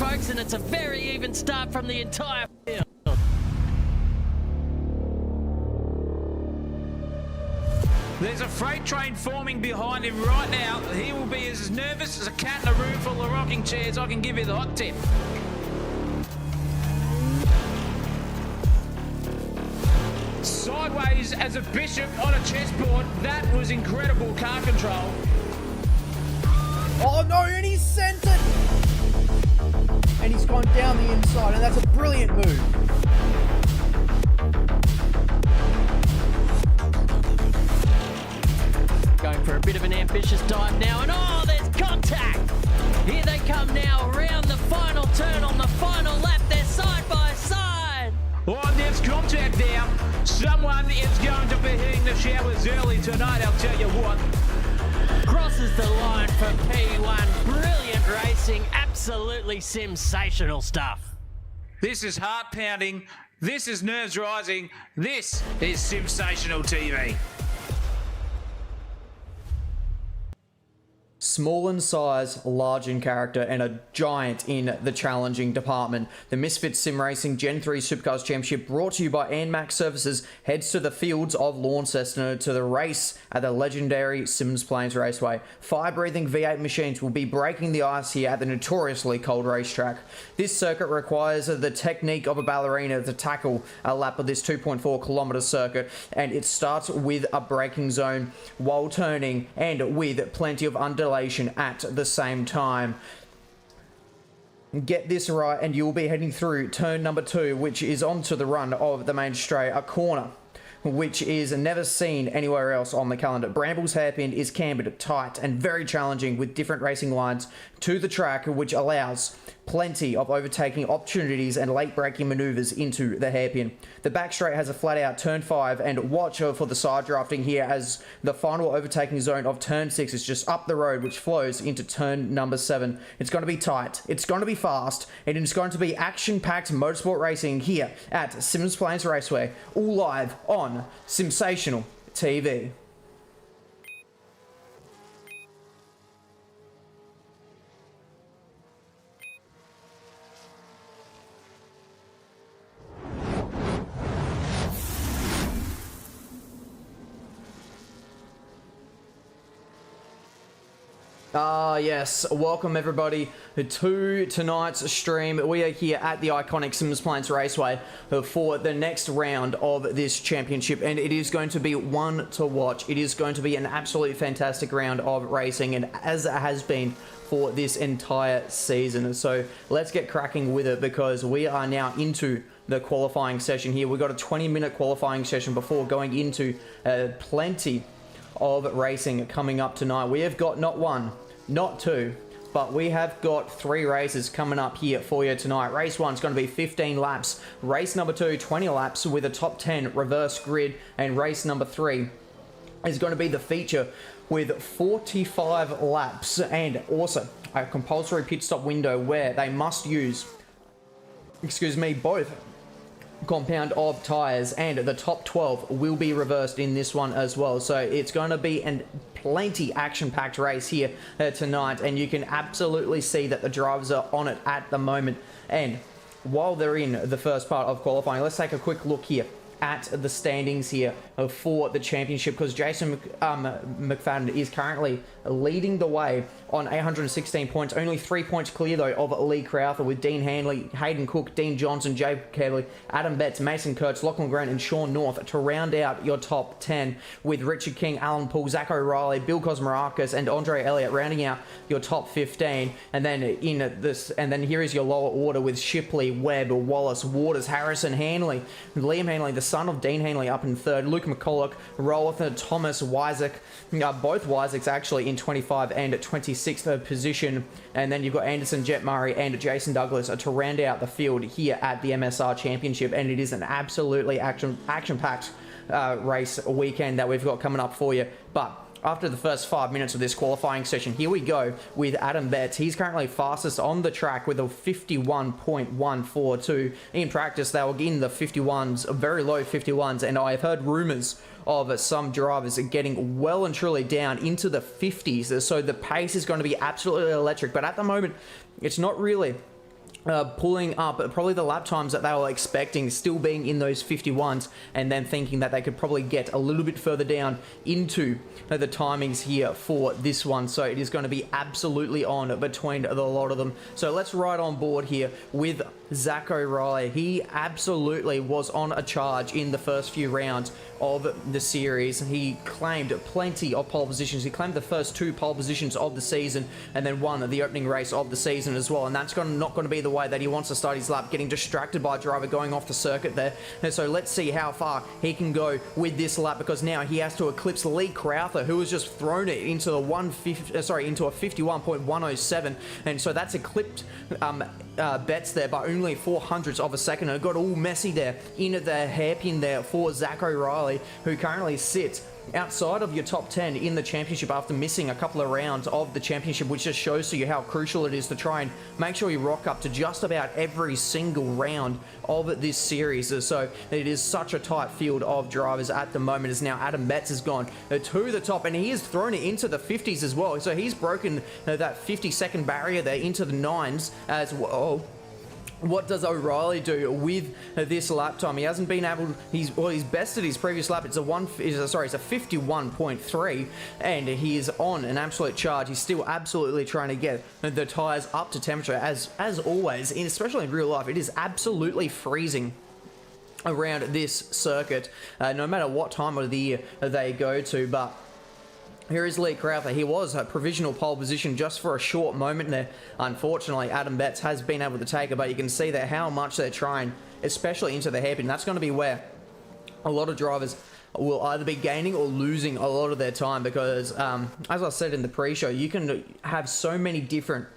folks, and it's a very even start from the entire field. There's a freight train forming behind him right now. He will be as nervous as a cat in a room full of rocking chairs. I can give you the hot tip. Sideways as a bishop on a chessboard. That was incredible car control. Oh no, and he's sent it! And he's gone down the inside, and that's a brilliant move. Going for a bit of an ambitious dive now, and oh, there's contact! Here they come now, around the final turn on the final lap. They're side by side. Oh, there's contact there. Someone is going to be hitting the showers early tonight, I'll tell you what. Crosses the line for P1. Brilliant racing, absolutely sensational stuff. This is heart-pounding. This is nerves-rising. This is sensational TV. Small in size, large in character, and a giant in the challenging department. The Misfits Sim Racing Gen 3 Supercars Championship, brought to you by Max Services, heads to the fields of Launceston to the race at the legendary Symmons Plains Raceway. Fire-breathing V8 machines will be breaking the ice here at the notoriously cold racetrack. This circuit requires the technique of a ballerina to tackle a lap of this 2.4 kilometer circuit, and it starts with a braking zone while turning and with plenty of undulation at the same time. Get this right and you'll be heading through turn number 2, which is onto the run of the main straight, a corner which is never seen anywhere else on the calendar. Bramble's hairpin is cambered tight and very challenging with different racing lines to the track, which allows plenty of overtaking opportunities and late braking maneuvers into the hairpin. The back straight has a flat out turn 5, and watch for the side drafting here as the final overtaking zone of turn 6 is just up the road, which flows into turn number 7. It's going to be tight, it's going to be fast, and it's going to be action-packed motorsport racing here at Symmons Plains Raceway, all live on Sensational TV. Yes, welcome everybody to tonight's stream. We are here at the iconic Symmons Plains Raceway for the next round of this championship, and it is going to be one to watch. It is going to be an absolutely fantastic round of racing, and as it has been for this entire season. So let's get cracking with it, because we are now into the qualifying session here. We've got a 20-minute qualifying session before going into plenty of racing coming up tonight. We have got not one, not two, but we have got 3 races coming up here for you tonight. Race 1 is going to be 15 laps. Race number 2, 20 laps with a top 10 reverse grid. And race number 3 is going to be the feature with 45 laps and also a compulsory pit stop window where they must use, both compound of tires, and the top 12 will be reversed in this one as well. So it's going to be a plenty action-packed race here tonight, and you can absolutely see that the drivers are on it at the moment. And while they're in the first part of qualifying, let's take a quick look here at the standings here for the championship, because Jason McFadden is currently leading the way on 816 points. Only 3 points clear, though, of Lee Crowther, with Dean Hanley, Hayden Cook, Dean Johnson, Jay Kelly, Adam Betts, Mason Kurtz, Lachlan Grant, and Sean North to round out your top 10, with Richard King, Alan Poole, Zach O'Reilly, Bill Cosmarakis, and Andre Elliott rounding out your top 15. And then here is your lower order with Shipley, Webb, Wallace, Waters, Harrison, Hanley, Liam Hanley, the son of Dean Hanley, up in 3rd, Luke McCulloch, Rowathan, Thomas, Wysack, both Wysacks actually in 25 and 26th position. And then you've got Anderson, Jet Murray, and Jason Douglas to round out the field here at the MSR Championship. And it is an absolutely action-packed race weekend that we've got coming up for you. But after the first 5 minutes of this qualifying session, here we go with Adam Betts. He's currently fastest on the track with a 51.142. In practice, they were in the 51s, very low 51s, and I've heard rumors of some drivers getting well and truly down into the 50s. So the pace is going to be absolutely electric, but at the moment, it's not really pulling up probably the lap times that they were expecting, still being in those 51s, and then thinking that they could probably get a little bit further down into the timings here for this one. So it is going to be absolutely on between the lot of them. So let's ride on board here with Zach O'Reilly. He absolutely was on a charge in the first few rounds of the series. He claimed plenty of pole positions. He claimed the first 2 pole positions of the season, and then won the opening race of the season as well. And that's not going to be the way that he wants to start his lap, getting distracted by a driver going off the circuit there. And so let's see how far he can go with this lap, because now he has to eclipse Lee Crowther, who has just thrown it into the into a 51.107, and so that's eclipsed Betts there by only 400ths of a second. And it got all messy there in the hairpin there for Zach O'Reilly, who currently sits outside of your top 10 in the championship after missing a couple of rounds of the championship, which just shows to you how crucial it is to try and make sure you rock up to just about every single round of this series. So it is such a tight field of drivers at the moment, as now Adam Betts has gone to the top, and he has thrown it into the 50s as well. So he's broken that 50-second barrier there into the 9s as well. What does O'Reilly do with this lap time? He hasn't been able. He's bested his previous lap. It's a 51.3, and he is on an absolute charge. He's still absolutely trying to get the tires up to temperature, as always, especially in real life. It is absolutely freezing around this circuit, no matter what time of the year they go to. But here is Lee Crowther. He was a provisional pole position just for a short moment there. Unfortunately, Adam Betts has been able to take it, but you can see that how much they're trying, especially into the hairpin. That's going to be where a lot of drivers will either be gaining or losing a lot of their time, because, as I said in the pre-show, you can have so many different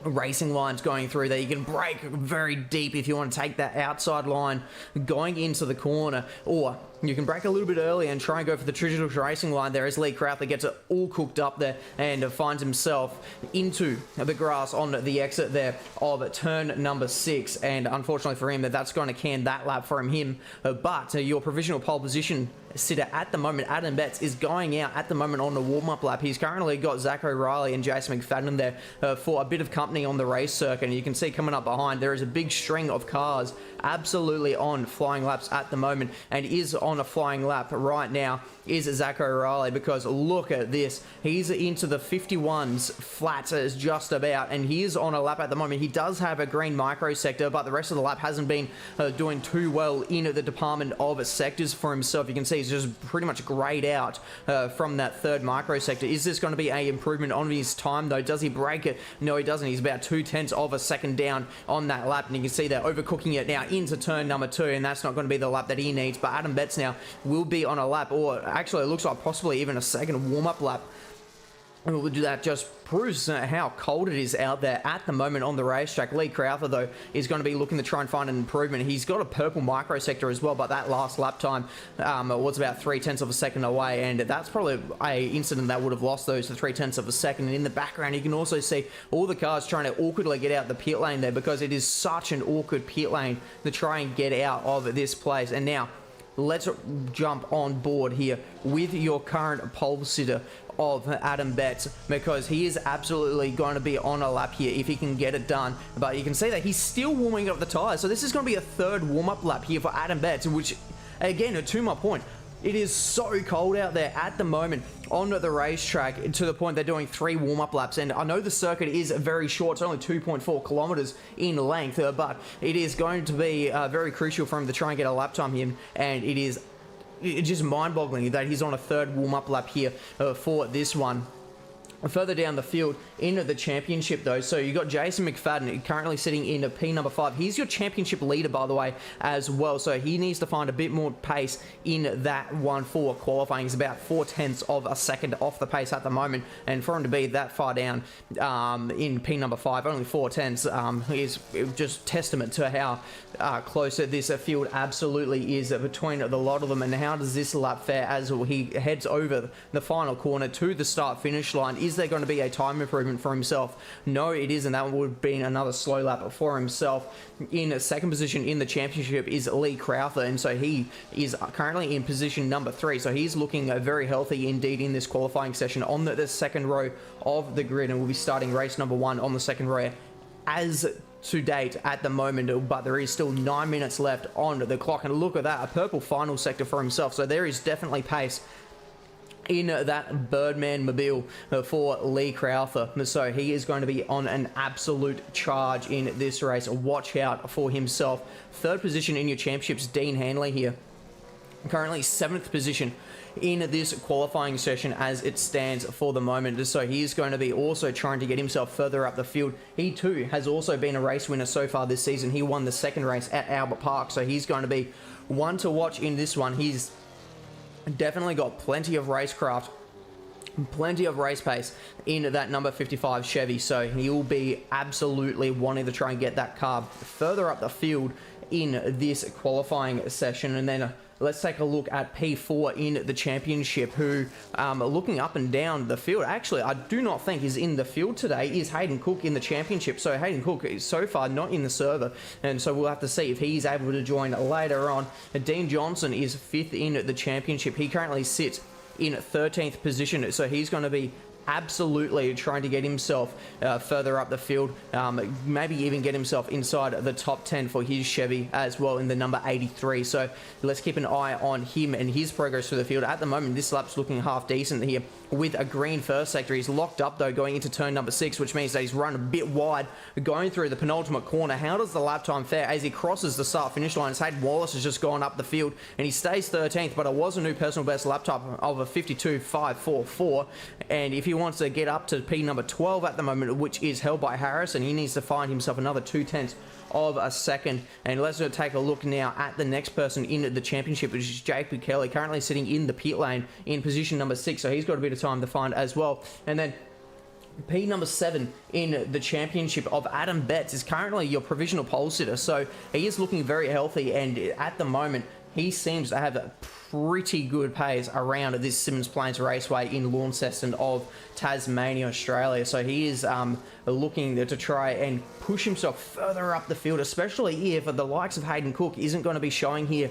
racing lines going through there. You can brake very deep if you want to take that outside line going into the corner, or you can brake a little bit early and try and go for the traditional racing line there, as Lee Crowther gets it all cooked up there and finds himself into the grass on the exit there of turn number 6. And unfortunately for him, that's going to can that lap from him. But your provisional pole position sitter at the moment, Adam Betts, is going out at the moment on the warm-up lap. He's currently got Zach O'Reilly and Jason McFadden there for a bit of company on the race circuit. And you can see coming up behind, there is a big string of cars absolutely on flying laps at the moment, and is on a flying lap right now is Zach O'Reilly, because look at this. He's into the 51s flat as just about, and he is on a lap at the moment. He does have a green micro sector, but the rest of the lap hasn't been doing too well in the department of sectors for himself. You can see he's just pretty much grayed out from that third micro sector. Is this going to be an improvement on his time though? Does he break it? No, he doesn't. He's about 0.2 of a second down on that lap, and you can see they're overcooking it now into turn number 2, and that's not going to be the lap that he needs. But Adam Betts now will be on a lap, or actually it looks like possibly even a second warm-up lap. And that just proves how cold it is out there at the moment on the racetrack. Lee Crowther, though, is going to be looking to try and find an improvement. He's got a purple micro sector as well, but that last lap time was about 0.3 of a second away, and that's probably a incident that would have lost those to 0.3 of a second. And in the background, you can also see all the cars trying to awkwardly get out the pit lane there, because it is such an awkward pit lane to try and get out of this place. And now, let's jump on board here with your current pole sitter of Adam Betts, because he is absolutely going to be on a lap here if he can get it done. But you can see that he's still warming up the tires, so this is going to be a third warm-up lap here for Adam Betts, which, again, to my point, it is so cold out there at the moment on the racetrack, to the point they're doing 3 warm-up laps. And I know the circuit is very short, it's only 2.4 kilometers in length, but it is going to be very crucial for him to try and get a lap time here, and it's just mind-boggling that he's on a third warm-up lap here for this one. Further down the field in the championship though, so you got Jason McFadden currently sitting in P number 5. He's your championship leader, by the way, as well, so he needs to find a bit more pace in that 1-4 qualifying. He's about 0.4 of a second off the pace at the moment, and for him to be that far down in P number 5, only 0.4 is just testament to how close this field absolutely is between the lot of them. And how does this lap fare as he heads over the final corner to the start finish line? Is there going to be a time improvement for himself? No, it isn't. That would have been another slow lap for himself. In second position in the championship is Lee Crowther, and so he is currently in position number 3. So he's looking very healthy indeed in this qualifying session on the second row of the grid, and we'll be starting race number 1 on the second row as to date at the moment, but there is still 9 minutes left on the clock. And look at that, a purple final sector for himself. So there is definitely pace in that Birdman mobile for Lee Crowther. So he is going to be on an absolute charge in this race. Watch out for himself. Third position in your championships, Dean Hanley here. Currently 7th position in this qualifying session as it stands for the moment. So he is going to be also trying to get himself further up the field. He too has also been a race winner so far this season. He won the second race at Albert Park. So he's going to be one to watch in this one. He's definitely got plenty of racecraft, plenty of race pace in that number 55 Chevy. So he will be absolutely wanting to try and get that car further up the field in this qualifying session. And then let's take a look at P4 in the championship, who, looking up and down the field, actually, I do not think is in the field today, is Hayden Cook in the championship. So Hayden Cook is so far not in the server, and so we'll have to see if he's able to join later on. Dean Johnson is 5th in the championship. He currently sits in 13th position, so he's going to be absolutely trying to get himself further up the field, maybe even get himself inside the top 10 for his Chevy as well in the number 83. So let's keep an eye on him and his progress through the field. At the moment, this lap's looking half decent here with a green first sector. He's locked up though going into turn number 6, which means that he's run a bit wide going through the penultimate corner. How does the lap time fare as he crosses the start finish line? Hayden Wallace has just gone up the field and he stays 13th, but it was a new personal best lap time of a 52.544. And if he wants to get up to P number 12 at the moment, which is held by Harrison, he needs to find himself another 0.2 of a second. And let's take a look now at the next person in the championship, which is Jake Kelly, currently sitting in the pit lane in position number 6. So he's got a bit of time to find as well. And then P number 7 in the championship of Adam Betts is currently your provisional pole sitter. So he is looking very healthy, and at the moment he seems to have a pretty good pace around this Symmons Plains Raceway in Launceston of Tasmania, Australia. So he is looking to try and push himself further up the field, especially if the likes of Hayden Cook isn't going to be showing here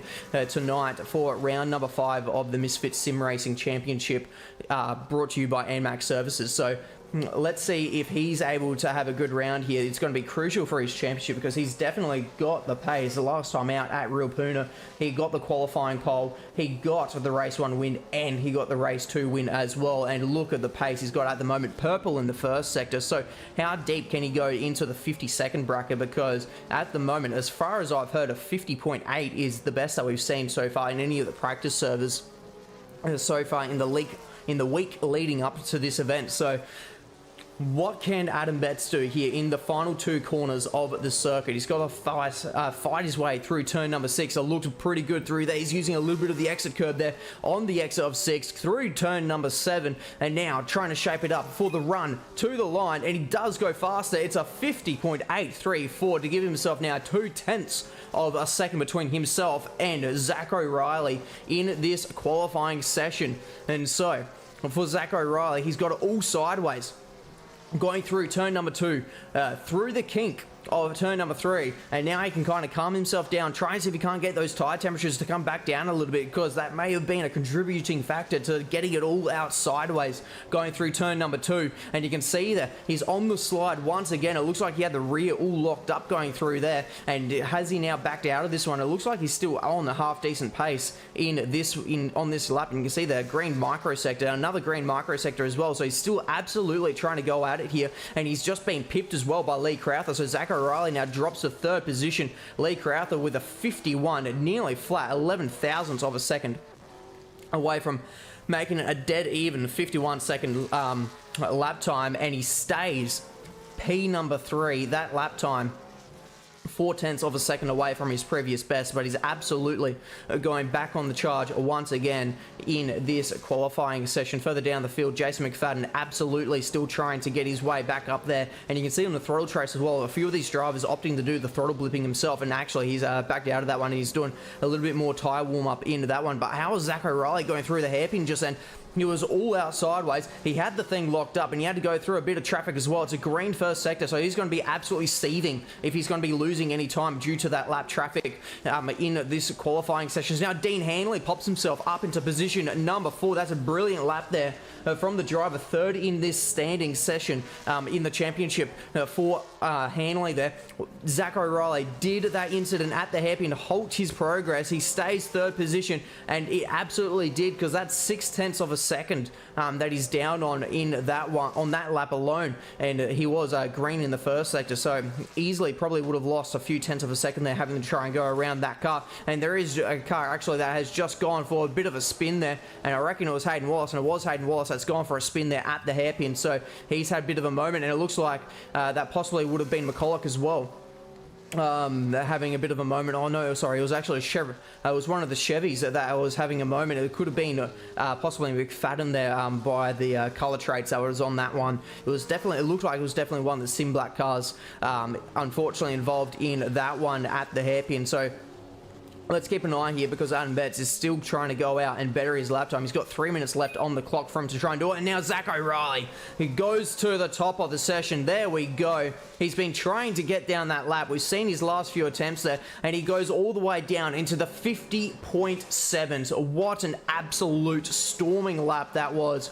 tonight for round number 5 of the Misfits Sim Racing Championship, brought to you by NMAX Services. So let's see if he's able to have a good round here. It's going to be crucial for his championship because he's definitely got the pace. The last time out at Real Puna, he got the qualifying pole, he got the race 1 win, and he got the race 2 win as well. And look at the pace he's got at the moment. Purple in the first sector. So how deep can he go into the 52nd bracket? Because at the moment, as far as I've heard, a 50.8 is the best that we've seen so far in any of the practice servers so far in the week leading up to this event. So what can Adam Betts do here in the final 2 corners of the circuit? He's got to fight his way through turn number 6. It looked pretty good through there. He's using a little bit of the exit curb there on the exit of 6 through turn number 7, and now trying to shape it up for the run to the line, and he does go faster. It's a 50.834 to give himself now 0.2 of a second between himself and Zach O'Reilly in this qualifying session. And so for Zach O'Reilly, he's got it all sideways going through turn number 2, through the kink of turn number 3, and now he can kind of calm himself down, try and see if he can't get those tire temperatures to come back down a little bit, because that may have been a contributing factor to getting it all out sideways going through turn number 2. And you can see that he's on the slide once again. It looks like he had the rear all locked up going through there, and has he now backed out of this one? It looks like he's still on a half decent pace on this lap, and you can see the green microsector, another green microsector as well. So he's still absolutely trying to go at it here, and he's just been pipped as well by Lee Crowther. So Zach O'Reilly now drops to 3rd position. Lee Crowther with a 51, nearly flat 11 thousandths of a second away from making it a dead even 51 second lap time, and he stays P number 3. That lap time 0.4 of a second away from his previous best, but he's absolutely going back on the charge once again in this qualifying session. Further down the field, Jason McFadden absolutely still trying to get his way back up there, and you can see on the throttle trace as well, a few of these drivers opting to do the throttle blipping himself, and actually he's backed out of that one, and he's doing a little bit more tyre warm up into that one. But how is Zach O'Reilly going through the hairpin just then? He was all out sideways. He had the thing locked up and he had to go through a bit of traffic as well. It's a green first sector, so he's going to be absolutely seething if he's going to be losing any time due to that lap traffic in this qualifying session. Now, Dean Hanley pops himself up into position number 4. That's a brilliant lap there from the driver. Third in this standing session in the championship for Hanley there. Zach O'Reilly did that incident at the hairpin halt his progress. He stays third position, and it absolutely did, because that's 0.6 of a second that he's down on in that one, on that lap alone, and he was green in the first sector, so easily probably would have lost a few tenths of a second there, having to try and go around that car. And there is a car actually that has just gone for a bit of a spin there, and I reckon it was Hayden Wallace, and it was Hayden Wallace that's gone for a spin there at the hairpin, so he's had a bit of a moment, and it looks like that possibly would have been McCulloch as well. Having a bit of a moment. Oh no, sorry, it was actually a Chevy. It was one of the Chevys that was having a moment. It could have been possibly McFadden there by the color traits that was on that one. It was definitely, it looked like it was definitely one of the Sim Black cars, unfortunately involved in that one at the hairpin. So let's keep an eye here, because Adam Betts is still trying to go out and better his lap time. He's got 3 minutes left on the clock for him to try and do it. And now Zach O'Reilly, he goes to the top of the session. There we go. He's been trying to get down that lap. We've seen his last few attempts there, and he goes all the way down into the 50.7. So what an absolute storming lap that was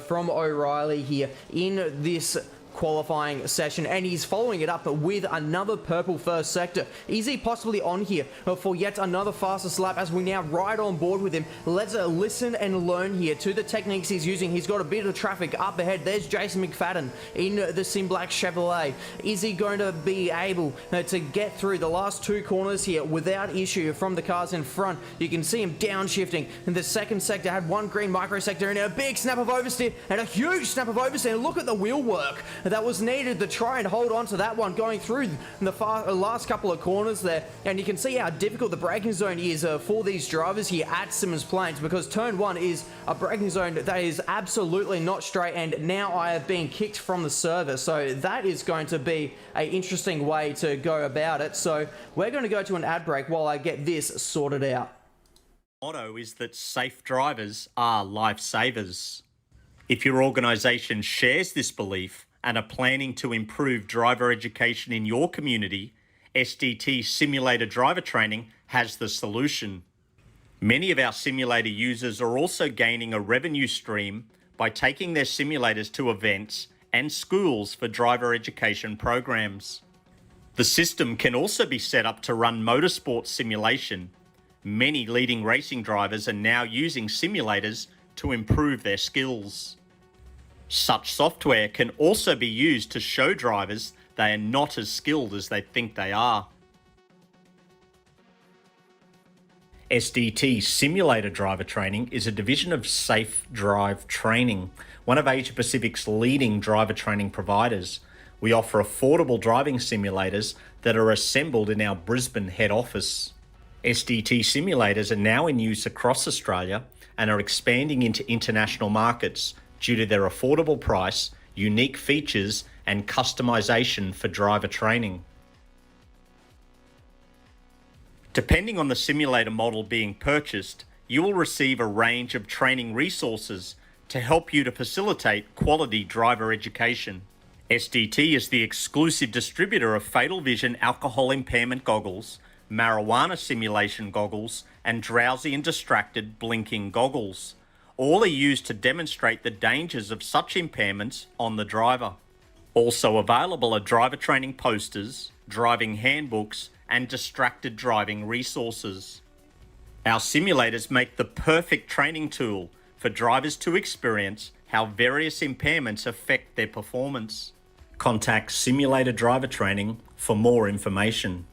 from O'Reilly here in this qualifying session, and he's following it up with another purple first sector. Is he possibly on here for yet another fastest lap as we now ride on board with him? Let's listen and learn here to the techniques he's using. He's got a bit of traffic up ahead. There's Jason McFadden in the Sim Black Chevrolet. Is he going to be able to get through the last 2 corners here without issue from the cars in front? You can see him downshifting, and the second sector had one green micro sector and a big snap of oversteer and a huge snap of oversteer. Look at the wheel work that was needed to try and hold on to that one going through the last couple of corners there. And you can see how difficult the braking zone is for these drivers here at Symmons Plains, because turn 1 is a braking zone that is absolutely not straight, and now I have been kicked from the server, so that is going to be an interesting way to go about it. So we're going to go to an ad break while I get this sorted out. Motto is that safe drivers are lifesavers. If your organisation shares this belief and are planning to improve driver education in your community, SDT Simulator Driver Training has the solution. Many of our simulator users are also gaining a revenue stream by taking their simulators to events and schools for driver education programs. The system can also be set up to run motorsport simulation. Many leading racing drivers are now using simulators to improve their skills. Such software can also be used to show drivers they are not as skilled as they think they are. SDT Simulator Driver Training is a division of Safe Drive Training, one of Asia Pacific's leading driver training providers. We offer affordable driving simulators that are assembled in our Brisbane head office. SDT simulators are now in use across Australia and are expanding into international markets due to their affordable price, unique features, and customization for driver training. Depending on the simulator model being purchased, you will receive a range of training resources to help you to facilitate quality driver education. SDT is the exclusive distributor of Fatal Vision alcohol impairment goggles, marijuana simulation goggles, and drowsy and distracted blinking goggles. All are used to demonstrate the dangers of such impairments on the driver. Also available are driver training posters, driving handbooks, and distracted driving resources. Our simulators make the perfect training tool for drivers to experience how various impairments affect their performance. Contact Simulator Driver Training for more information.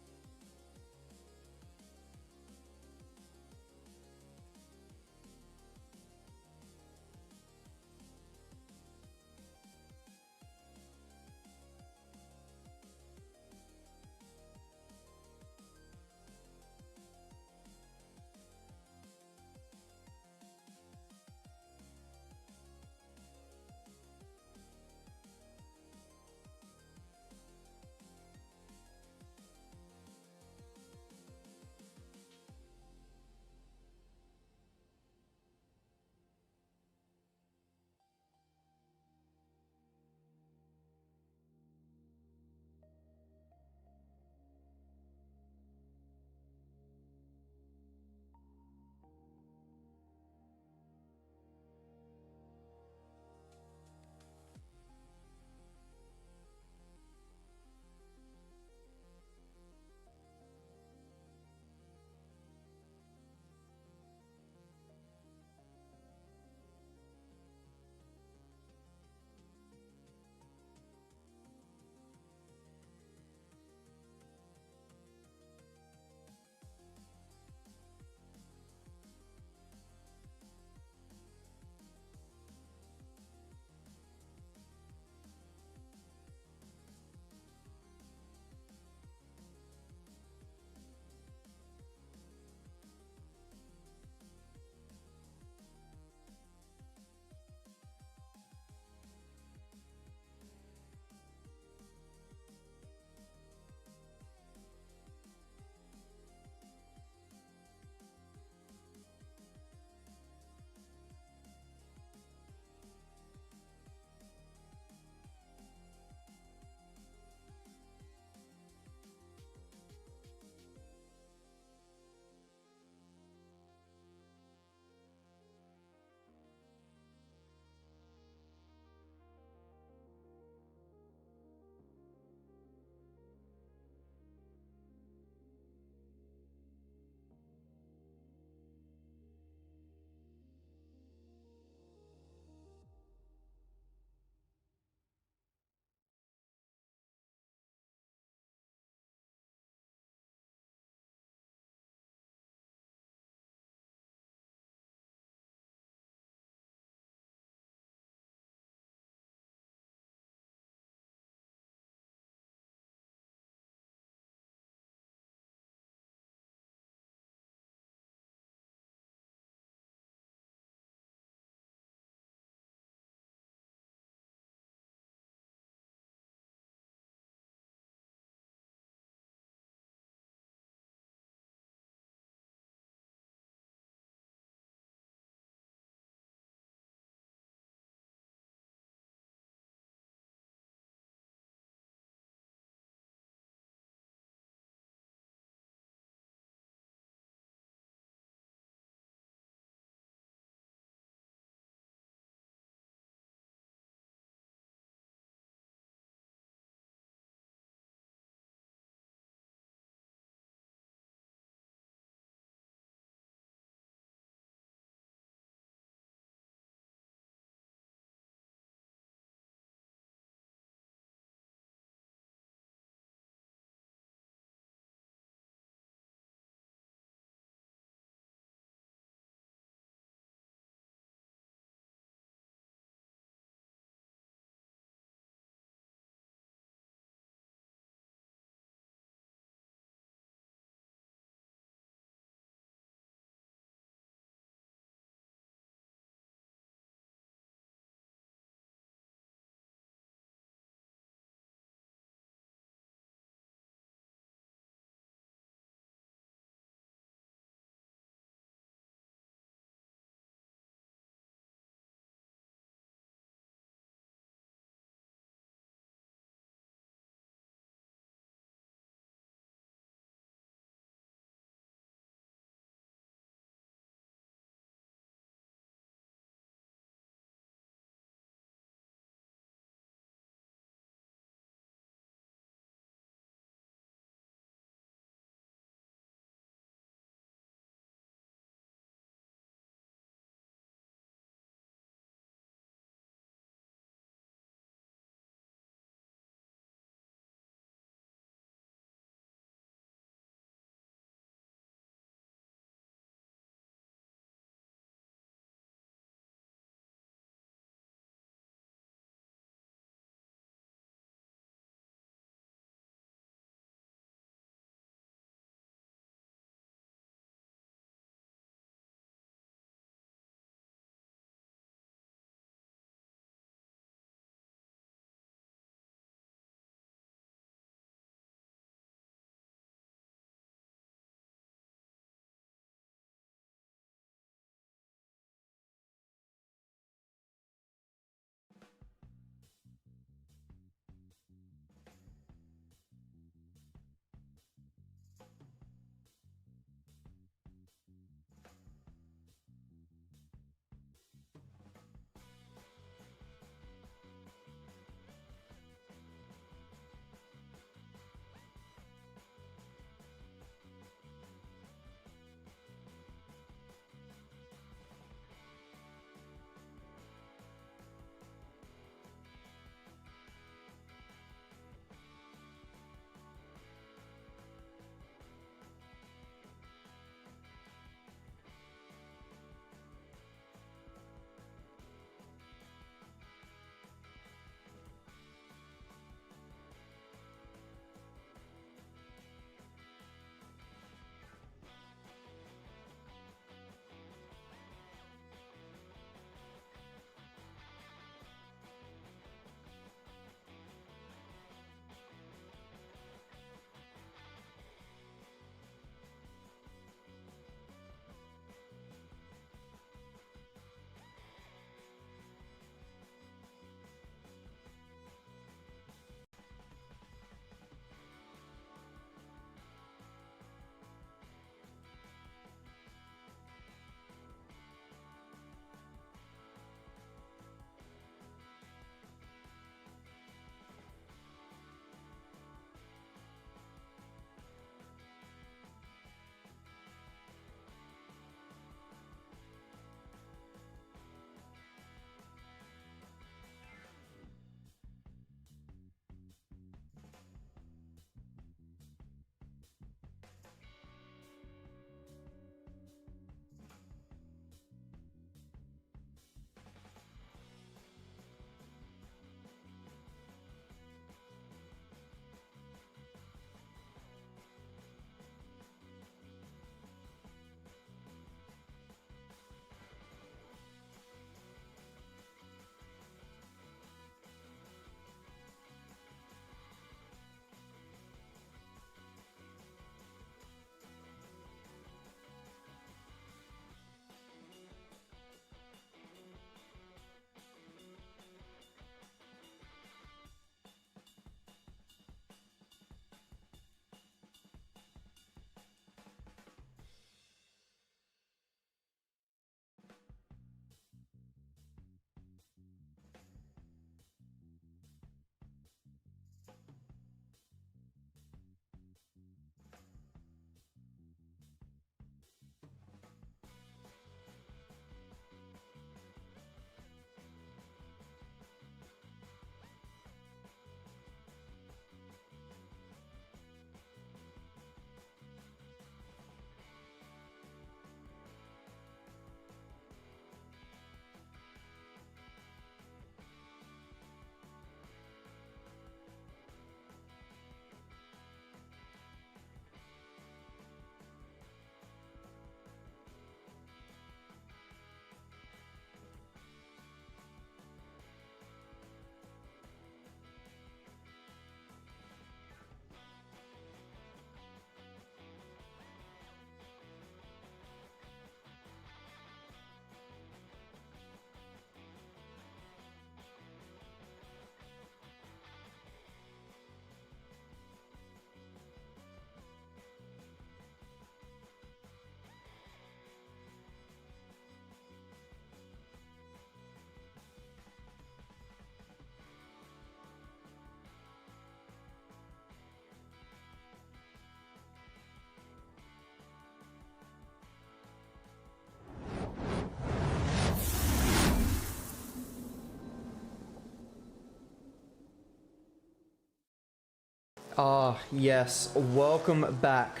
Yes, welcome back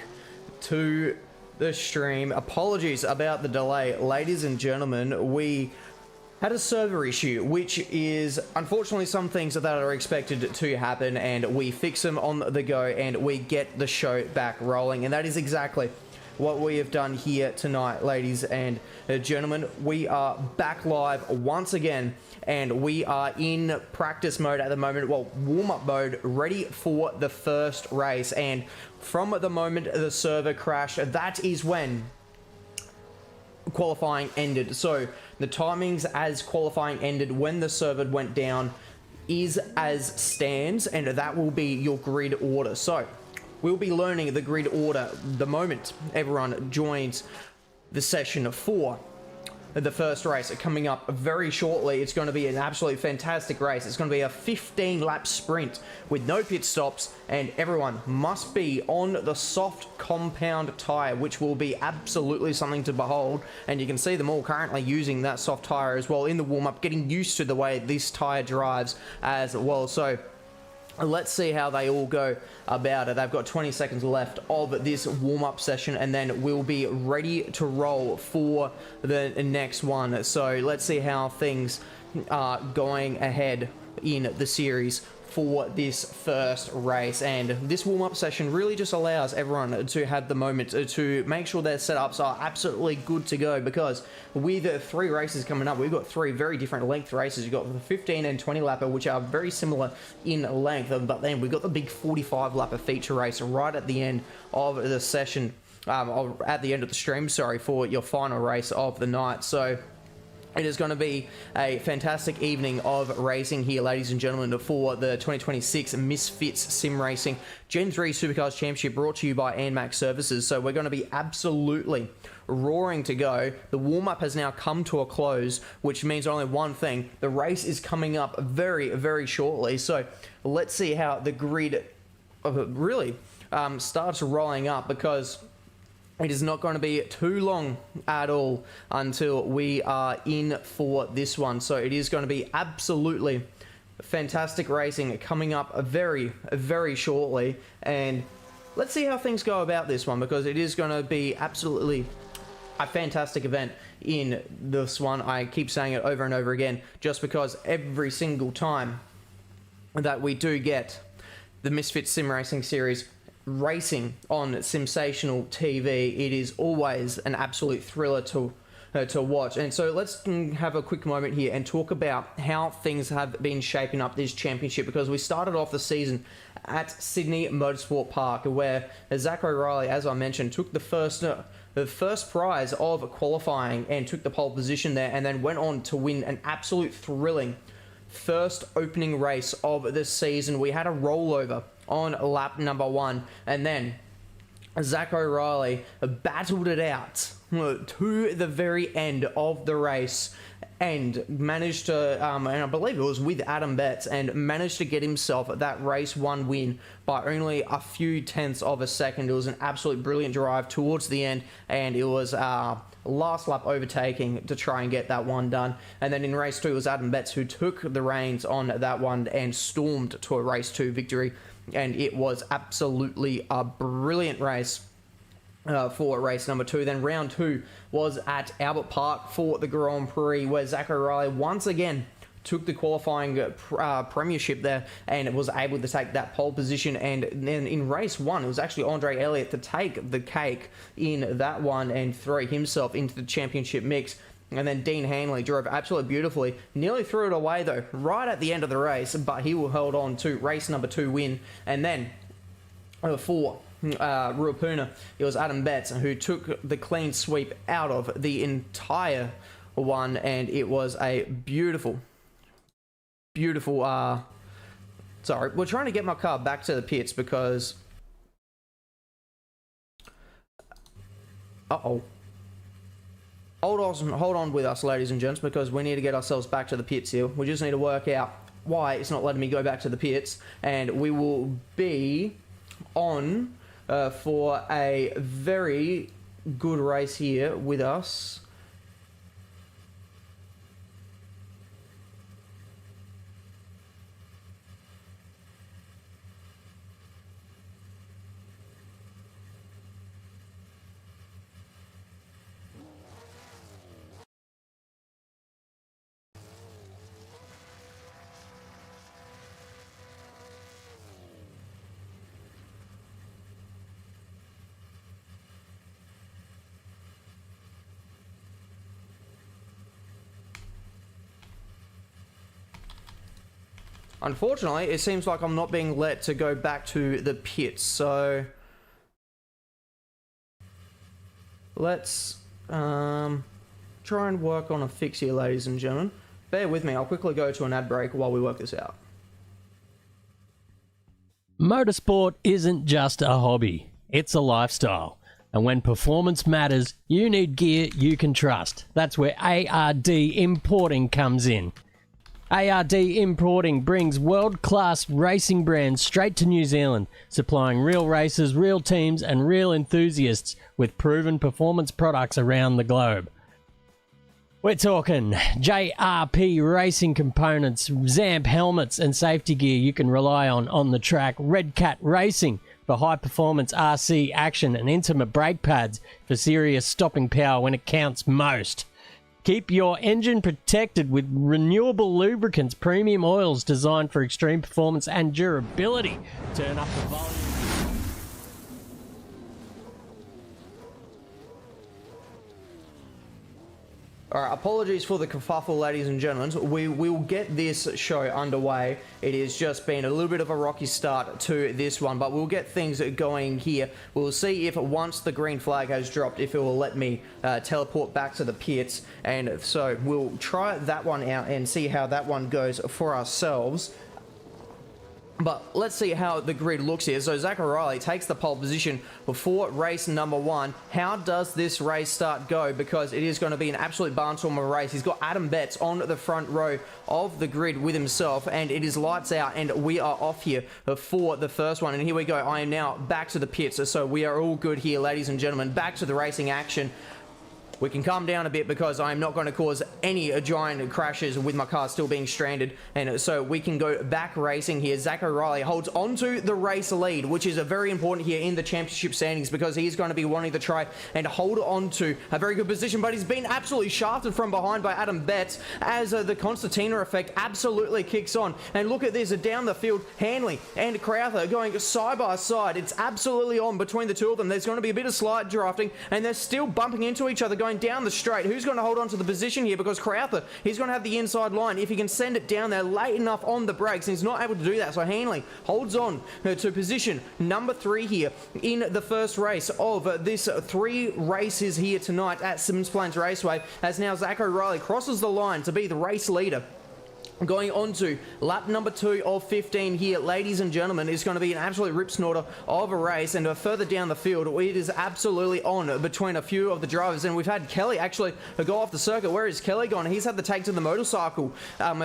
to the stream. Apologies about the delay, ladies and gentlemen. We had a server issue, which is unfortunately some things that are expected to happen, and we fix them on the go and we get the show back rolling. And that is exactly what we have done here tonight, ladies and gentlemen. We are back live once again, and we are in practice mode at the moment, well, warm-up mode, ready for the first race. And from the moment the server crashed, that is when qualifying ended. So the timings as qualifying ended when the server went down is as stands, and that will be your grid order. So we'll be learning the grid order the moment everyone joins the session for the first race coming up very shortly. It's going to be an absolutely fantastic race. It's going to be a 15-lap sprint with no pit stops, and everyone must be on the soft compound tire, which will be absolutely something to behold. And you can see them all currently using that soft tire as well in the warm-up, getting used to the way this tire drives as well. So let's see how they all go about it. They've got 20 seconds left of this warm-up session, and then we'll be ready to roll for the next one. So let's see how things are going ahead in the series for this first race. And this warm-up session really just allows everyone to have the moment to make sure their setups are absolutely good to go, because with 3 races coming up, we've got 3 very different length races. You've got the 15 and 20 lapper, which are very similar in length, but then we've got the big 45 lapper feature race right at the end of the session, at the end of the stream, sorry, for your final race of the night. So it is going to be a fantastic evening of racing here, ladies and gentlemen, for the 2026 Misfits Sim Racing Gen 3 Supercars Championship, brought to you by ANMAX Services. So we're going to be absolutely roaring to go. The warm-up has now come to a close, which means only one thing: the race is coming up very, very shortly. So let's see how the grid really starts rolling up, because it is not going to be too long at all until we are in for this one. So it is going to be absolutely fantastic racing coming up very, very shortly. And let's see how things go about this one, because it is going to be absolutely a fantastic event in this one. I keep saying it over and over again, just because every single time that we do get the Misfits Sim Racing Series racing on sensational TV, it is always an absolute thriller to watch. And so let's have a quick moment here and talk about how things have been shaping up this championship, because we started off the season at Sydney Motorsport Park, where Zach O'Reilly, as I mentioned, took the first prize of qualifying and took the pole position there, and then went on to win an absolute thrilling first opening race of the season. We had a rollover on lap number 1, and then Zach O'Reilly battled it out to the very end of the race, and managed to, and I believe it was with Adam Betts, and managed to get himself that race 1 win by only a few tenths of a second. It was an absolute brilliant drive towards the end, and it was last lap overtaking to try and get that one done. And then in race 2, it was Adam Betts who took the reins on that one and stormed to a race 2 victory. And it was absolutely a brilliant race for race number 2. Then round 2 was at Albert Park for the Grand Prix, where Zach O'Reilly once again took the qualifying premiership there and was able to take that pole position. And then in race 1, it was actually Andre Elliott to take the cake in that one and throw himself into the championship mix. And then Dean Hanley drove absolutely beautifully, nearly threw it away though, right at the end of the race, but he will hold on to race number 2 win. And then for Ruapuna, it was Adam Betts who took the clean sweep out of the entire one, and it was a beautiful, sorry, we're trying to get my car back to the pits because Hold on with us, ladies and gents, because we need to get ourselves back to the pits here. We just need to work out why it's not letting me go back to the pits, and we will be on for a very good race here with us. unfortunately, it seems like I'm not being let to go back to the pits. So let's try and work on a fix here, ladies and gentlemen. Bear with me. I'll quickly go to an ad break while we work this out. Motorsport isn't just a hobby, it's a lifestyle. And when performance matters, you need gear you can trust. That's where ARD Importing comes in. ARD Importing brings world-class racing brands straight to New Zealand, supplying real racers, real teams, and real enthusiasts with proven performance products around the globe. We're talking JRP racing components, ZAMP helmets and safety gear you can rely on the track, Red Cat Racing for high-performance RC action, and intimate brake pads for serious stopping power when it counts most. Keep your engine protected with renewable lubricants, premium oils designed for extreme performance and durability. Turn up the volume. Alright, apologies for the kerfuffle, ladies and gentlemen. We will get this show underway. It has just been a little bit of a rocky start to this one, but we'll get things going here. We'll see if once the green flag has dropped, if it will let me teleport back to the pits. And so we'll try that one out and see how that one goes for ourselves. But let's see how the grid looks here. So Zach O'Reilly takes the pole position for race number 1. How does this race start go? Because it is going to be an absolute barnstormer race. He's got Adam Betts on the front row of the grid with himself, and it is lights out, and we are off here for the first one. And here we go. I am now back to the pits, so we are all good here, ladies and gentlemen. Back to the racing action. We can calm down a bit because I'm not going to cause any giant crashes with my car still being stranded, and so we can go back racing here. Zach O'Reilly holds onto the race lead, which is very important here in the championship standings because he's going to be wanting to try and hold on to a very good position, but he's been absolutely shafted from behind by Adam Betts as the Constantina effect absolutely kicks on. And look at this, down the field, Hanley and Crowther going side by side. It's absolutely on between the two of them. There's going to be a bit of slight drafting, and they're still bumping into each other going down the straight. Who's going to hold on to the position here? Because Crowther, he's going to have the inside line if he can send it down there late enough on the brakes, and he's not able to do that. So Hanley holds on to position number 3 here in the first race of this 3 races here tonight at Symmons Plains Raceway, as now Zach O'Reilly crosses the line to be the race leader. Going on to lap number 2 of 15 here, ladies and gentlemen, is going to be an absolute rip snorter of a race, and further down the field, it is absolutely on between a few of the drivers, and we've had Kelly actually go off the circuit. Where is Kelly gone? He's had to take to the motorcycle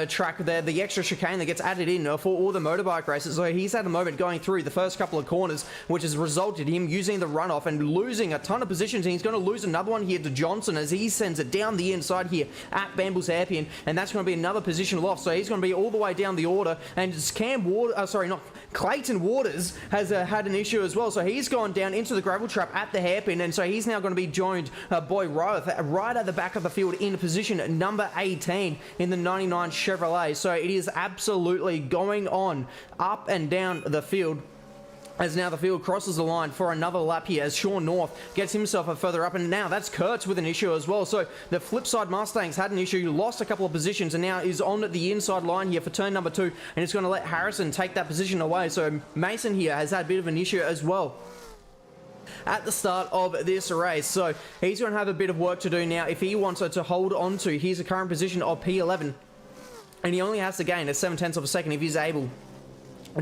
track there, the extra chicane that gets added in for all the motorbike races, so he's had a moment going through the first couple of corners, which has resulted in him using the runoff and losing a ton of positions, and he's going to lose another one here to Johnson as he sends it down the inside here at Bambles Hairpin, and that's going to be another position lost. So he's going to be all the way down the order, and Clayton Waters has had an issue as well, so he's gone down into the gravel trap at the hairpin, and so he's now going to be joined by Roth right at the back of the field in position number 18 in the 99 Chevrolet. So it is absolutely going on up and down the field, as now the field crosses the line for another lap here as Sean North gets himself further up, and now that's Kurtz with an issue as well. So the Flipside Mustangs had an issue, lost a couple of positions, and now is on the inside line here for turn number 2, and it's going to let Harrison take that position away. So Mason here has had a bit of an issue as well at the start of this race, so he's going to have a bit of work to do now if he wants to hold on to his current position of P11, and he only has to gain a 7/10 of a second if he's able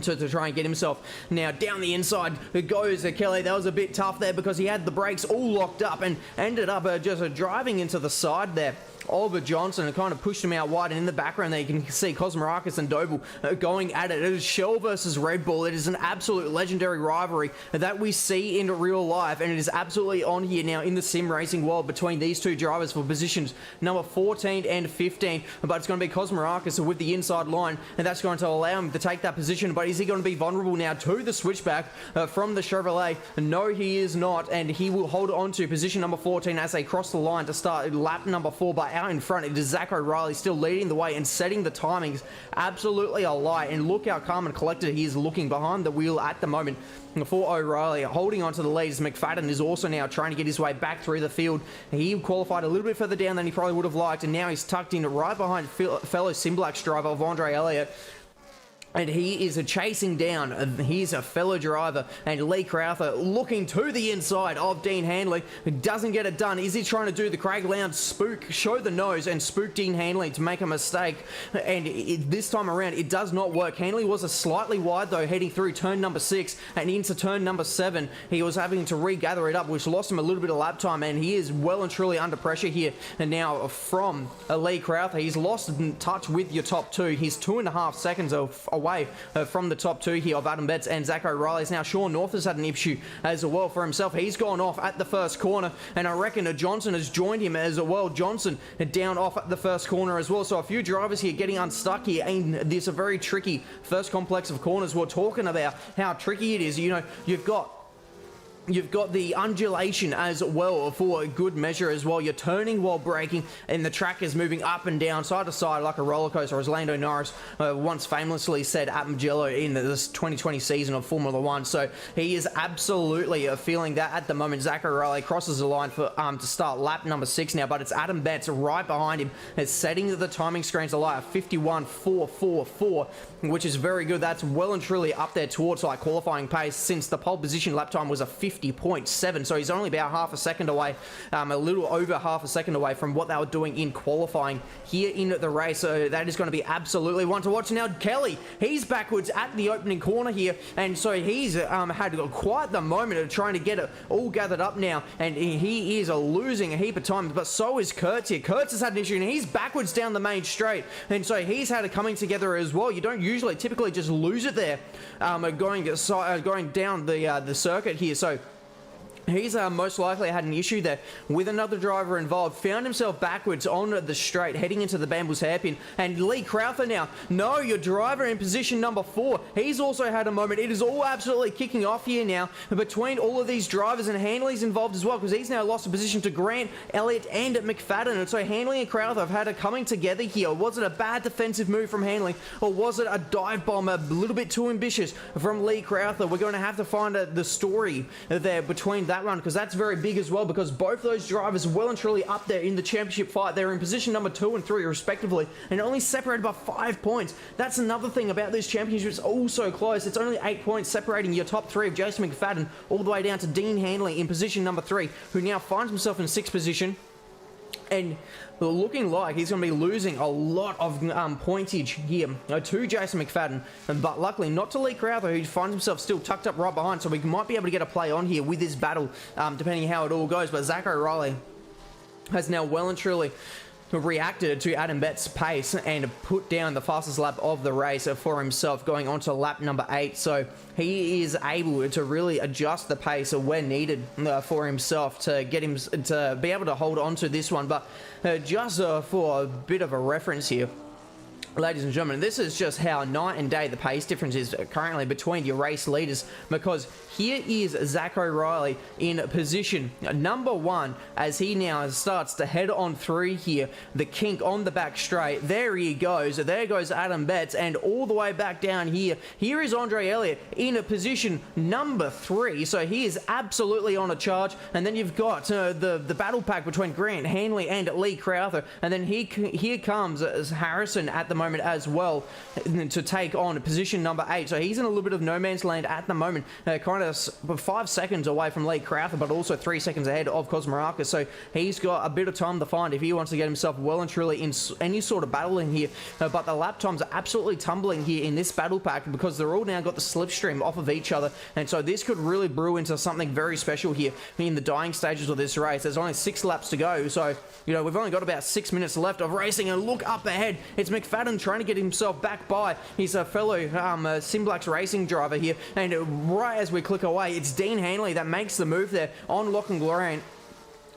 to try and get himself. Now down the inside goes Kelly. That was a bit tough there because he had the brakes all locked up and ended up just driving into the side there of Johnson and kind of pushed him out wide. And in the background there you can see Cosmarakis and Doble going at it. It is Shell versus Red Bull. It is an absolute legendary rivalry that we see in real life, and it is absolutely on here now in the sim racing world between these two drivers for positions number 14 and 15. But it's going to be Cosmarakis with the inside line, and that's going to allow him to take that position. But is he going to be vulnerable now to the switchback from the Chevrolet? No, he is not, and he will hold on to position number 14 as they cross the line to start lap number 4. But out in front, it is Zach O'Reilly still leading the way and setting the timings absolutely alight. And look how calm and collected he is looking behind the wheel at the moment for O'Reilly. Holding on to the leads, McFadden is also now trying to get his way back through the field. He qualified a little bit further down than he probably would have liked, and now he's tucked in right behind fellow Simblacks driver of Andre Elliott. And he is chasing down his fellow driver, and Lee Crowther looking to the inside of Dean Handley. Doesn't get it done. Is he trying to do the Craig Lowndes spook, show the nose and spook Dean Handley to make a mistake? And this time around, it does not work. Handley was a slightly wide though, heading through turn number 6 and into turn number 7. He was having to regather it up, which lost him a little bit of lap time, and he is well and truly under pressure here. And now from Lee Crowther, he's lost touch with your top 2. He's 2.5 seconds away from the top 2 here of Adam Betts and Zach O'Reilly's. Now Sean North has had an issue as well for himself. He's gone off at the first corner, and I reckon Johnson has joined him as well. Johnson down off at the first corner as well. So a few drivers here getting unstuck here in this a very tricky first complex of corners. We're talking about how tricky it is. You know, you've got the undulation as well for a good measure as well. You're turning while braking, and the track is moving up and down, side to side like a roller coaster, as Lando Norris once famously said at Mugello in this 2020 season of Formula 1. So he is absolutely feeling that at the moment. Zach O'Reilly crosses the line for to start lap number 6 now, but it's Adam Betts right behind him. It's setting the timing screens alight at 51.444, which is very good. That's well and truly up there towards like qualifying pace, since the pole position lap time was a 50.7, so he's only about half a second away, a little over half a second away from what they were doing in qualifying here in the race. So that is going to be absolutely one to watch. Now Kelly, he's backwards at the opening corner here, and so he's had quite the moment of trying to get it all gathered up now, and he is losing a heap of time, but so is Kurtz here. Kurtz has had an issue, and he's backwards down the main straight, and so he's had it coming together as well. You don't typically just lose it there going down the circuit here. So he's most likely had an issue there with another driver involved. Found himself backwards on the straight, heading into the Bambles hairpin. And Lee Crowther now, no, your driver in position number 4. He's also had a moment. It is all absolutely kicking off here now between all of these drivers, and Handley's involved as well, because he's now lost a position to Grant, Elliott, and McFadden. And so Handley and Crowther have had a coming together here. Was it a bad defensive move from Handley, or was it a dive bomb a little bit too ambitious from Lee Crowther? We're going to have to find the story there between that run, because that's very big as well, because both those drivers are well and truly up there in the championship fight. They're in position number 2 and 3 respectively, and only separated by 5 points. That's another thing about this championship. It's all so close. It's only 8 points separating your top 3 of Jason McFadden all the way down to Dean Handley in position number 3, who now finds himself in 6th position, and looking like he's going to be losing a lot of pointage here to Jason McFadden, but luckily not to Lee Crowther, who finds himself still tucked up right behind, so we might be able to get a play on here with this battle, depending how it all goes. But Zach O'Reilly has now well and truly reacted to Adam Betts' pace and put down the fastest lap of the race for himself, going on to lap number 8. So he is able to really adjust the pace when needed for himself to get him to be able to hold on to this one. But just for a bit of a reference here, ladies and gentlemen, this is just how night and day the pace difference is currently between your race leaders, because here is Zach O'Reilly in position number 1 as he now starts to head on through here, the kink on the back straight. There he goes. There goes Adam Betts, and all the way back down here, here is Andre Elliott in position number 3. So he is absolutely on a charge. And then you've got the battle pack between Grant, Handley, and Lee Crowther. And then here comes Harrison at the moment as well to take on position number 8. So he's in a little bit of no man's land at the moment, kind of 5 seconds away from Lee Crowther, but also 3 seconds ahead of Cosmarakis. So he's got a bit of time to find if he wants to get himself well and truly in any sort of battle in here. But the lap times are absolutely tumbling here in this battle pack, because they're all now got the slipstream off of each other, and so this could really brew into something very special here in the dying stages of this race. There's only 6 laps to go, so you know we've only got about 6 minutes left of racing. And look up ahead, it's McFadden trying to get himself back by his fellow Simblax racing driver here, and right as we click away, it's Dean Handley that makes the move there on Lachlan Grant.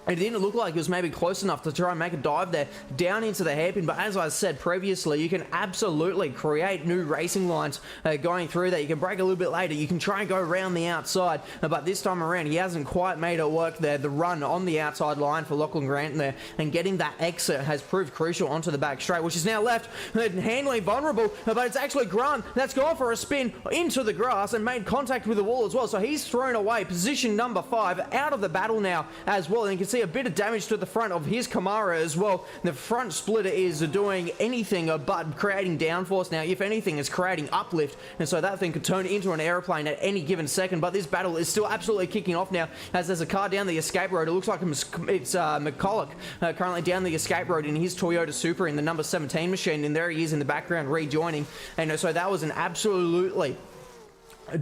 It didn't look like it was maybe close enough to try and make a dive there down into the hairpin, but as I said previously, you can absolutely create new racing lines going through that. You can brake a little bit later, you can try and go around the outside, but this time around he hasn't quite made it work there. The run on the outside line for Lachlan Grant there, and getting that exit has proved crucial onto the back straight, which is now left Handley vulnerable, but it's actually Grant that's gone for a spin into the grass and made contact with the wall as well. So he's thrown away position number 5 out of the battle now as well, and you can see see a bit of damage to the front of his Camaro as well. The front splitter is doing anything but creating downforce now. If anything, it's creating uplift, and so that thing could turn into an aeroplane at any given second. But this battle is still absolutely kicking off now, as there's a car down the escape road. It looks like it's McCulloch currently down the escape road in his Toyota Supra in the number 17 machine, and there he is in the background rejoining. And so that was an absolutely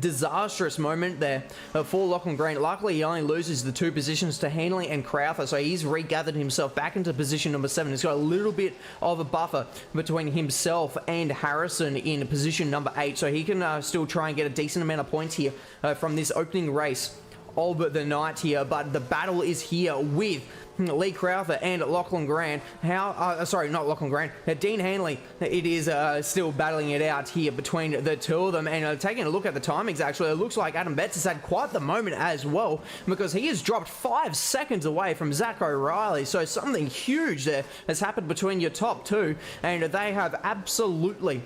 disastrous moment there for Lachlan Green. Luckily, he only loses the 2 positions to Hanley and Crowther, so he's regathered himself back into position number 7. He's got a little bit of a buffer between himself and Harrison in position number 8, so he can still try and get a decent amount of points here from this opening race of the night here. But the battle is here with Lee Crowther and Lachlan Grant. Sorry, not Lachlan Grant. Dean Hanley. It is still battling it out here between the two of them. And taking a look at the timings, actually, it looks like Adam Betts has had quite the moment as well, because he has dropped 5 seconds away from Zach O'Reilly. So something huge there has happened between your top 2, and they have absolutely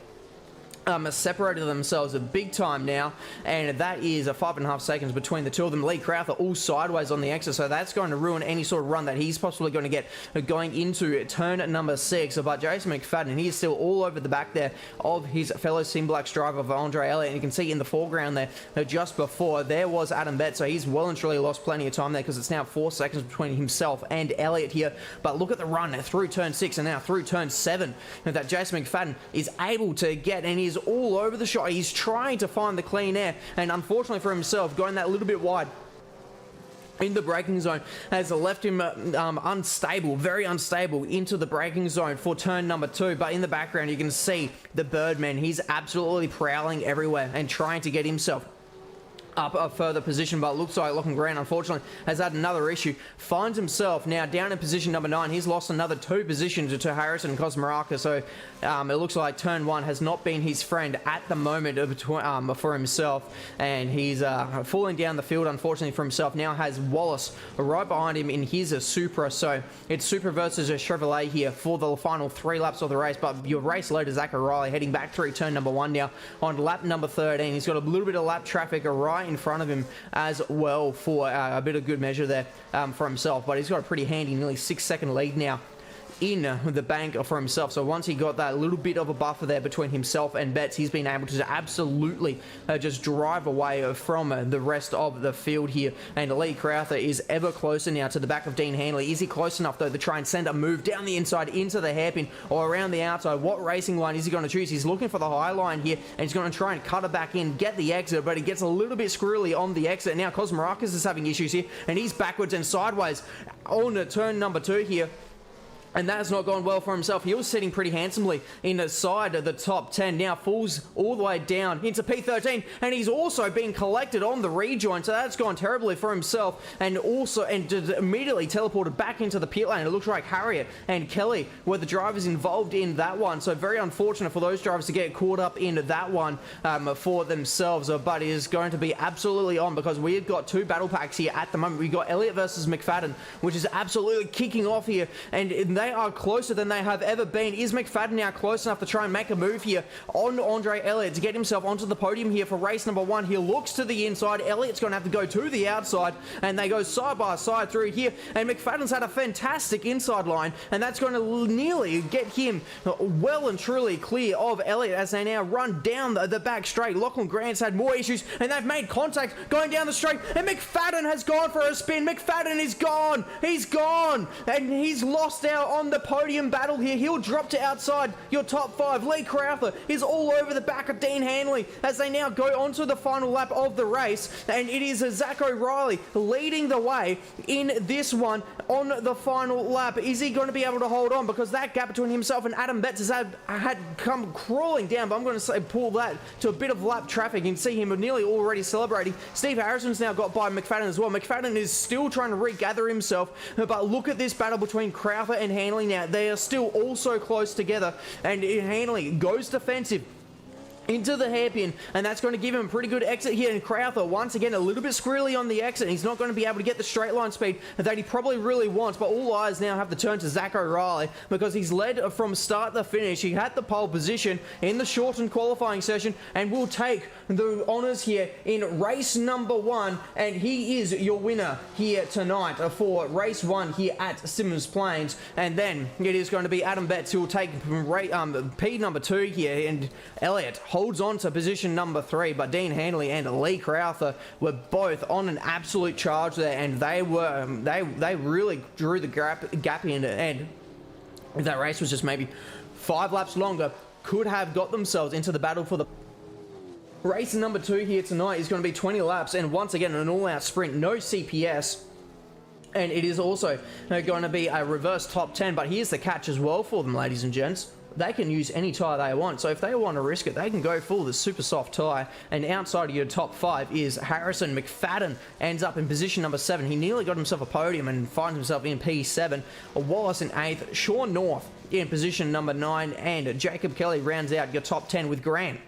separated themselves a big time now, and that is a 5.5 seconds between the two of them. Lee Crowther all sideways on the exit, so that's going to ruin any sort of run that he's possibly going to get going into turn number 6. But Jason McFadden, he is still all over the back there of his fellow Sim Blacks driver of Andre Elliott, and you can see in the foreground there just before there was Adam Betts, so he's well and truly lost plenty of time there, because it's now 4 seconds between himself and Elliott here. But look at the run through turn 6 and now through turn 7 that Jason McFadden is able to get, and he's all over the shot. He's trying to find the clean air, and unfortunately for himself, going that little bit wide in the braking zone has left him unstable, very unstable into the braking zone for turn number 2. But in the background, you can see the Birdman. He's absolutely prowling everywhere and trying to get himself up a further position, but it looks like Lachlan Grant, unfortunately, has had another issue. Finds himself now down in position number 9. He's lost another 2 positions to Harrison and Cosmaraka, so it looks like turn 1 has not been his friend at the moment for himself, and he's falling down the field, unfortunately for himself. Now has Wallace right behind him in his Supra, so it's Supra versus a Chevrolet here for the final 3 laps of the race. But your race leader, Zach O'Reilly, heading back through turn number 1 now on lap number 13. He's got a little bit of lap traffic right in front of him as well for a bit of good measure there for himself, but he's got a pretty handy nearly 6-second lead now in the bank for himself. So once he got that little bit of a buffer there between himself and Betts, he's been able to absolutely just drive away from the rest of the field here. And Lee Crowther is ever closer now to the back of Dean Hanley. Is he close enough though to try and send a move down the inside into the hairpin or around the outside? What racing line is he going to choose? He's looking for the high line here, and he's going to try and cut it back in, get the exit, but he gets a little bit squirrely on the exit. Now Cosmarakis is having issues here, and he's backwards and sideways on turn number 2 here. And that has not gone well for himself. He was sitting pretty handsomely inside of the top 10. Now falls all the way down into P13, and he's also being collected on the rejoin, so that's gone terribly for himself. And immediately teleported back into the pit lane. It looks like Harriet and Kelly were the drivers involved in that one, so very unfortunate for those drivers to get caught up in that one for themselves. But it is going to be absolutely on, because we've got 2 battle packs here at the moment. We've got Elliott versus McFadden, which is absolutely kicking off here, and they are closer than they have ever been. Is McFadden now close enough to try and make a move here on Andre Elliott to get himself onto the podium here for race number 1? He looks to the inside. Elliott's going to have to go to the outside, and they go side by side through here. And McFadden's had a fantastic inside line, and that's going to nearly get him well and truly clear of Elliott as they now run down the back straight. Lachlan Grant's had more issues, and they've made contact going down the straight, and McFadden has gone for a spin. McFadden is gone. He's gone, and he's lost out on the podium battle here. He'll drop to outside your top 5. Lee Crowther is all over the back of Dean Hanley as they now go onto the final lap of the race, and it is Zach O'Reilly leading the way in this one on the final lap. Is he going to be able to hold on? Because that gap between himself and Adam Betts had come crawling down, but I'm going to say pull that to a bit of lap traffic. You can see him nearly already celebrating. Steve Harrison's now got by McFadden as well. McFadden is still trying to regather himself, but look at this battle between Crowther and Hanley now. They are still all so close together, and Hanley goes defensive into the hairpin, and that's going to give him a pretty good exit here. And Crowther, once again, a little bit squirrely on the exit. He's not going to be able to get the straight line speed that he probably really wants, but all eyes now have to turn to Zach O'Reilly because he's led from start to finish. He had the pole position in the shortened qualifying session and will take the honours here in race number 1, and he is your winner here tonight for race 1 here at Symmons Plains. And then it is going to be Adam Betts who will take P number 2 here, and Elliott holds on to position number 3, but Dean Handley and Lee Crowther were both on an absolute charge there, and they really drew the gap in, and if that race was just maybe 5 laps longer, could have got themselves into the battle for the race. Number 2 here tonight is going to be 20 laps, and once again an all-out sprint, no CPS. And it is also going to be a reverse top 10, but here's the catch as well for them, ladies and gents. They can use any tyre they want, so if they want to risk it, they can go full the super soft tyre. And outside of your top 5 is Harrison McFadden, ends up in position number 7. He nearly got himself a podium and finds himself in P7. Wallace in 8th, Sean North in position number 9, and Jacob Kelly rounds out your top 10 with Grant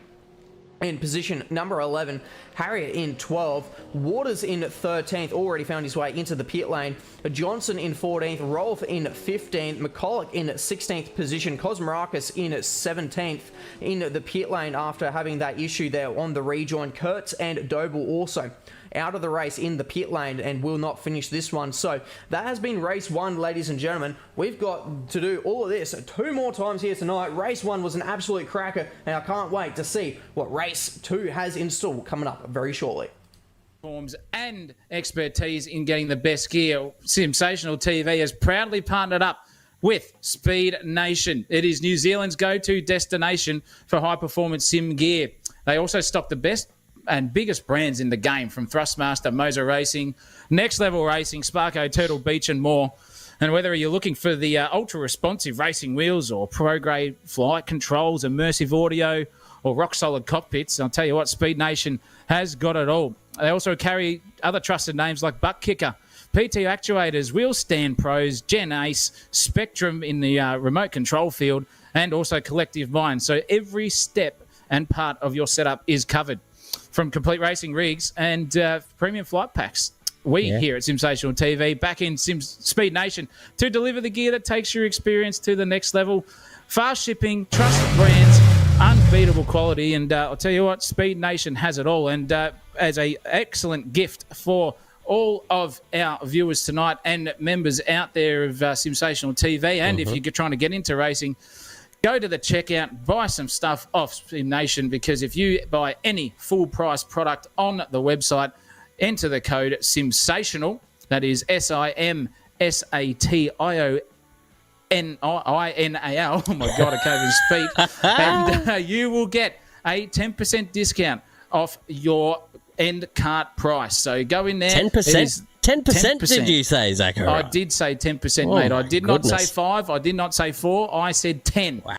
in position number 11, Harriet in 12, Waters in 13th, already found his way into the pit lane, Johnson in 14th, Rolf in 15th, McCulloch in 16th position, Kosmarakis in 17th in the pit lane after having that issue there on the rejoin. Kurtz and Doble also out of the race in the pit lane and will not finish this one. So that has been race 1, ladies and gentlemen. We've got to do all of this 2 more times here tonight. Race 1 was an absolute cracker, and I can't wait to see what race 2 has in store coming up very shortly. Forms and expertise in getting the best gear. Sensational TV has proudly partnered up with Speed Nation. It is New Zealand's go-to destination for high-performance sim gear. They also stock the best and biggest brands in the game, from Thrustmaster, Moser Racing, Next Level Racing, Sparko, Turtle Beach, and more. And whether you're looking for the ultra-responsive racing wheels or pro-grade flight controls, immersive audio, or rock-solid cockpits, I'll tell you what, Speed Nation has got it all. They also carry other trusted names like Butt Kicker, PT Actuators, Wheel Stand Pros, Gen Ace, Spectrum in the remote control field, and also Collective Mind. So every step and part of your setup is covered, from complete racing rigs and premium flight packs. We here at Sensational TV, back in Speed Nation, to deliver the gear that takes your experience to the next level. Fast shipping, trusted brands, unbeatable quality, and I'll tell you what, Speed Nation has it all. And as an excellent gift for all of our viewers tonight and members out there of Sensational TV, and if you're trying to get into racing, go to the checkout, buy some stuff off Speed Nation, because if you buy any full-price product on the website, enter the code SIMSATIONAL, that is SIMSATIONAL. Oh, my God, I can't even speak. And you will get a 10% discount off your end cart price. So go in there. 10%? 10% did you say, Zachary? I did say 10%, mate. I did not say 5. I did not say 4. I said 10. Wow.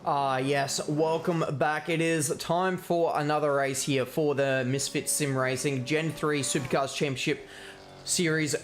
Yes, welcome back. It is time for another race here for the Misfits Sim Racing Gen 3 Supercars Championship Series,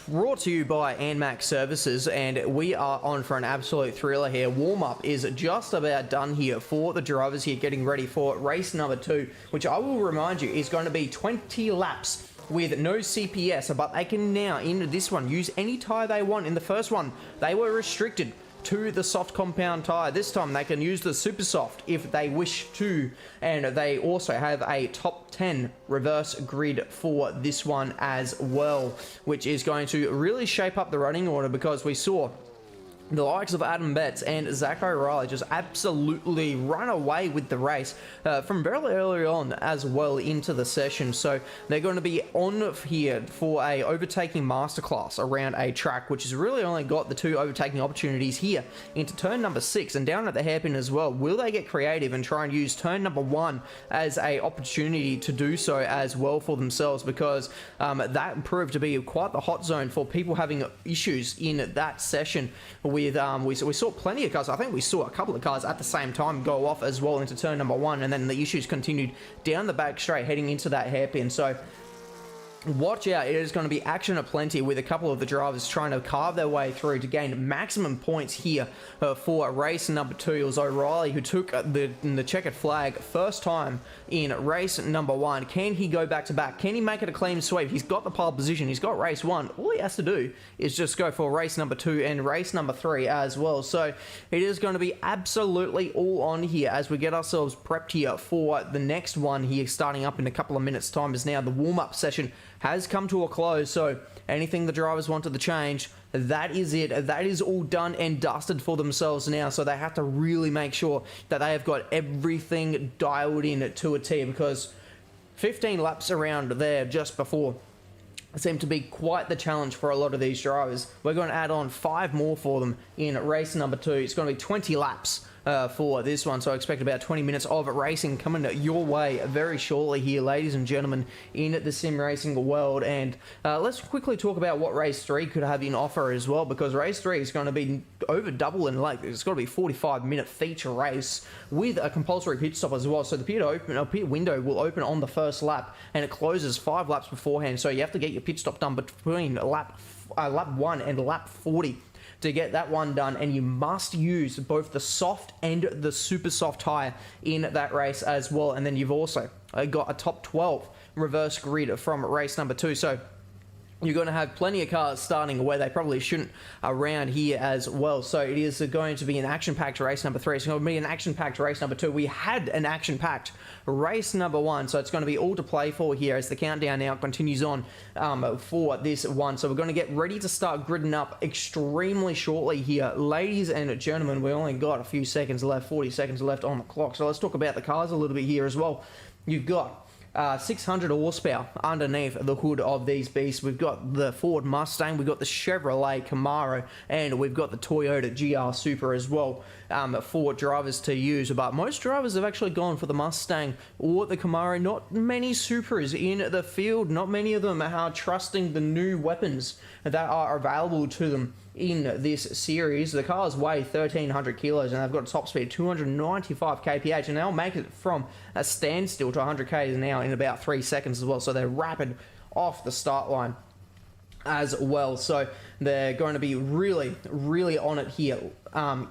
brought to you by ANMAX Services, and we are on for an absolute thriller here. Warm-up is just about done here for the drivers here, getting ready for race number 2, which I will remind you is going to be 20 laps with no CPS, but they can now, in this one, use any tyre they want. In the first one, they were restricted to the soft compound tyre. This time they can use the super soft if they wish to, and they also have a top 10 reverse grid for this one as well, which is going to really shape up the running order, because we saw the likes of Adam Betts and Zach O'Reilly just absolutely run away with the race from very early on as well into the session. So they're going to be on here for a overtaking masterclass around a track which has really only got the 2 overtaking opportunities here into turn number 6 and down at the hairpin as well. Will they get creative and try and use turn number 1 as a opportunity to do so as well for themselves, because that proved to be quite the hot zone for people having issues in that session. With we saw plenty of cars. I think we saw a couple of cars at the same time go off as well into turn number 1, and then the issues continued down the back straight heading into that hairpin. So watch out, it is going to be action aplenty with a couple of the drivers trying to carve their way through to gain maximum points here for race number 2. It was O'Reilly who took the checkered flag first time in race number 1. Can he go back to back? Can he make it a clean sweep? He's got the pole position, he's got race 1. All he has to do is just go for race number 2 and race number 3 as well. So it is going to be absolutely all on here as we get ourselves prepped here for the next one here, starting up in a couple of minutes time, as now the warm-up session has come to a close. So anything the drivers wanted to change, that is it. That is all done and dusted for themselves now. So they have to really make sure that they have got everything dialed in to a T, because 15 laps around there just before seemed to be quite the challenge for a lot of these drivers. We're going to add on 5 more for them in race number 2. It's going to be 20 laps for this one, so I expect about 20 minutes of racing coming your way very shortly here, ladies and gentlemen, in the sim racing world. And let's quickly talk about what race 3 could have in offer as well, because race 3 is going to be over double in length. It's got to be a 45-minute feature race with a compulsory pit stop as well. So the pit window will open on the first lap, and it closes 5 laps beforehand. So you have to get your pit stop done between lap 1 and lap 40 to get that one done, and you must use both the soft and the super soft tyre in that race as well. And then you've also got a top 12 reverse grid from race number 2. So you're going to have plenty of cars starting where they probably shouldn't around here as well. So it is going to be an action-packed race number 3. It's going to be an action-packed race number 2. We had an action-packed race number 1, so it's going to be all to play for here as the countdown now continues on for this one. So we're going to get ready to start gridding up extremely shortly here. Ladies and gentlemen, we only got a few seconds left, 40 seconds left on the clock. So let's talk about the cars a little bit here as well. You've got 600 horsepower underneath the hood of these beasts. We've got the Ford Mustang, we've got the Chevrolet Camaro, and we've got the Toyota GR Supra as well for drivers to use. But most drivers have actually gone for the Mustang or the Camaro. Not many Supras in the field. Not many of them are trusting the new weapons that are available to them in this series. The cars weigh 1,300 kilos and they've got a top speed 295 kph, and they'll make it from a standstill to 100 k's an hour in about 3 seconds as well. So they're rapid off the start line as well. So they're going to be really, really on it here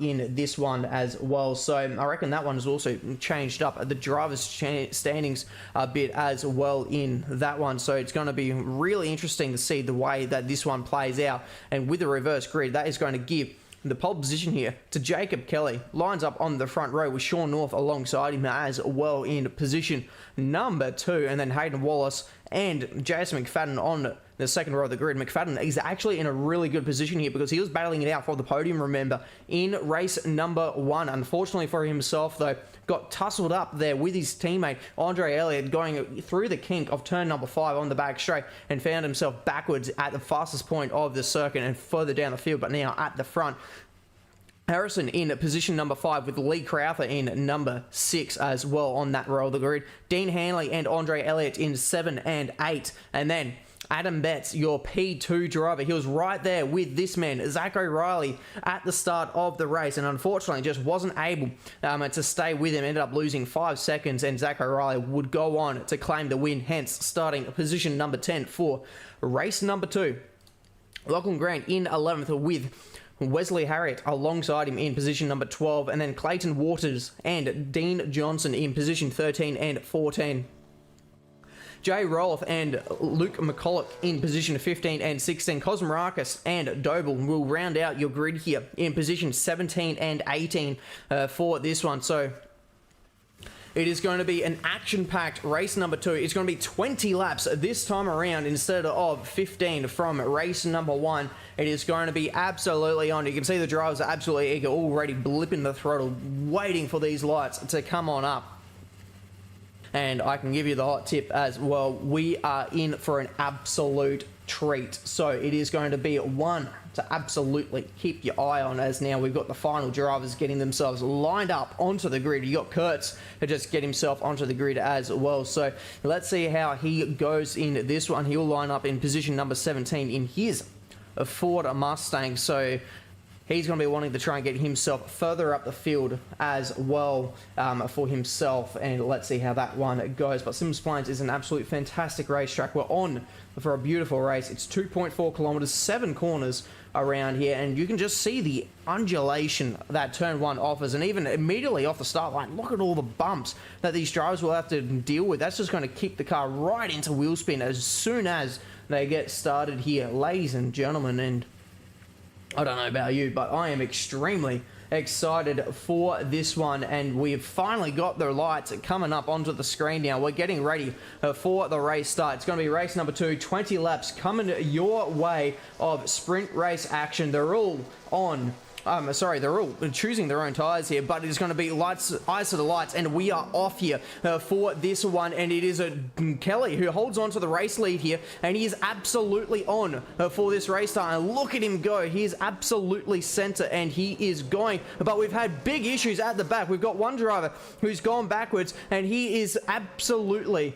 in this one as well. So I reckon that one has also changed up the drivers' standings a bit as well in that one. So it's going to be really interesting to see the way that this one plays out. And with the reverse grid, that is going to give the pole position here to Jacob Kelly. Lines up on the front row with Sean North alongside him as well in position number 2. And then Hayden Wallace and Jason McFadden on the second row of the grid. McFadden is actually in a really good position here because he was battling it out for the podium, remember, in race number 1. Unfortunately for himself, though, got tussled up there with his teammate Andre Elliott going through the kink of turn number 5 on the back straight and found himself backwards at the fastest point of the circuit and further down the field, but now at the front. Harrison in position number 5 with Lee Crowther in number 6 as well on that row of the grid. Dean Hanley and Andre Elliott in 7 and 8. And then Adam Betts, your P2 driver. He was right there with this man, Zach O'Reilly, at the start of the race, and unfortunately just wasn't able to stay with him. Ended up losing 5 seconds, and Zach O'Reilly would go on to claim the win, hence starting position number 10 for race number 2. Lachlan Grant in 11th with Wesley Harriott alongside him in position number 12, and then Clayton Waters and Dean Johnson in position 13 and 14. Jay Roloff and Luke McCulloch in position 15 and 16. Kosmarakis and Doble will round out your grid here in position 17 and 18 for this one. So it is going to be an action-packed race number 2. It's going to be 20 laps this time around instead of 15 from race number 1. It is going to be absolutely on. You can see the drivers are absolutely eager, already blipping the throttle, waiting for these lights to come on up. And I can give you the hot tip as well. We are in for an absolute treat. So it is going to be one to absolutely keep your eye on, as now we've got the final drivers getting themselves lined up onto the grid. You got Kurtz to just get himself onto the grid as well. So let's see how he goes in this one. He'll line up in position number 17 in his Ford Mustang. So he's going to be wanting to try and get himself further up the field as well for himself. And let's see how that one goes. But Symmons Plains is an absolute fantastic racetrack. We're on for a beautiful race. It's 2.4 kilometers, 7 corners around here. And you can just see the undulation that turn 1 offers. And even immediately off the start line, look at all the bumps that these drivers will have to deal with. That's just going to kick the car right into wheel spin as soon as they get started here, ladies and gentlemen. And I don't know about you, but I am extremely excited for this one, and we've finally got the lights coming up onto the screen now. We're getting ready for the race start. It's going to be race number 2, 20 laps coming your way of sprint race action. They're all on. They're all choosing their own tyres here, but it's going to be eyes to the lights, and we are off here for this one. And it is Kelly who holds on to the race lead here, and he is absolutely on for this race start. And look at him go. He is absolutely centre, and he is going. But we've had big issues at the back. We've got one driver who's gone backwards, and he is absolutely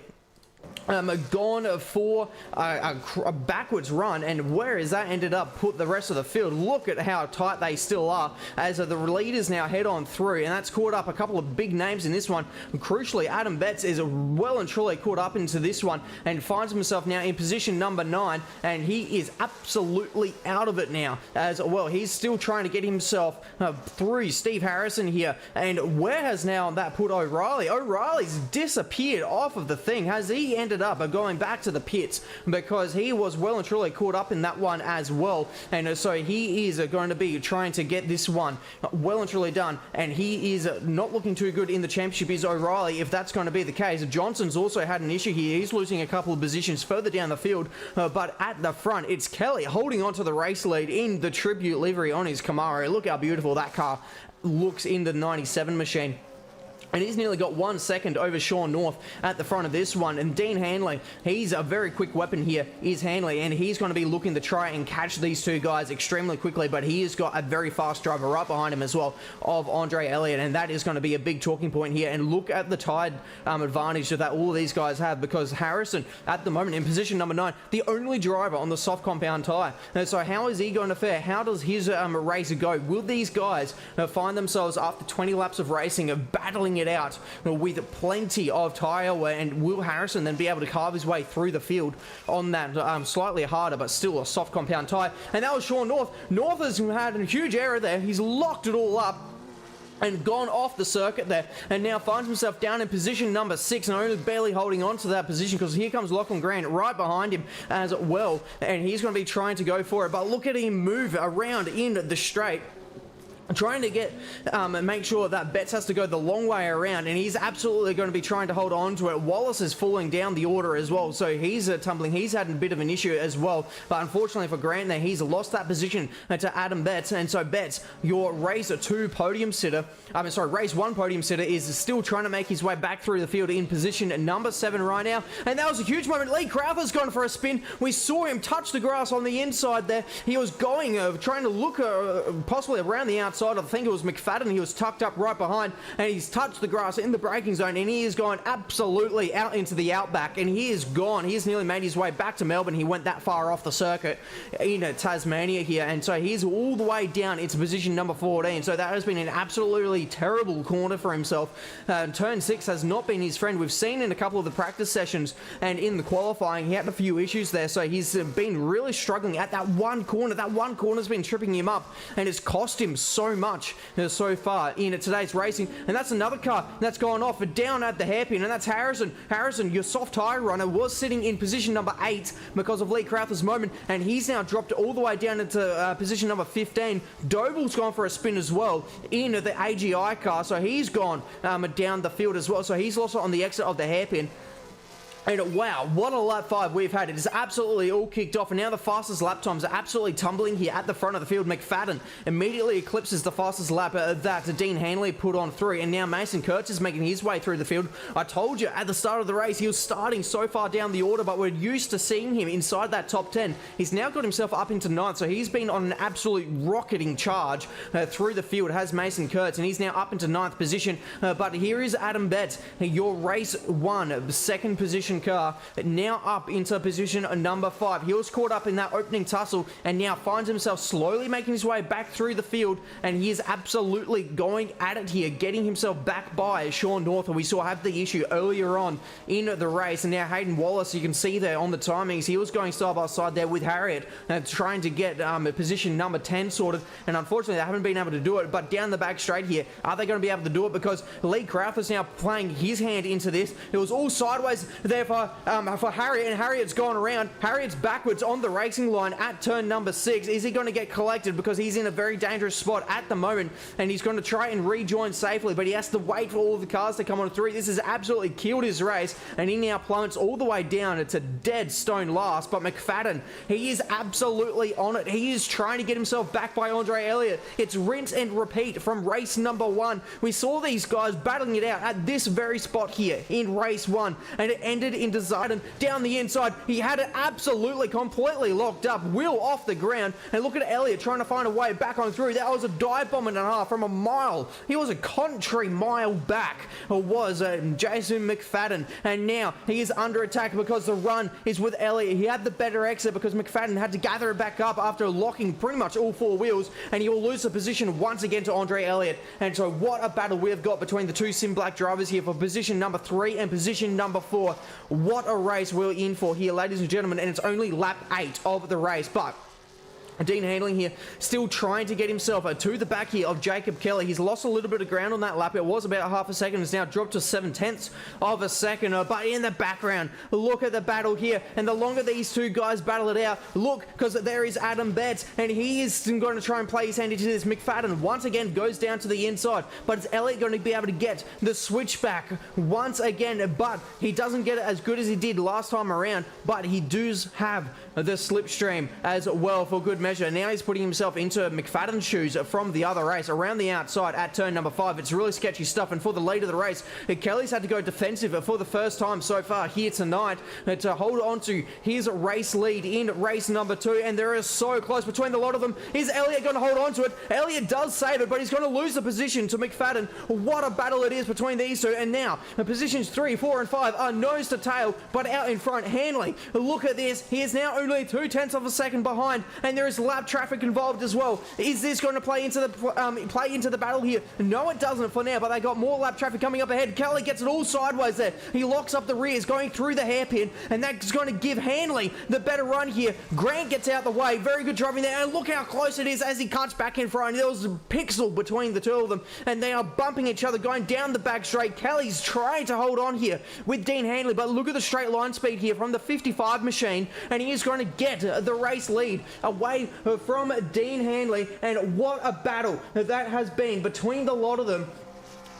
gone for a backwards run. And where has that ended up put the rest of the field? Look at how tight they still are as the leaders now head on through, and that's caught up a couple of big names in this one. Crucially, Adam Betts is well and truly caught up into this one and finds himself now in position number 9, and he is absolutely out of it now as well. He's still trying to get himself through Steve Harrison here. And where has now that put O'Reilly? O'Reilly's disappeared off of the thing. Has he ended up going back to the pits, because he was well and truly caught up in that one as well? And so he is going to be trying to get this one well and truly done, and he is not looking too good in the championship, is O'Reilly, if that's going to be the case. Johnson's also had an issue here. He's losing a couple of positions further down the field, but at the front it's Kelly holding on to the race lead in the tribute livery on his Camaro. Look how beautiful that car looks in the 97 machine. And he's nearly got 1 second over Sean North at the front of this one. And Dean Hanley, he's a very quick weapon here, is Hanley, and he's going to be looking to try and catch these two guys extremely quickly, but he has got a very fast driver right behind him as well, of Andre Elliott, and that is going to be a big talking point here. And look at the tide advantage that all of these guys have, because Harrison, at the moment, in position number 9, the only driver on the soft compound tyre. And so how is he going to fare? How does his race go? Will these guys find themselves, after 20 laps of racing, battling it out with plenty of tyre wear, and will Harrison then be able to carve his way through the field on that slightly harder but still a soft compound tyre? And that was Sean North. North has had a huge error there. He's locked it all up and gone off the circuit there, and now finds himself down in position number 6, and only barely holding on to that position, because here comes Lachlan Grant right behind him as well, and he's going to be trying to go for it. But look at him move around in the straight, trying to get and make sure that Betts has to go the long way around, and he's absolutely going to be trying to hold on to it. Wallace is falling down the order as well, so he's tumbling. He's had a bit of an issue as well, but unfortunately for Grant there, he's lost that position to Adam Betts. And so Betts, your race 1 podium sitter is still trying to make his way back through the field in position number 7 right now. And that was a huge moment. Lee Crowther's gone for a spin. We saw him touch the grass on the inside there. He was going trying to look possibly around the outside, outside. I think it was McFadden. He was tucked up right behind, and he's touched the grass in the braking zone, and he is going absolutely out into the outback, and he is gone. He has nearly made his way back to Melbourne. He went that far off the circuit in Tasmania here, and so he's all the way down into position number 14. So that has been an absolutely terrible corner for himself. Turn 6 has not been his friend. We've seen in a couple of the practice sessions and in the qualifying, he had a few issues there, so he's been really struggling at that one corner. That one corner's been tripping him up, and it's cost him so much so far in today's racing. And that's another car that's gone off down at the hairpin, and that's Harrison. Harrison, your soft tyre runner, was sitting in position number 8 because of Lee Crowther's moment, and he's now dropped all the way down into position number 15. Doble's gone for a spin as well in the AGI car, so he's gone down the field as well. So he's also on the exit of the hairpin. And wow, what a lap 5 we've had. It is absolutely all kicked off, and now the fastest lap times are absolutely tumbling here at the front of the field. McFadden immediately eclipses the fastest lap that Dean Hanley put on through, and now Mason Kurtz is making his way through the field. I told you at the start of the race he was starting so far down the order, but we're used to seeing him inside that top 10. He's now got himself up into 9th, so he's been on an absolute rocketing charge through the field, has Mason Kurtz, and he's now up into 9th position. But here is Adam Betts, your race 1 second position car, now up into position number 5. He was caught up in that opening tussle and now finds himself slowly making his way back through the field, and he is absolutely going at it here, getting himself back by Sean Norther. We saw have the issue earlier on in the race, and now Hayden Wallace, you can see there on the timings, he was going side by side there with Harriet, trying to get position number 10 sorted, and unfortunately they haven't been able to do it. But down the back straight here, are they going to be able to do it? Because Lee Crowther's now playing his hand into this. It was all sideways there for Harriet, and Harriet's gone around. Harriet's backwards on the racing line at turn number 6. Is he going to get collected? Because he's in a very dangerous spot at the moment, and he's going to try and rejoin safely, but he has to wait for all of the cars to come on through. This has absolutely killed his race, and he now plummets all the way down. It's a dead stone last, but McFadden, he is absolutely on it. He is trying to get himself back by Andre Elliott. It's rinse and repeat from race number 1. We saw these guys battling it out at this very spot here in race 1, and it ended in Zidane down the inside. He had it absolutely completely locked up. Will off the ground, and look at Elliott trying to find a way back on through. That was a dive bomb and a half from a mile. He was a country mile back. It was Jason McFadden, and now he is under attack because the run is with Elliott. He had the better exit because McFadden had to gather it back up after locking pretty much all 4 wheels, and he will lose the position once again to Andre Elliott. And so what a battle we've got between the 2 Sim Black drivers here for position number 3 and position number 4. What a race we're in for here, ladies and gentlemen, and it's only lap 8 of the race, but Dean Handling here still trying to get himself to the back here of Jacob Kelly. He's lost a little bit of ground on that lap. It was about half a second. It's now dropped to 7/10 of a second. But in the background, look at the battle here. And the longer these two guys battle it out, look, because there is Adam Betts, and he is going to try and play his hand into this. McFadden once again goes down to the inside, but is Elliott going to be able to get the switchback once again? But he doesn't get it as good as he did last time around, but he does have the slipstream as well for good measure. Now he's putting himself into McFadden's shoes from the other race around the outside at turn number 5. It's really sketchy stuff, and for the lead of the race, Kelly's had to go defensive for the first time so far here tonight to hold on to his race lead in race number 2, and they're so close between the lot of them. Is Elliott going to hold on to it? Elliott does save it, but he's going to lose the position to McFadden. What a battle it is between these two, and now positions 3, 4, and 5 are nose to tail, but out in front, Hanley. Look at this. He is now only 0.2 of a second behind, and there is lap traffic involved as well. Is this going to play into the battle here? No, it doesn't for now, but they got more lap traffic coming up ahead. Kelly gets it all sideways there. He locks up the rears going through the hairpin, and that's going to give Hanley the better run here. Grant gets out the way. Very good driving there, and look how close it is as he cuts back in front. There was a pixel between the two of them, and they are bumping each other going down the back straight. Kelly's trying to hold on here with Dean Hanley, but look at the straight line speed here from the 55 machine, and he is going to get the race lead away from Dean Hanley. And what a battle that has been between the lot of them.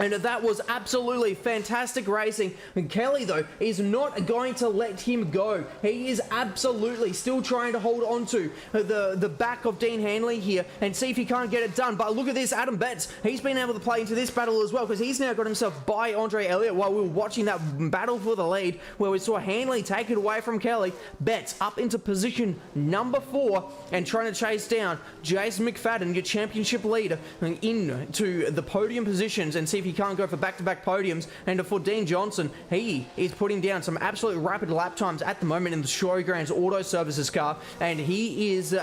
And that was absolutely fantastic racing. And Kelly, though, is not going to let him go. He is absolutely still trying to hold on to the back of Dean Hanley here and see if he can't get it done. But look at this, Adam Betts. He's been able to play into this battle as well because he's now got himself by Andre Elliott while we were watching that battle for the lead where we saw Hanley take it away from Kelly. Betts up into position number 4 and trying to chase down Jason McFadden, your championship leader, into the podium positions and see if he can't go for back-to-back podiums. And for Dean Johnson, he is putting down some absolute rapid lap times at the moment in the Showgrounds Auto Services car, and he is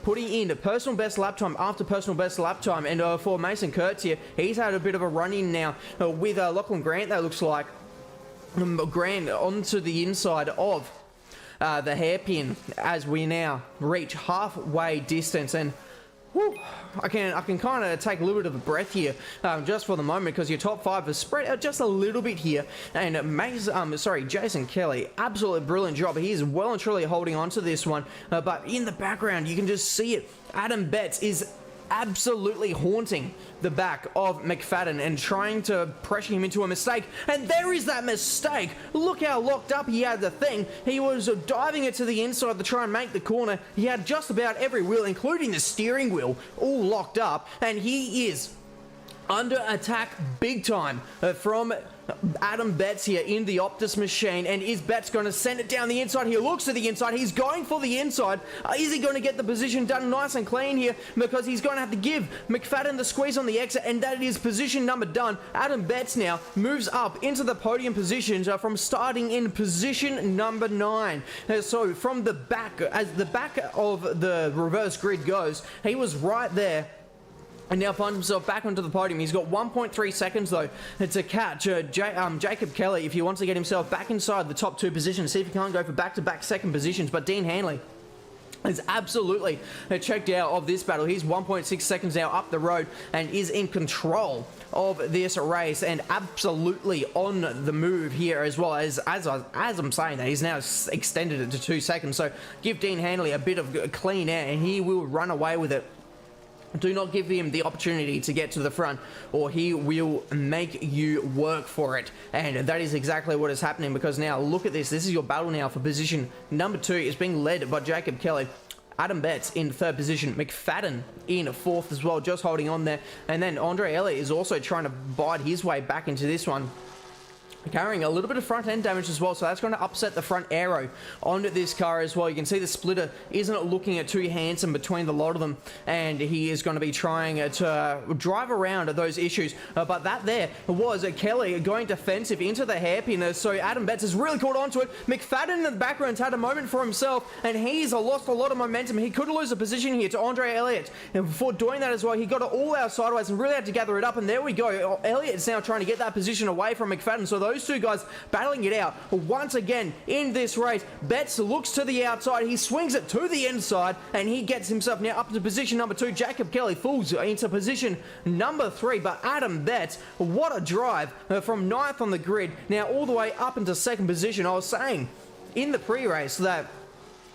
putting in personal best lap time after personal best lap time. And for Mason Kurtz here, he's had a bit of a run-in now with Lachlan Grant, that looks like. Grant onto the inside of the hairpin as we now reach halfway distance. And whew, I can kind of take a little bit of a breath here just for the moment because your top 5 is spread out just a little bit here. And Jason Kelly, absolutely brilliant job. He is well and truly holding on to this one. But in the background, you can just see it. Adam Betts is absolutely haunting the back of McFadden and trying to pressure him into a mistake. And there is that mistake. Look how locked up he had the thing. He was diving it to the inside to try and make the corner. He had just about every wheel, including the steering wheel, all locked up. And he is under attack big time from Adam Betts here in the Optus machine. And is Betts going to send it down the inside? He looks to the inside. He's going for the inside. Is he going to get the position done nice and clean here? Because he's going to have to give McFadden the squeeze on the exit, and that is position number done. Adam Betts now moves up into the podium positions from starting in position number 9. So from the back, as the back of the reverse grid goes, he was right there and now finds himself back onto the podium. He's got 1.3 seconds, though, to catch Jacob Kelly if he wants to get himself back inside the top 2 positions, see if he can't go for back-to-back second positions. But Dean Hanley is absolutely checked out of this battle. He's 1.6 seconds now up the road and is in control of this race and absolutely on the move here as well. As I'm saying that, he's now extended it to 2 seconds. So give Dean Hanley a bit of clean air and he will run away with it. Do not give him the opportunity to get to the front or he will make you work for it. And that is exactly what is happening, because now look at this. This is your battle now for position number 2. It's being led by Jacob Kelly. Adam Betts in 3rd position. McFadden in 4th as well, just holding on there. And then Andre Elliott is also trying to bide his way back into this one, carrying a little bit of front end damage as well, so that's going to upset the front aero onto this car as well. You can see the splitter isn't looking too handsome between the lot of them, and he is going to be trying to drive around those issues. But that there was Kelly going defensive into the hairpin, so Adam Betts has really caught onto it. McFadden in the background's had a moment for himself, and he's lost a lot of momentum. He could lose a position here to Andre Elliott, and before doing that as well, he got it all out sideways and really had to gather it up, and there we go. Elliott's now trying to get that position away from McFadden, so those 2 guys battling it out once again in this race. Betts looks to the outside, he swings it to the inside, and he gets himself now up to position number 2. Jacob Kelly falls into position number 3, but Adam Betts, what a drive from 9th on the grid, now all the way up into 2nd position. I was saying in the pre-race that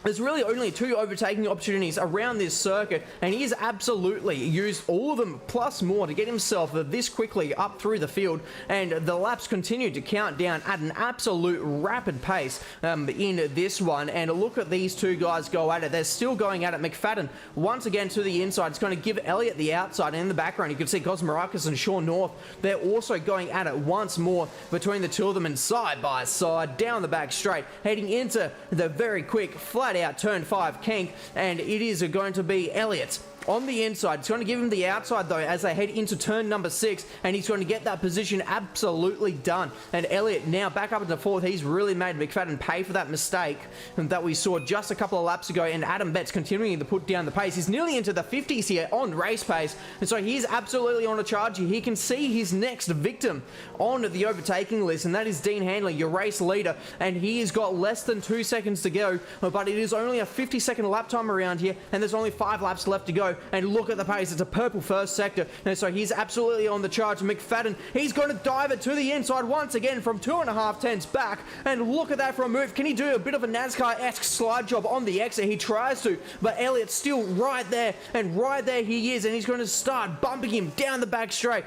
there's really only 2 overtaking opportunities around this circuit, and he has absolutely used all of them plus more to get himself this quickly up through the field, and the laps continue to count down at an absolute rapid pace in this one. And look at these 2 guys go at it. They're still going at it. McFadden once again to the inside. It's going to give Elliott the outside, and in the background you can see Cosmarakis and Sean North. They're also going at it once more between the 2 of them, and side by side down the back straight, heading into the very quick flat out turn 5 kink, and it is going to be Elliott on the inside. It's going to give him the outside though as they head into turn number 6, and he's going to get that position absolutely done. And Elliott now back up into 4th. He's really made McFadden pay for that mistake that we saw just a couple of laps ago, and Adam Betts continuing to put down the pace. He's nearly into the 50s here on race pace, and so he's absolutely on a charge here. He can see his next victim on the overtaking list, and that is Dean Hanley, your race leader, and he has got less than 2 seconds to go, but it is only a 50-second lap time around here, and there's only 5 laps left to go. And look at the pace. It's a purple first sector, and so he's absolutely on the charge. McFadden, he's going to dive it to the inside once again from 2.5 tenths back, and look at that for a move. Can he do a bit of a NASCAR-esque slide job on the exit? He tries to, but Elliott's still right there, and right there he is, and he's going to start bumping him down the back straight.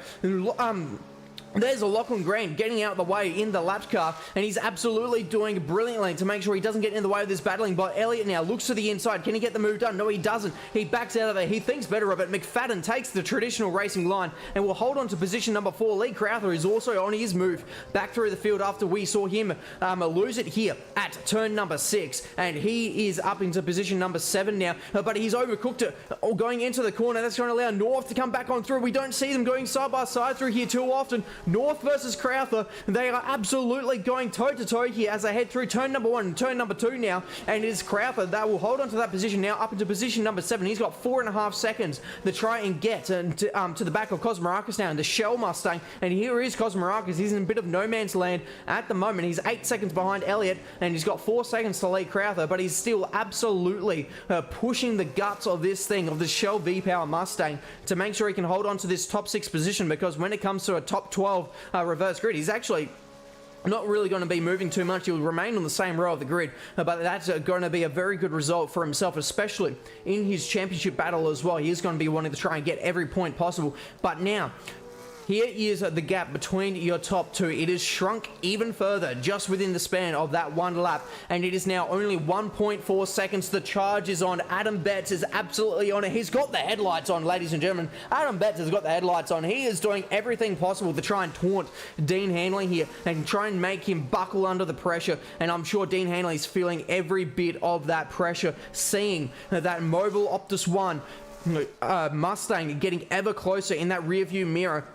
There's a Lachlan Green getting out of the way in the lapped car, and he's absolutely doing brilliantly to make sure he doesn't get in the way of this battling. But Elliott now looks to the inside. Can he get the move done? No, he doesn't. He backs out of there. He thinks better of it. McFadden takes the traditional racing line and will hold on to position number 4. Lee Crowther is also on his move back through the field after we saw him lose it here at turn number 6, and he is up into position number 7 now. But he's overcooked it going into the corner. That's going to allow North to come back on through. We don't see them going side by side through here too often. North versus Crowther, they are absolutely going toe-to-toe here as they head through turn number 1 and turn number 2 now, and it is Crowther that will hold on to that position now up into position number 7. He's got 4.5 seconds to try and get to the back of Cosmarakis now in the Shell Mustang, and here is Cosmarakis. He's in a bit of no man's land at the moment. He's 8 seconds behind Elliott, and he's got 4 seconds to lead Crowther, but he's still absolutely pushing the guts of this thing, of the Shell V-Power Mustang, to make sure he can hold on to this top 6 position, because when it comes to a top 12 reverse grid, he's actually not really going to be moving too much. He'll remain on the same row of the grid, but that's going to be a very good result for himself, especially in his championship battle as well. He is going to be wanting to try and get every point possible. But now, here is the gap between your top 2. It is shrunk even further just within the span of that 1 lap, and it is now only 1.4 seconds. The charge is on. Adam Betts is absolutely on it. He's got the headlights on, ladies and gentlemen. Adam Betts has got the headlights on. He is doing everything possible to try and taunt Dean Hanley here and try and make him buckle under the pressure, and I'm sure Dean Hanley is feeling every bit of that pressure, seeing that Mobile Optus 1 Mustang getting ever closer in that rear view mirror.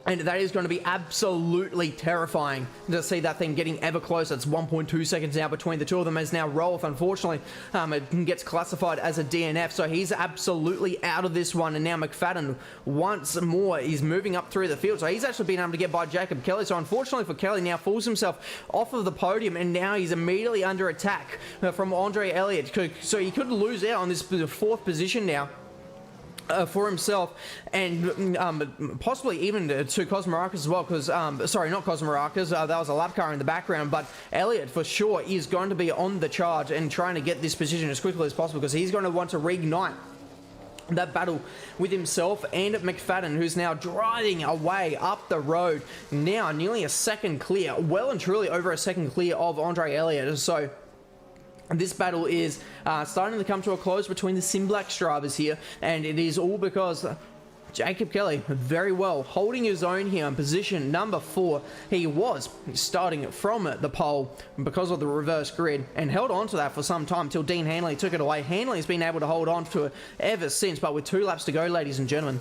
And that is going to be absolutely terrifying to see that thing getting ever closer. It's 1.2 seconds now between the two of them, as now Rolf, unfortunately, it gets classified as a DNF. So he's absolutely out of this one. And now McFadden, once more, is moving up through the field. So he's actually been able to get by Jacob Kelly. So unfortunately for Kelly, now falls himself off of the podium. And now he's immediately under attack from Andre Elliott. So he could lose out on this 4th position now. For himself, and possibly even to Cosmarakis as well, because, sorry, not Cosmarakis, that was a lap car in the background, but Elliott for sure is going to be on the charge and trying to get this position as quickly as possible, because he's going to want to reignite that battle with himself and McFadden, who's now driving away up the road, now nearly a second clear, well and truly over a second clear of Andre Elliott. So this battle is starting to come to a close between the Simblacks drivers here, and it is all because Jacob Kelly very well holding his own here in position number 4. He was starting from the pole because of the reverse grid and held on to that for some time till Dean Hanley took it away. Hanley's been able to hold on to it ever since, but with 2 laps to go, ladies and gentlemen,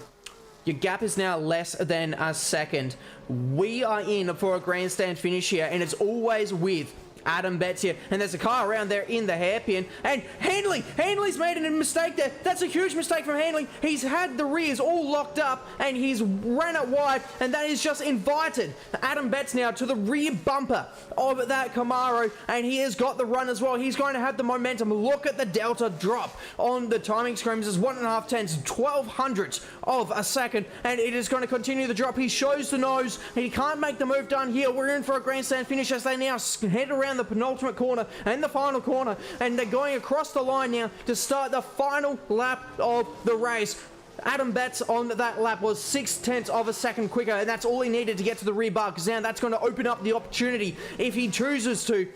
your gap is now less than a second. We are in for a grandstand finish here, and it's always with Adam Betts here, and there's a car around there in the hairpin, and Hanley's made a mistake there. That's a huge mistake from Hanley. He's had the rears all locked up, and he's ran it wide, and that is just invited Adam Betts now to the rear bumper of that Camaro, and he has got the run as well. He's going to have the momentum. Look at the delta drop on the timing screens. It's 1.5 tenths, 12 hundredths of a second, and it is going to continue the drop. He shows the nose. He can't make the move done here. We're in for a grandstand finish as they now head around the penultimate corner and the final corner, and they're going across the line now to start the final lap of the race. Adam Betts on that lap was 0.6 of a second quicker, and that's all he needed to get to the rear bar, because now that's going to open up the opportunity, if he chooses to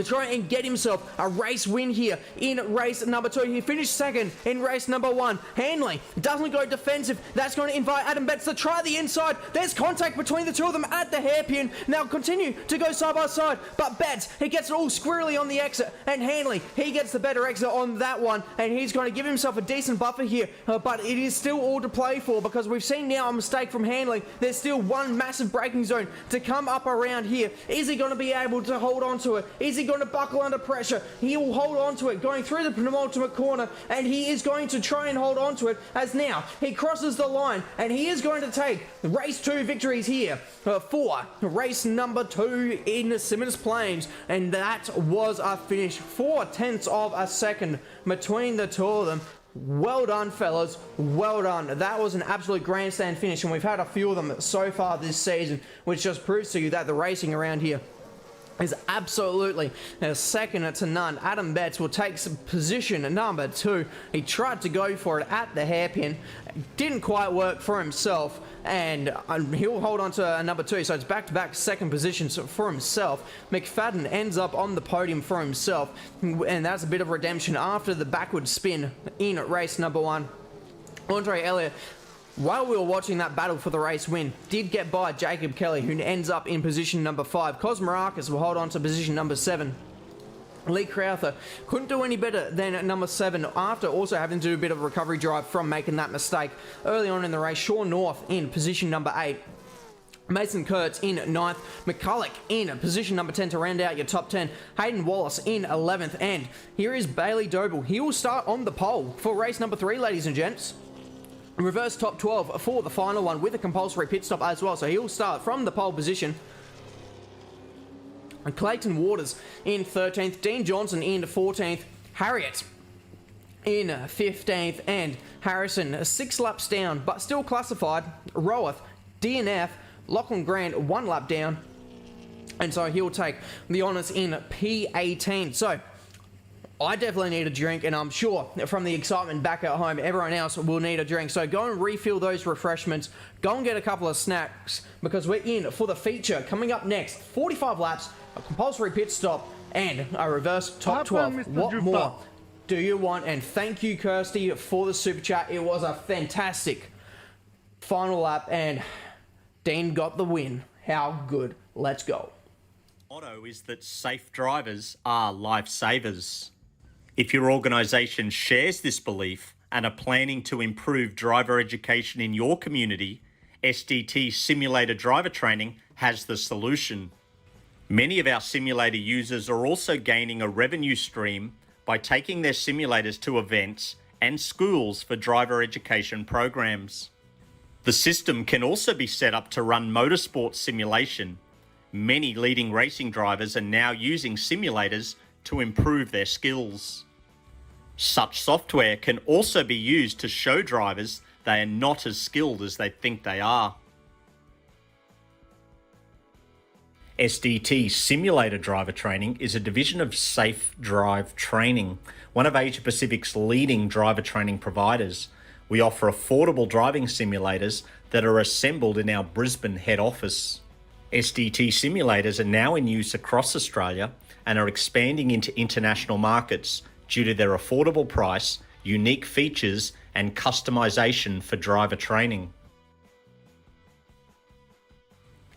try and get himself a race win here in race number 2. He finished second in race number 1. Hanley doesn't go defensive. That's going to invite Adam Betts to try the inside. There's contact between the two of them at the hairpin. Now continue to go side by side, but Betts, he gets it all squirrely on the exit, and Hanley, he gets the better exit on that one, and he's going to give himself a decent buffer here, but it is still all to play for, because we've seen now a mistake from Hanley. There's still one massive braking zone to come up around here. Is he going to be able to hold on to it? Is he going to buckle under pressure? He will hold on to it going through the penultimate corner, and he is going to try and hold on to it, as now he crosses the line, and he is going to take race 2 victories here for race number 2 in Symmons Plains, and that was a finish, 0.4 of a second between the two of them. Well done, fellas. Well done. That was an absolute grandstand finish, and we've had a few of them so far this season, which just proves to you that the racing around here is absolutely second to none. Adam Betts will take position number 2. He tried to go for it at the hairpin, didn't quite work for himself, and he'll hold on to number 2. So it's back-to-back second positions for himself. McFadden ends up on the podium for himself, and that's a bit of redemption after the backward spin in race number 1. Andre Elliott, while we were watching that battle for the race win, did get by Jacob Kelly, who ends up in position number 5. Cosmarakis will hold on to position number 7. Lee Crowther couldn't do any better than number 7 after also having to do a bit of a recovery drive from making that mistake early on in the race. Sean North in position number 8. Mason Kurtz in 9th. McCulloch in position number 10 to round out your top 10. Hayden Wallace in 11th. And here is Bailey Doble. He will start on the pole for race number 3, ladies and gents. Reverse top 12 for the final one with a compulsory pit stop as well. So he'll start from the pole position. And Clayton Waters in 13th. Dean Johnson in 14th. Harriet in 15th. And Harrison 6 laps down, but still classified. Rowath, DNF, Lachlan Grant 1 lap down. And so he'll take the honours in P18. So I definitely need a drink, and I'm sure from the excitement back at home, everyone else will need a drink. So go and refill those refreshments. Go and get a couple of snacks, because we're in for the feature coming up next. 45 laps, a compulsory pit stop, and a reverse top 12. What more do you want? And thank you, Kirsty, for the super chat. It was a fantastic final lap, and Dean got the win. How good. Let's go. Motto is that safe drivers are lifesavers. If your organisation shares this belief and are planning to improve driver education in your community, SDT Simulator Driver Training has the solution. Many of our simulator users are also gaining a revenue stream by taking their simulators to events and schools for driver education programs. The system can also be set up to run motorsport simulation. Many leading racing drivers are now using simulators to improve their skills. Such software can also be used to show drivers they are not as skilled as they think they are. SDT Simulator Driver Training is a division of Safe Drive Training, one of Asia Pacific's leading driver training providers. We offer affordable driving simulators that are assembled in our Brisbane head office. SDT simulators are now in use across Australia and are expanding into international markets due to their affordable price, unique features, and customization for driver training.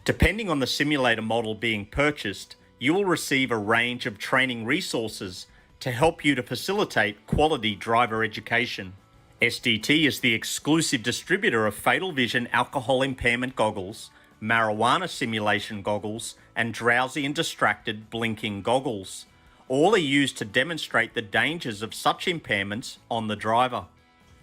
Depending on the simulator model being purchased, you will receive a range of training resources to help you to facilitate quality driver education. SDT is the exclusive distributor of Fatal Vision alcohol impairment goggles, marijuana simulation goggles, and drowsy and distracted blinking goggles. All are used to demonstrate the dangers of such impairments on the driver.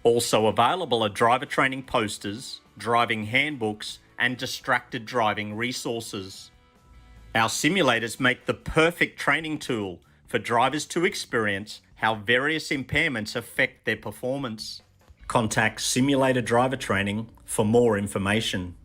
Also available are driver training posters, driving handbooks, and distracted driving resources. Our simulators make the perfect training tool for drivers to experience how various impairments affect their performance. Contact Simulator Driver Training for more information.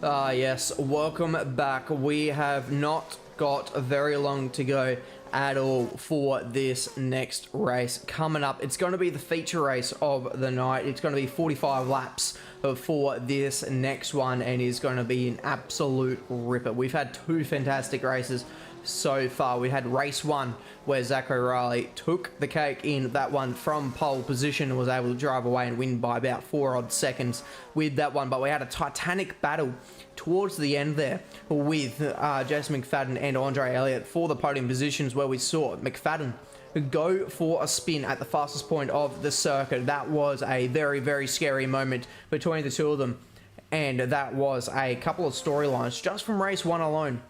Yes, welcome back. We have not got very long to go at all for this next race coming up. It's going to be the feature race of the night. It's going to be 45 laps for this next one, and is going to be an absolute ripper. We've had two fantastic races so far. We had race one where Zach O'Reilly took the cake in that one from pole position and was able to drive away and win by about 4 odd seconds with that one. But we had a titanic battle towards the end there with Jason McFadden and Andre Elliott for the podium positions, where we saw McFadden go for a spin at the fastest point of the circuit. That was a very, very scary moment between the two of them, and that was a couple of storylines just from race one alone.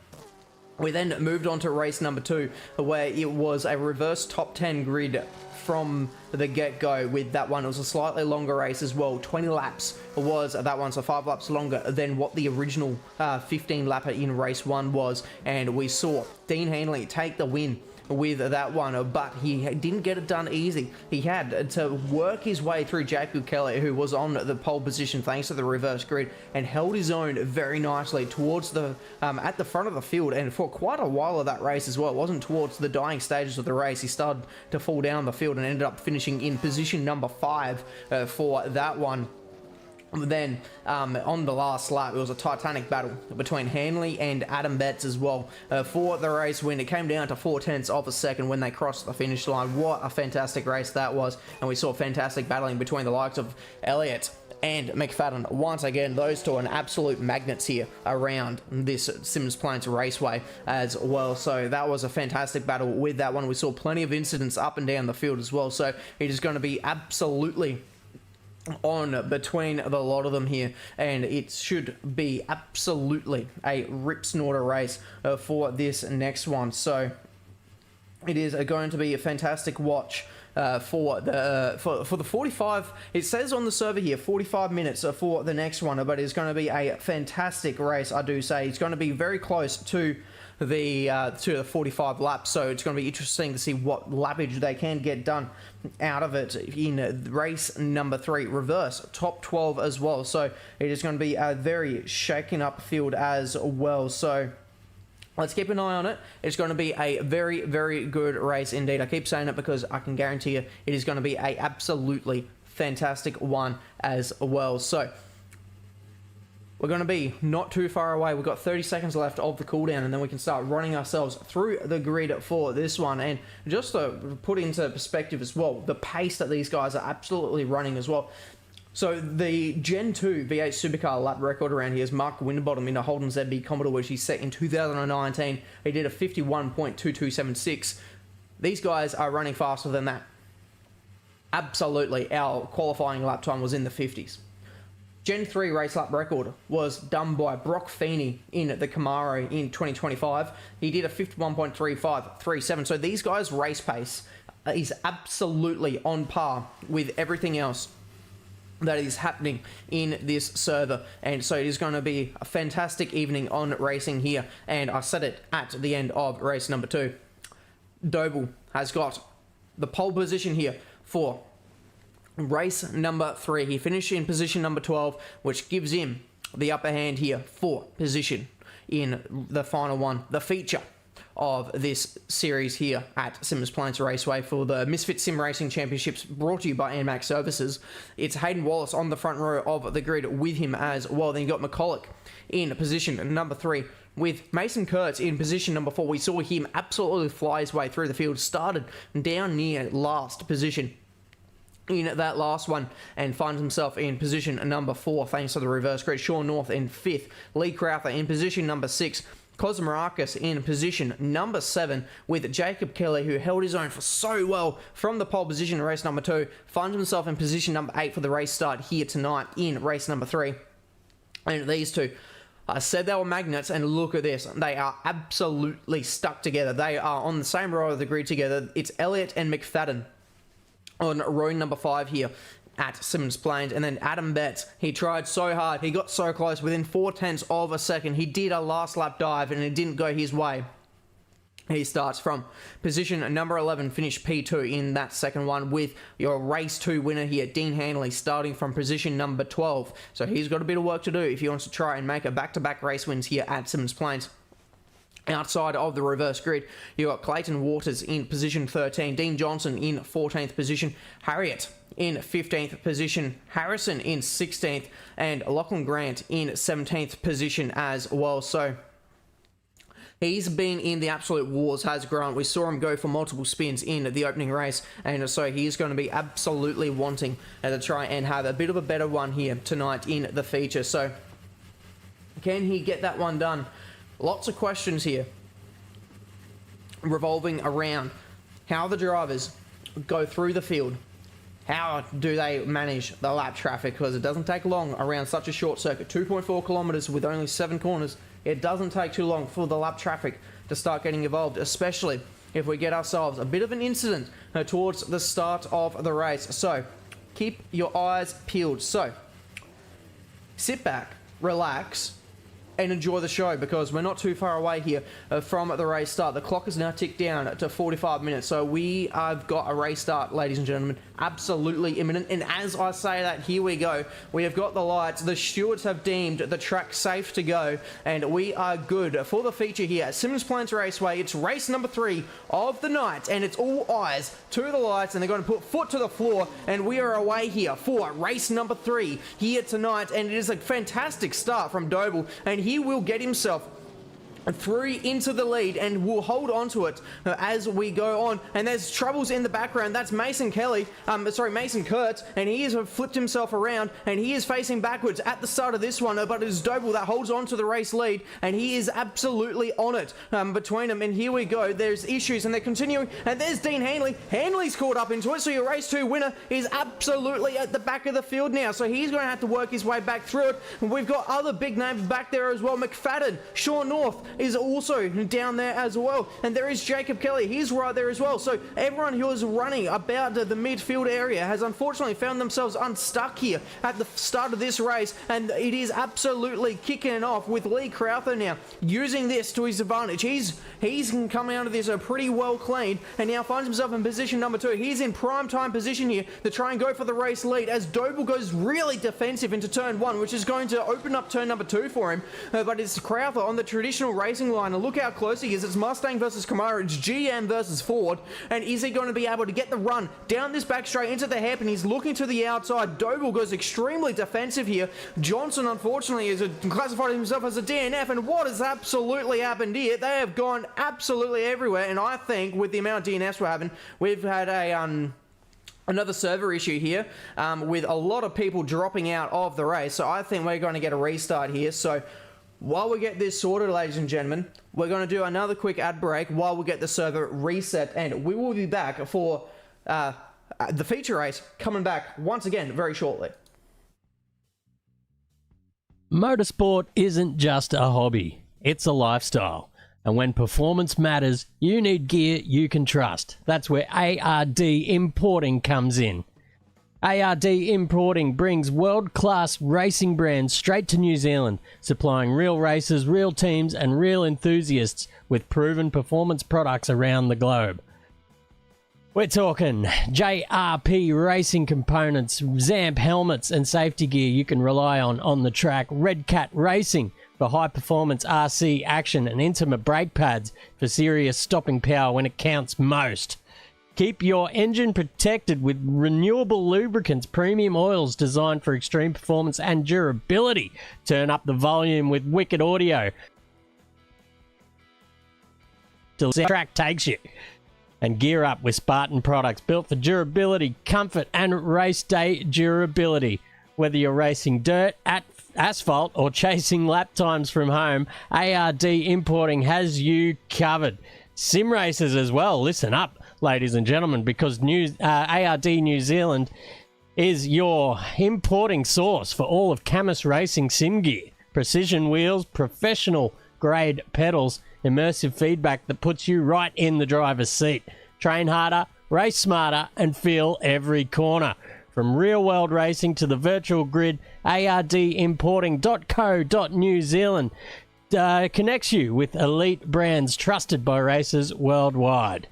We then moved on to race number 2, where it was a reverse top 10 grid from the get-go with that one. It was a slightly longer race as well. 20 laps was that one, so 5 laps longer than what the original 15 lapper in race 1 was. And we saw Dean Hanley take the win with that one, but he didn't get it done easy. He had to work his way through Jacob Kelly, who was on the pole position thanks to the reverse grid, and held his own very nicely towards the at the front of the field, and for quite a while of that race as well. It wasn't towards the dying stages of the race. He started to fall down the field and ended up finishing in position number 5 for that one. Then on the last lap, it was a titanic battle between Hanley and Adam Betts as well for the race win. It came down to 0.4 of a second when they crossed the finish line. What a fantastic race that was, and we saw fantastic battling between the likes of Elliott and McFadden. Once again, those two are an absolute magnets here around this Symmons Plains Raceway as well. So that was a fantastic battle with that one. We saw plenty of incidents up and down the field as well. So it is going to be absolutely on between the lot of them here, and it should be absolutely a rip snorter race for this next one. So it is going to be a fantastic watch for the 45. It says on the server here 45 minutes for the next one, but it's going to be a fantastic race. I do say it's going to be very close to the 45 laps, so it's going to be interesting to see what lappage they can get done out of it in race number 3, reverse top 12 as well. So it is going to be a very shaken up field as well. So let's keep an eye on it. It's going to be a very, very good race indeed. I keep saying it because I can guarantee you it is going to be a absolutely fantastic one as well. So we're going to be not too far away. We've got 30 seconds left of the cooldown, and then we can start running ourselves through the grid for this one. And just to put into perspective as well, the pace that these guys are absolutely running as well. So the Gen 2 V8 Supercar lap record around here is Mark Winterbottom in a Holden ZB Commodore, which he set in 2019. He did a 51.2276. These guys are running faster than that. Absolutely. Our qualifying lap time was in the 50s. Gen 3 race lap record was done by Brock Feeney in the Camaro in 2025. He did a 51.3537. So these guys' race pace is absolutely on par with everything else that is happening in this server. And so it is going to be a fantastic evening on racing here. And I said it at the end of race number 2. Doble has got the pole position here for race number 3. He finished in position number 12, which gives him the upper hand here for position in the final one, the feature of this series here at Symmons Plains Raceway for the Misfits Sim Racing Championships, brought to you by ANMAX Services. It's Hayden Wallace on the front row of the grid with him as well. Then you got McCulloch in position number 3 with Mason Kurtz in position number 4. We saw him absolutely fly his way through the field, started down near last position in that last one, and finds himself in position number 4 thanks to the reverse grid. Sean North in 5th, Lee Crowther in position number 6, Cosmarakis in position number 7, with Jacob Kelly, who held his own for so well from the pole position in race number 2, finds himself in position number 8 for the race start here tonight in race number 3. And these two, I said they were magnets, and look at this. They are absolutely stuck together. They are on the same row of the grid together. It's Elliott and McFadden on row number 5 here at Symmons Plains. And then Adam Betts, he tried so hard. He got so close within 0.4 of a second. He did a last lap dive and it didn't go his way. He starts from position number 11, finished P2 in that second one, with your race 2 winner here, Dean Hanley, starting from position number 12. So he's got a bit of work to do if he wants to try and make a back-to-back race wins here at Symmons Plains. Outside of the reverse grid, you got Clayton Waters in position 13, Dean Johnson in 14th position, Harriet in 15th position, Harrison in 16th, and Lachlan Grant in 17th position as well. So he's been in the absolute wars, has Grant. We saw him go for multiple spins in the opening race, and so he's going to be absolutely wanting to try and have a bit of a better one here tonight in the feature. So can he get that one done? Lots of questions here revolving around how the drivers go through the field. How do they manage the lap traffic? Because it doesn't take long around such a short circuit. 2.4 kilometers with only 7 corners. It doesn't take too long for the lap traffic to start getting involved, especially if we get ourselves a bit of an incident towards the start of the race. So keep your eyes peeled. So sit back, relax, and enjoy the show, because we're not too far away here from the race start. The clock is now ticked down to 45 minutes, so we have got a race start, ladies and gentlemen, absolutely imminent. And as I say that, here we go. We have got the lights. The stewards have deemed the track safe to go, and we are good for the feature here at Symmons Plains Raceway. It's race number 3 of the night, and it's all eyes to the lights, and they're going to put foot to the floor, and we are away here for race number 3 here tonight. And it is a fantastic start from Doble, and he will get himself through into the lead and will hold on to it as we go on. And there's troubles in the background. That's Mason Kurtz, and he has flipped himself around, and he is facing backwards at the start of this one, but it is Doble that holds on to the race lead, and he is absolutely on it between them. And here we go. There's issues, and they're continuing, and there's Dean Hanley. Hanley's caught up into it, so your race 2 winner is absolutely at the back of the field now, so he's going to have to work his way back through it. And we've got other big names back there as well. McFadden, Sean North is also down there as well, and there is Jacob Kelly, he's right there as well. So everyone who is running about the midfield area has unfortunately found themselves unstuck here at the start of this race, and it is absolutely kicking it off with Lee Crowther now using this to his advantage. He's coming out of this pretty well clean, and now finds himself in position number 2. He's in prime time position here to try and go for the race lead, as Doble goes really defensive into turn 1, which is going to open up turn number 2 for him. But it's Crowther on the traditional racing line, and look how close he is. It's Mustang versus Camaro, it's GM versus Ford, and is he going to be able to get the run down this back straight into the hairpin? He's looking to the outside. Doble goes extremely defensive here. Johnson, unfortunately, is classified himself as a DNF, and what has absolutely happened here? They have gone absolutely everywhere, and I think with the amount of DNFs we're having, we've had another server issue here with a lot of people dropping out of the race, so I think we're going to get a restart here. So while we get this sorted, ladies and gentlemen, we're going to do another quick ad break while we get the server reset, and we will be back for the feature race coming back once again very shortly. Motorsport isn't just a hobby, it's a lifestyle. And when performance matters, you need gear you can trust. That's where ARD Importing comes in. ARD Importing brings world-class racing brands straight to New Zealand, supplying real racers, real teams, and real enthusiasts with proven performance products around the globe. We're talking JRP racing components, Zamp helmets, and safety gear you can rely on the track. Red Cat Racing for high-performance RC action, and intimate brake pads for serious stopping power when it counts most. Keep your engine protected with renewable lubricants, premium oils designed for extreme performance and durability. Turn up the volume with wicked audio till the track takes you. And gear up with Spartan products built for durability, comfort, and race day durability. Whether you're racing dirt, asphalt, or chasing lap times from home, ARD Importing has you covered. Sim racers as well, listen up, ladies and gentlemen, because ARD New Zealand is your importing source for all of Camus Racing sim gear. Precision wheels, professional grade pedals, immersive feedback that puts you right in the driver's seat. Train harder, race smarter, and feel every corner. From real-world racing to the virtual grid, ardimporting.co.nz connects you with elite brands trusted by racers worldwide.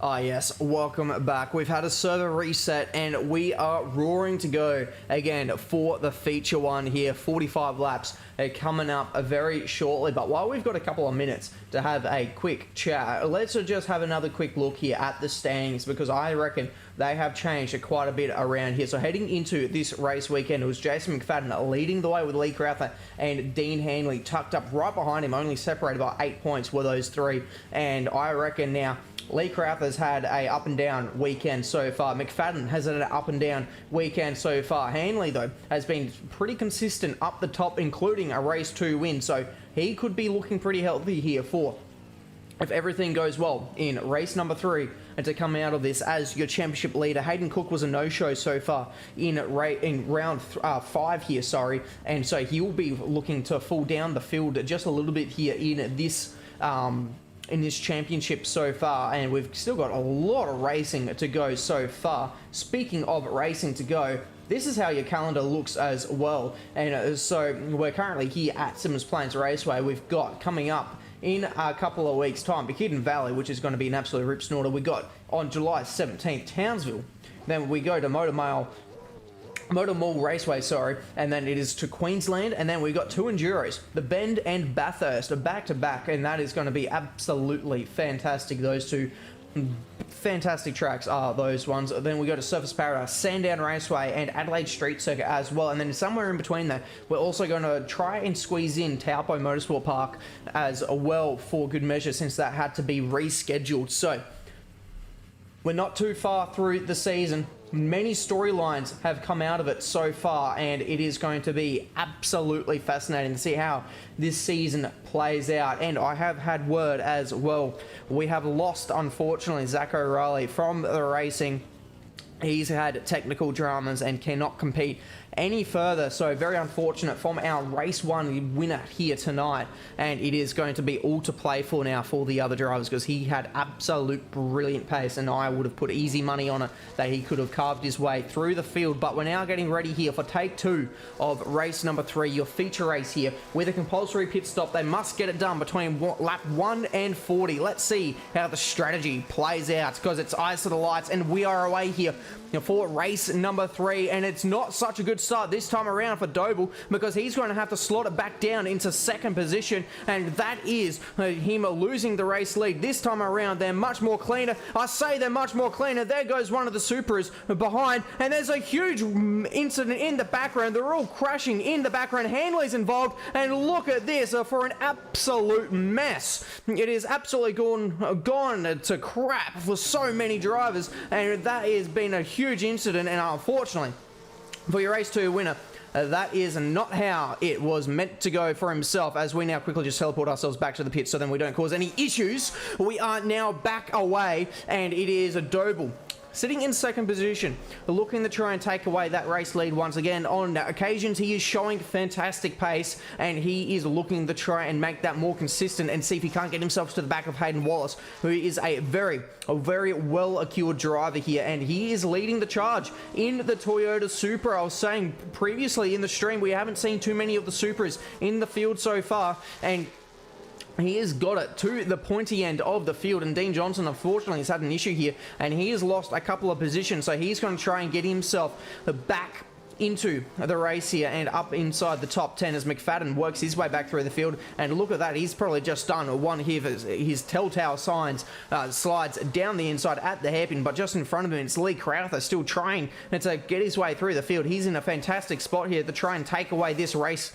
Ah yes, welcome back. We've had a server reset and we are roaring to go again for the feature one here. 45 laps coming up very shortly. But while we've got a couple of minutes to have a quick chat, let's just have another quick look here at the standings, because I reckon they have changed quite a bit around here. So heading into this race weekend, it was Jason McFadden leading the way with Lee Crowther and Dean Hanley tucked up right behind him, only separated by 8 points were those three. And I reckon now Lee Crowther's had a up and down weekend so far. McFadden has had an up and down weekend so far. Hanley, though, has been pretty consistent up the top, including a race 2 win. So he could be looking pretty healthy here for, if everything goes well, in race number 3 and to come out of this as your championship leader. Hayden Cook was a no-show so far in round 5 here, sorry. And so he will be looking to fall down the field just a little bit here in this championship so far, and we've still got a lot of racing to go so far. Speaking of racing to go, this is how your calendar looks as well. And so we're currently here at Symmons Plains Raceway. We've got coming up in a couple of weeks' time Hidden Valley, which is going to be an absolute rip snorter. We got on July 17th Townsville. Then we go to Motor Mall Raceway, sorry, and then it is to Queensland, and then we got 2 Enduros, the Bend and Bathurst, back to back, and that is going to be absolutely fantastic. Those two fantastic tracks are those ones. Then we go to Surface Paradise, Sandown Raceway, and Adelaide Street Circuit as well. And then somewhere in between that, we're also going to try and squeeze in Taupo Motorsport Park as well for good measure, since that had to be rescheduled. So we're not too far through the season. Many storylines have come out of it so far, and it is going to be absolutely fascinating to see how this season plays out. And I have had word as well. We have lost, unfortunately, Zach O'Reilly from the racing. He's had technical dramas and cannot compete any further, so very unfortunate from our race 1 winner here tonight. And it is going to be all to play for now for the other drivers, because he had absolute brilliant pace, and I would have put easy money on it that he could have carved his way through the field. But we're now getting ready here for take 2 of race number 3, your feature race here with a compulsory pit stop. They must get it done between lap 1 and 40. Let's see how the strategy plays out, because it's eyes to the lights, and we are away here for race number 3. And it's not such a good start this time around for Doble, because he's going to have to slot it back down into 2nd position, and that is him losing the race lead. This time around, they're much more cleaner. I say they're much more cleaner. There goes one of the Supras behind, and there's a huge incident in the background. They're all crashing in the background. Hanley's involved, and look at this for an absolute mess. It is absolutely gone to crap for so many drivers, and that has been a huge incident. And unfortunately for your race 2 winner, that is not how it was meant to go for himself. As we now quickly just teleport ourselves back to the pit so then we don't cause any issues. We are now back away, and it is a Doble sitting in 2nd position, looking to try and take away that race lead once again. On occasions, he is showing fantastic pace, and he is looking to try and make that more consistent and see if he can't get himself to the back of Hayden Wallace, who is a very well-accured driver here, and he is leading the charge in the Toyota Supra. I was saying previously in the stream, we haven't seen too many of the Supras in the field so far, and he has got it to the pointy end of the field. And Dean Johnson, unfortunately, has had an issue here, and he has lost a couple of positions, so he's going to try and get himself back into the race here and up inside the top 10 as McFadden works his way back through the field. And look at that, he's probably just done one of his telltale signs, slides down the inside at the hairpin, but just in front of him it's Lee Crowther still trying to get his way through the field. He's in a fantastic spot here to try and take away this race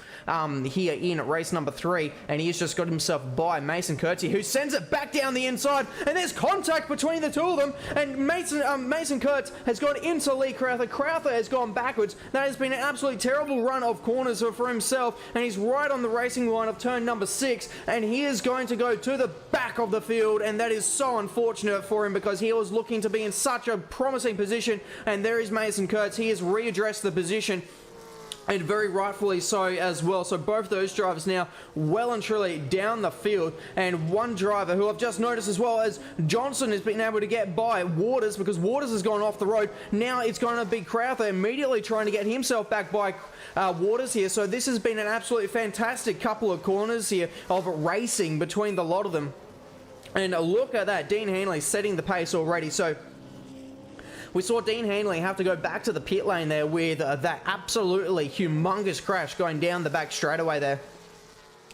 here in race number 3, and he's just got himself by Mason Kurtz, who sends it back down the inside, and there's contact between the two of them, and Mason Kurtz has gone into Lee Crowther. Crowther has gone backwards. That has been an absolutely terrible run of corners for himself, and he's right on the racing line of turn number 6, and he is going to go to the back of the field, and that is so unfortunate for him because he was looking to be in such a promising position. And there is Mason Kurtz. He has readdressed the position, and very rightfully so as well. So both those drivers now well and truly down the field, and one driver who I've just noticed as well as Johnson has been able to get by Waters, because Waters has gone off the road. Now it's going to be Crowther immediately trying to get himself back by Waters here. So this has been an absolutely fantastic couple of corners here of racing between the lot of them. And look at that, Dean Hanley setting the pace already. So we saw Dean Hanley have to go back to the pit lane there with that absolutely humongous crash going down the back straightaway there.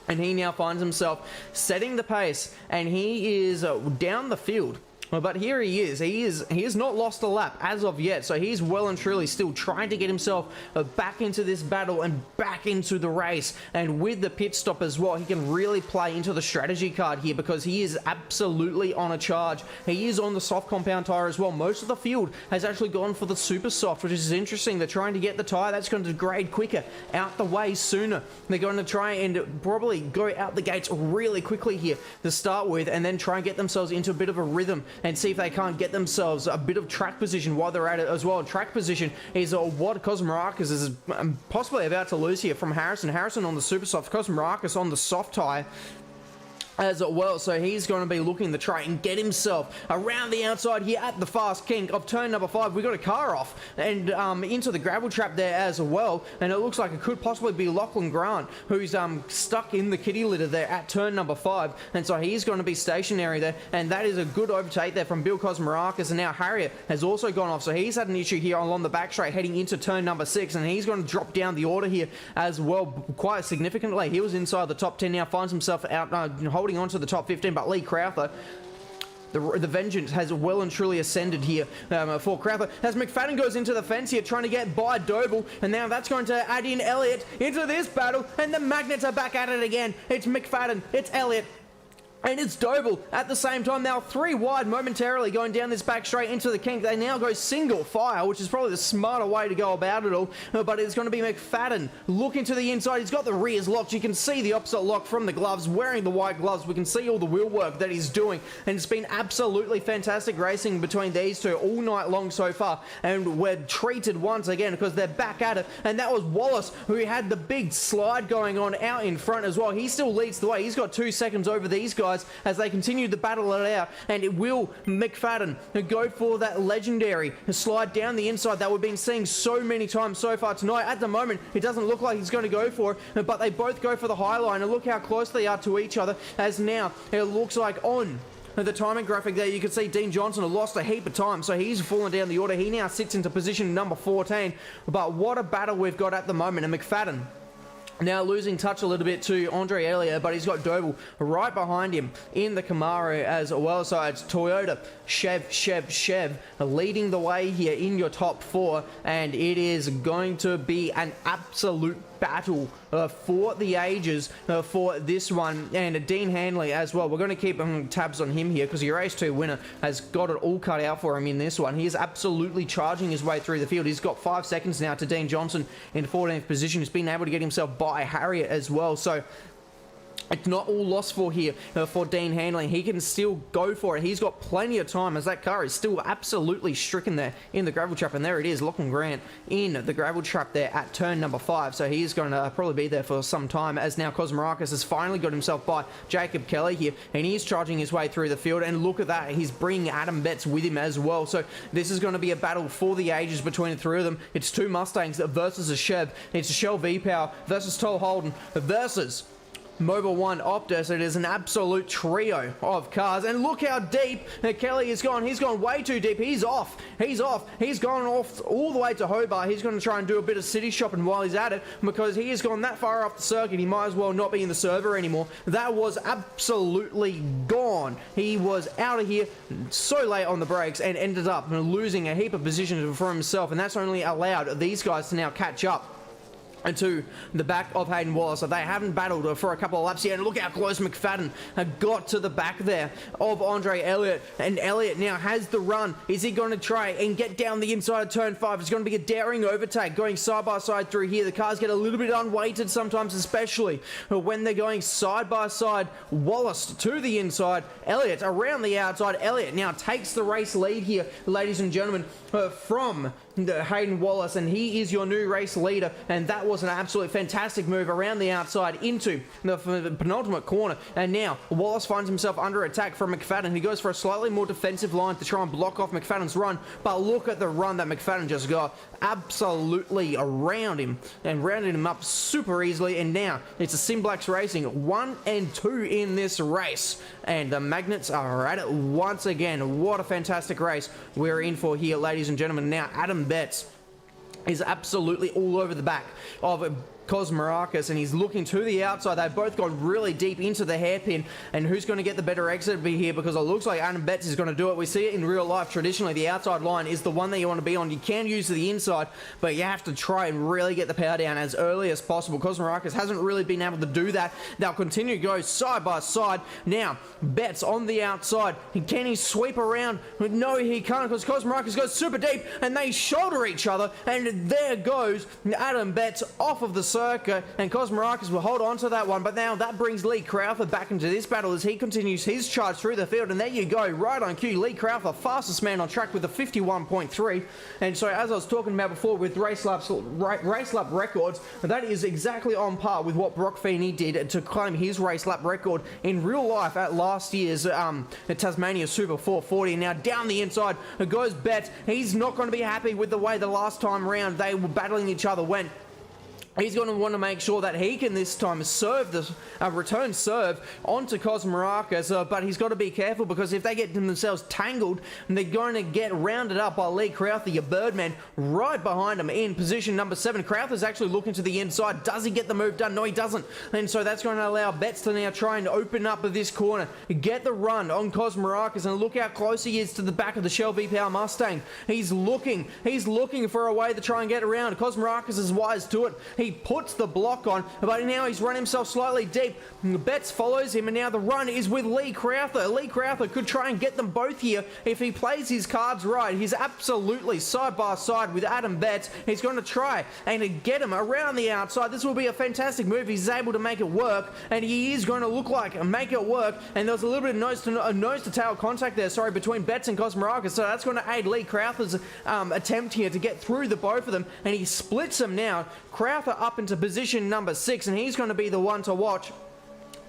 And he now finds himself setting the pace, and he is down the field. But here he is. He has not lost a lap as of yet, so he's well and truly still trying to get himself back into this battle and back into the race. And with the pit stop as well, he can really play into the strategy card here because he is absolutely on a charge. He is on the soft compound tire as well. Most of the field has actually gone for the super soft, which is interesting. They're trying to get the tire that's going to degrade quicker out the way sooner. They're going to try and probably go out the gates really quickly here to start with, and then try and get themselves into a bit of a rhythm and see if they can't get themselves a bit of track position while they're at it as well. Track position is what Cosmarakis is possibly about to lose here from Harrison. Harrison on the super soft, Cosmarakis on the soft tire as well, so he's going to be looking to try and get himself around the outside here at the fast kink of turn number 5. We got a car off and into the gravel trap there as well, and it looks like it could possibly be Lachlan Grant who's stuck in the kitty litter there at turn number 5, and so he's going to be stationary there, and that is a good overtake there from Bill Cosmarakis. And now Harriet has also gone off, so he's had an issue here along the back straight heading into turn number 6, and he's going to drop down the order here as well quite significantly. He was inside the top 10, now finds himself out holding on to the top 15, but Lee Crowther, the vengeance has well and truly ascended here for Crowther as McFadden goes into the fence here trying to get by Doble, and now that's going to add in Elliott into this battle, and the Magnets are back at it again. It's McFadden, it's Elliott, and it's Doble at the same time. Now 3 wide momentarily going down this back straight into the kink. They now go single fire, which is probably the smarter way to go about it all. But it's going to be McFadden looking to the inside. He's got the rears locked. You can see the opposite lock from the gloves, wearing the white gloves. We can see all the wheel work that he's doing. And it's been absolutely fantastic racing between these two all night long so far. And we're treated once again because they're back at it. And that was Wallace who had the big slide going on out in front as well. He still leads the way. He's got 2 seconds over these guys as they continue to battle it out, and it will McFadden go for that legendary slide down the inside that we've been seeing so many times so far tonight. At the moment, it doesn't look like he's going to go for it, but they both go for the high line, and look how close they are to each other, as now it looks like on the timing graphic there, you can see Dean Johnson lost a heap of time, so he's fallen down the order. He now sits into position number 14, but what a battle we've got at the moment, and McFadden now losing touch a little bit to Andre Elliott, but he's got Doble right behind him in the Camaro as well. So it's Toyota, Chev leading the way here in your top 4, and it is going to be an absolute battle for the ages for this one. And Dean Hanley as well, we're going to keep tabs on him here because your race 2 winner has got it all cut out for him in this one. He is absolutely charging his way through the field. He's got 5 seconds now to Dean Johnson in 14th position. He's been able to get himself by Harriet as well, so it's not all lost for here for Dean Hanley. He can still go for it. He's got plenty of time as that car is still absolutely stricken there in the gravel trap. And there it is, Lachlan Grant in the gravel trap there at turn number 5. So he's going to probably be there for some time, as now Cosmarakis has finally got himself by Jacob Kelly here, and he's charging his way through the field. And look at that, he's bringing Adam Betts with him as well. So this is going to be a battle for the ages between the 3 of them. It's 2 Mustangs versus a Chev. It's a Shell V-Power versus Toll Holden versus Mobile 1 Optus. It is an absolute trio of cars, and look how deep Kelly has gone. He's gone way too deep. He's off. He's gone off all the way to Hobart. He's going to try and do a bit of city shopping while he's at it, because he has gone that far off the circuit. He might as well not be in the server anymore. That was absolutely gone. He was out of here so late on the brakes and ended up losing a heap of positions for himself, and that's only allowed these guys to now catch up to the back of Hayden Wallace. So they haven't battled for a couple of laps yet. And look how close McFadden got to the back there of Andre Elliott. And Elliott now has the run. Is he going to try and get down the inside of turn 5? It's going to be a daring overtake going side by side through here. The cars get a little bit unweighted sometimes, especially when they're going side by side. Wallace to the inside, Elliott around the outside. Elliott now takes the race lead here, ladies and gentlemen, from Hayden Wallace, and he is your new race leader, and that was an absolutely fantastic move around the outside into the penultimate corner. And now Wallace finds himself under attack from McFadden. He goes for a slightly more defensive line to try and block off McFadden's run, but look at the run that McFadden just got, absolutely around him and rounded him up super easily. And now it's a Simblax Racing 1 and 2 in this race, and the Magnets are at it once again. What a fantastic race we're in for here, ladies and gentlemen. Now Adam Betts is absolutely all over the back of Cosmarakis, and he's looking to the outside. They've both gone really deep into the hairpin, and who's going to get the better exit be here, because it looks like Adam Betts is going to do it. We see it in real life. Traditionally, the outside line is the one that you want to be on. You can use the inside, but you have to try and really get the power down as early as possible. Cosmarakis hasn't really been able to do that. They'll continue to go side by side. Now, Betts on the outside. Can he sweep around? No, he can't, because Cosmarakis goes super deep, and they shoulder each other, and there goes Adam Betts off of the circuit, and Cosmarakis will hold on to that one. But now that brings Lee Crowther back into this battle as he continues his charge through the field. And there you go, right on cue, Lee Crowther, fastest man on track with a 51.3. And so, as I was talking about before with race lap records, that is exactly on par with what Brock Feeney did to claim his race lap record in real life at last year's Tasmania Super 440. Now down the inside goes Betts. He's not going to be happy with the way the last time round they were battling each other went. He's going to want to make sure that he can this time serve the return serve onto Cosmarakis, but he's got to be careful, because if they get themselves tangled, they're going to get rounded up by Lee Crowther, your Birdman, right behind him in position number 7. Crowther's actually looking to the inside. Does he get the move done? No, he doesn't. And so that's going to allow Betts to now try and open up this corner, get the run on Cosmarakis, and look how close he is to the back of the Shell V-Power Mustang. He's looking for a way to try and get around. Cosmarakis is wise to it. He puts the block on, but now he's run himself slightly deep. Betts follows him, and now the run is with Lee Crowther. Lee Crowther could try and get them both here if he plays his cards right. He's absolutely side by side with Adam Betts. He's going to try and get him around the outside. This will be a fantastic move. He's able to make it work, and he is going to look like make it work. And there was a little bit of nose to tail contact there, between Betts and Cosmarakis. So that's going to aid Lee Crowther's attempt here to get through the both of them, and he splits them now. Crowther up into position number 6, and he's going to be the one to watch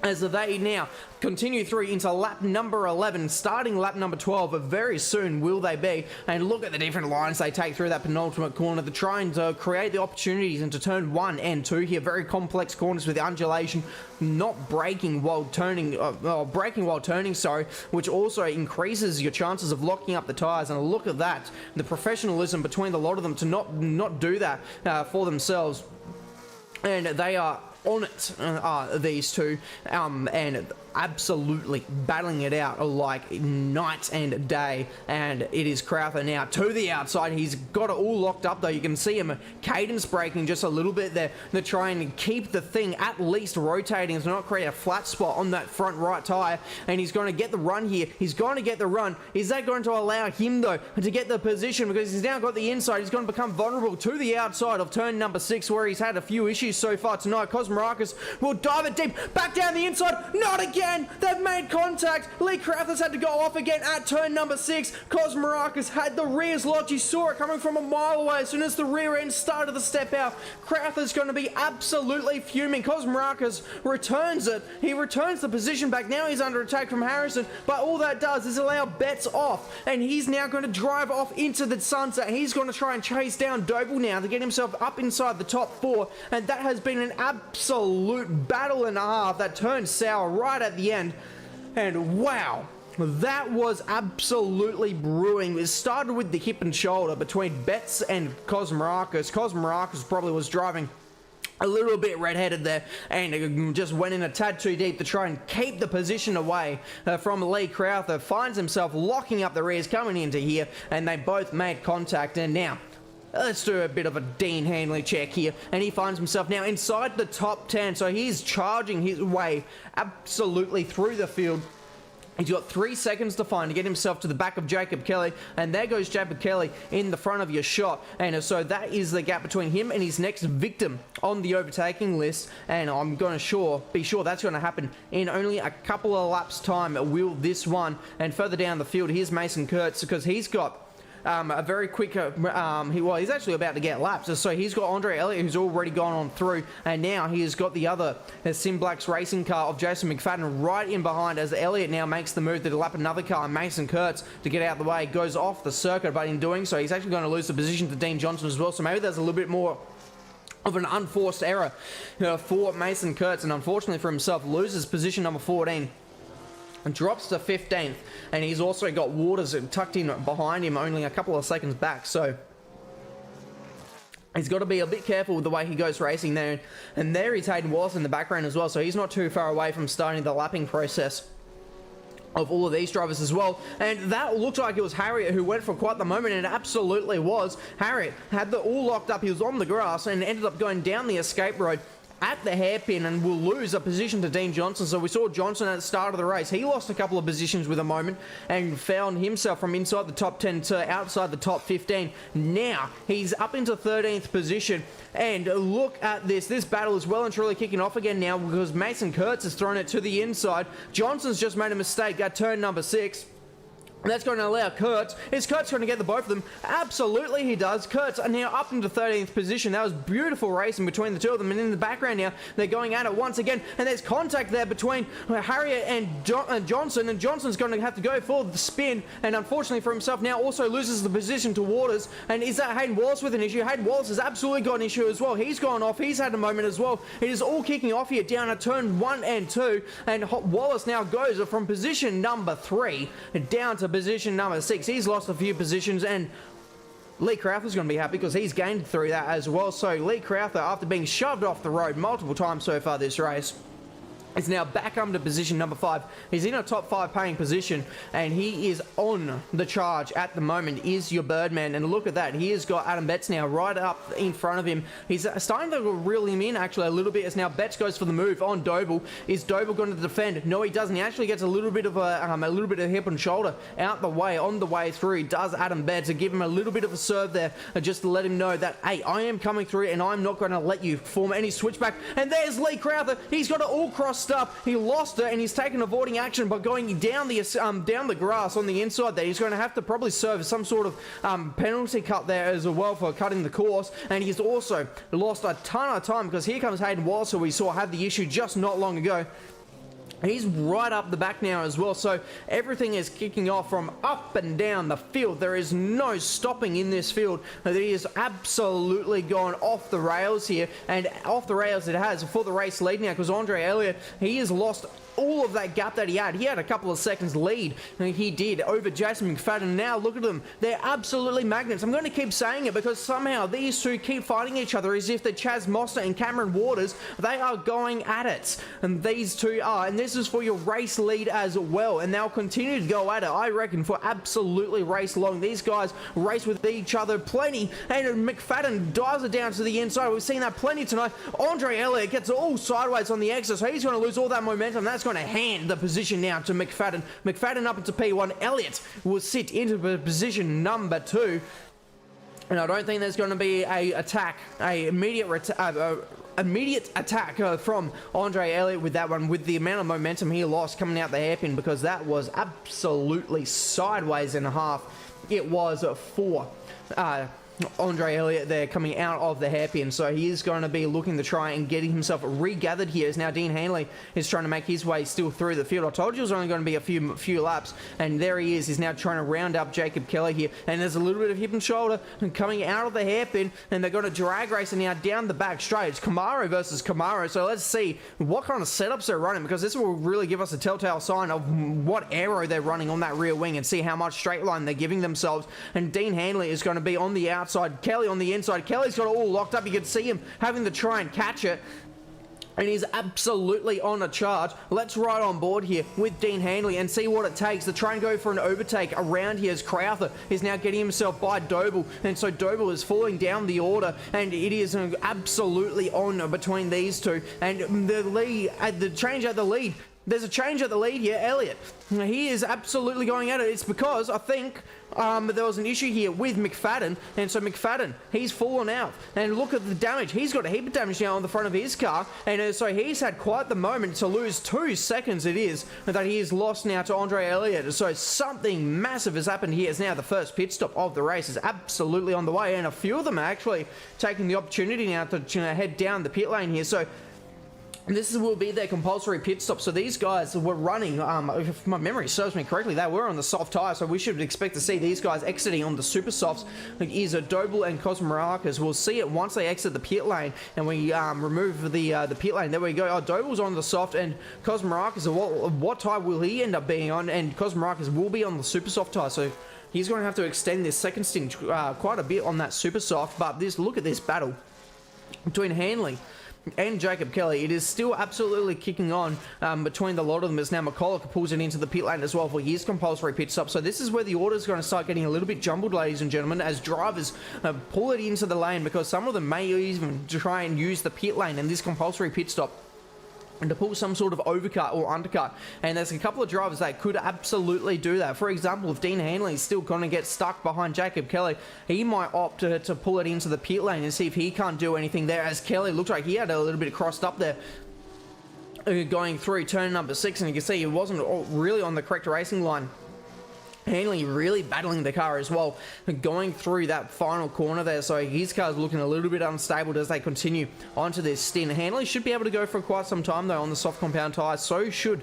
as they now continue through into lap number 11, starting lap number 12, but very soon will they be. And look at the different lines they take through that penultimate corner. They're trying to create the opportunities into turn 1 and 2 here. Very complex corners with undulation, not braking while turning, which also increases your chances of locking up the tires. And look at that, the professionalism between the lot of them to not do that for themselves. And they are on it, these two, and absolutely battling it out like night and day. And it is Crowther now to the outside. He's got it all locked up, though. You can see him cadence braking just a little bit there. They're trying to keep the thing at least rotating to not create a flat spot on that front right tire. And he's going to get the run here. He's going to get the run. Is that going to allow him, though, to get the position? Because he's now got the inside. He's going to become vulnerable to the outside of turn number 6, where he's had a few issues so far tonight. Cosmarakis will dive it deep. Back down the inside. Not again. They've made contact. Lee Crowther's had to go off again at turn number 6. Cosmarakis had the rears locked. You saw it coming from a mile away. As soon as the rear end started to step out, Crowther's going to be absolutely fuming. Cosmarakis returns it. He returns the position back. Now he's under attack from Harrison, but all that does is allow Betts off, and he's now going to drive off into the sunset. He's going to try and chase down Doble now to get himself up inside the top 4, and that has been an absolute battle and a half that turned sour right at the end. And wow, that was absolutely brewing. It started with the hip and shoulder between Betts and Cosmarakis. Cosmarakis probably was driving a little bit red-headed there, and just went in a tad too deep to try and keep the position away from Lee Crowther. Finds himself locking up the rears coming into here, and they both made contact. And now let's do a bit of a Dean Handley check here, and he finds himself now inside the top 10, so he's charging his way absolutely through the field. He's got 3 seconds to find to get himself to the back of Jacob Kelly, and there goes Jacob Kelly in the front of your shot. And so that is the gap between him and his next victim on the overtaking list, and I'm going to be sure that's going to happen in only a couple of laps time will this one. And further down the field, here's Mason Kurtz, because he's got a very quick, he's actually about to get lapped. So he's got Andre Elliott, who's already gone on through, and now he has got the other Sim Black's racing car of Jason McFadden right in behind as Elliott now makes the move to lap another car. Mason Kurtz, to get out of the way, goes off the circuit, but in doing so, he's actually going to lose the position to Dean Johnson as well. So maybe there's a little bit more of an unforced error for Mason Kurtz, and unfortunately for himself, loses position number 14. And drops to 15th, and he's also got Waters tucked in behind him, only a couple of seconds back, so he's got to be a bit careful with the way he goes racing there. And there is Hayden Wallace in the background as well, so he's not too far away from starting the lapping process of all of these drivers as well. And that looked like it was Harriet who went for quite the moment, and it absolutely was. Harriet had the all locked up, he was on the grass and ended up going down the escape road at the hairpin and will lose a position to Dean Johnson. So we saw Johnson at the start of the race. He lost a couple of positions with a moment and found himself from inside the top 10 to outside the top 15. Now he's up into 13th position. And look at this. This battle is well and truly kicking off again now because Mason Kurtz has thrown it to the inside. Johnson's just made a mistake at turn number 6. That's going to allow Kurtz. Is Kurtz going to get the both of them? Absolutely he does. Kurtz are now up into 13th position. That was beautiful racing between the two of them. And in the background now, they're going at it once again. And there's contact there between Harriet and Johnson. And Johnson's going to have to go for the spin. And unfortunately for himself now also loses the position to Waters. And is that Hayden Wallace with an issue? Hayden Wallace has absolutely got an issue as well. He's gone off. He's had a moment as well. It is all kicking off here down at turn 1 and 2. And Wallace now goes from position number 3 down to position number 6. He's lost a few positions, and Lee Crowther's going to be happy because he's gained through that as well. So Lee Crowther, after being shoved off the road multiple times so far this race, is now back up to position number 5. He's in a top 5 paying position, and he is on the charge at the moment, is your Birdman. And look at that. He has got Adam Betts now right up in front of him. He's starting to reel him in, actually, a little bit, as now Betts goes for the move on Doble. Is Doble going to defend? No, he doesn't. He actually gets a little bit of a hip and shoulder out the way on the way through. He does Adam Betts to give him a little bit of a serve there, just to let him know that, hey, I am coming through, and I'm not going to let you form any switchback. And there's Lee Crowther. He's got it all crossed up. He lost it, and he's taken avoiding action by going down the grass on the inside there. He's going to have to probably serve some sort of penalty cut there as well for cutting the course. And he's also lost a ton of time because here comes Hayden Wallace, who we saw had the issue just not long ago. He's right up the back now as well, so everything is kicking off from up and down the field. There is no stopping in this field. It is absolutely gone off the rails here, and off the rails it has for the race lead now, because Andre Elliott, he has lost all of that gap that he had. He had a couple of seconds lead, and he did, over Jason McFadden. Now look at them. They're absolutely magnets. I'm going to keep saying it because somehow these two keep fighting each other as if they're Chaz Moster and Cameron Waters. They are going at it, and these two are, and this is for your race lead as well, and they'll continue to go at it, I reckon, for absolutely race long. These guys race with each other plenty, and McFadden dives it down to the inside. We've seen that plenty tonight. Andre Elliott gets all sideways on the exit, so he's going to lose all that momentum. That's going to hand the position now to McFadden. McFadden up into P1. Elliott will sit into position number 2. And I don't think there's going to be immediate attack from Andre Elliott with that one, with the amount of momentum he lost coming out the hairpin, because that was absolutely sideways and a half. It was for Andre Elliott there coming out of the hairpin, so he is going to be looking to try and getting himself regathered here, as now Dean Hanley is trying to make his way still through the field. I told you it was only going to be a few laps, and there he is. He's now trying to round up Jacob Kelly here, and there's a little bit of hip and shoulder coming out of the hairpin, and they're going to drag race now down the back straight. It's Camaro versus Camaro, so let's see what kind of setups they're running, because this will really give us a telltale sign of what aero they're running on that rear wing, and see how much straight line they're giving themselves. And Dean Hanley is going to be on the outside, Kelly on the inside. Kelly's got it all locked up. You can see him having to try and catch it, and he's absolutely on a charge. Let's ride on board here with Dean Hanley and see what it takes to try and go for an overtake around here, as Crowther is now getting himself by Doble, and so Doble is falling down the order, and it is absolutely on between these two. And the lead, the change at the lead there's a change at the lead here. Elliott, he is absolutely going at it. It's because I think there was an issue here with McFadden, and so McFadden, he's fallen out. And look at the damage. He's got a heap of damage now on the front of his car, and so he's had quite the moment to lose 2 seconds it is that he is lost now to Andre Elliott. So something massive has happened here. As now the first pit stop of the race is absolutely on the way, and a few of them are actually taking the opportunity now to head down the pit lane here. So this will be their compulsory pit stop. So these guys were running, if my memory serves me correctly, they were on the soft tyre, so we should expect to see these guys exiting on the super softs. Is Doble and Cosmarakas. We'll see it once they exit the pit lane and we remove the pit lane. There we go. Doble's on the soft, and Cosmarakas, what tyre will he end up being on? And Cosmarakas will be on the super soft tyre, so he's going to have to extend this second stint quite a bit on that super soft. But look at this battle between Hanley and Jacob Kelly. It is still absolutely kicking on between the lot of them, as now McCulloch pulls it into the pit lane as well for his compulsory pit stop. So this is where the order is going to start getting a little bit jumbled, ladies and gentlemen, as drivers pull it into the lane, because some of them may even try and use the pit lane and this compulsory pit stop and to pull some sort of overcut or undercut. And there's a couple of drivers that could absolutely do that. For example, if Dean Hanley is still going to get stuck behind Jacob Kelly, he might opt to pull it into the pit lane and see if he can't do anything there, as Kelly looked like he had a little bit crossed up there going through turn number 6, and you can see he wasn't really on the correct racing line. Hanley really battling the car as well, going through that final corner there, so his car's looking a little bit unstable as they continue onto this stint. Hanley should be able to go for quite some time though on the soft compound tyres, so should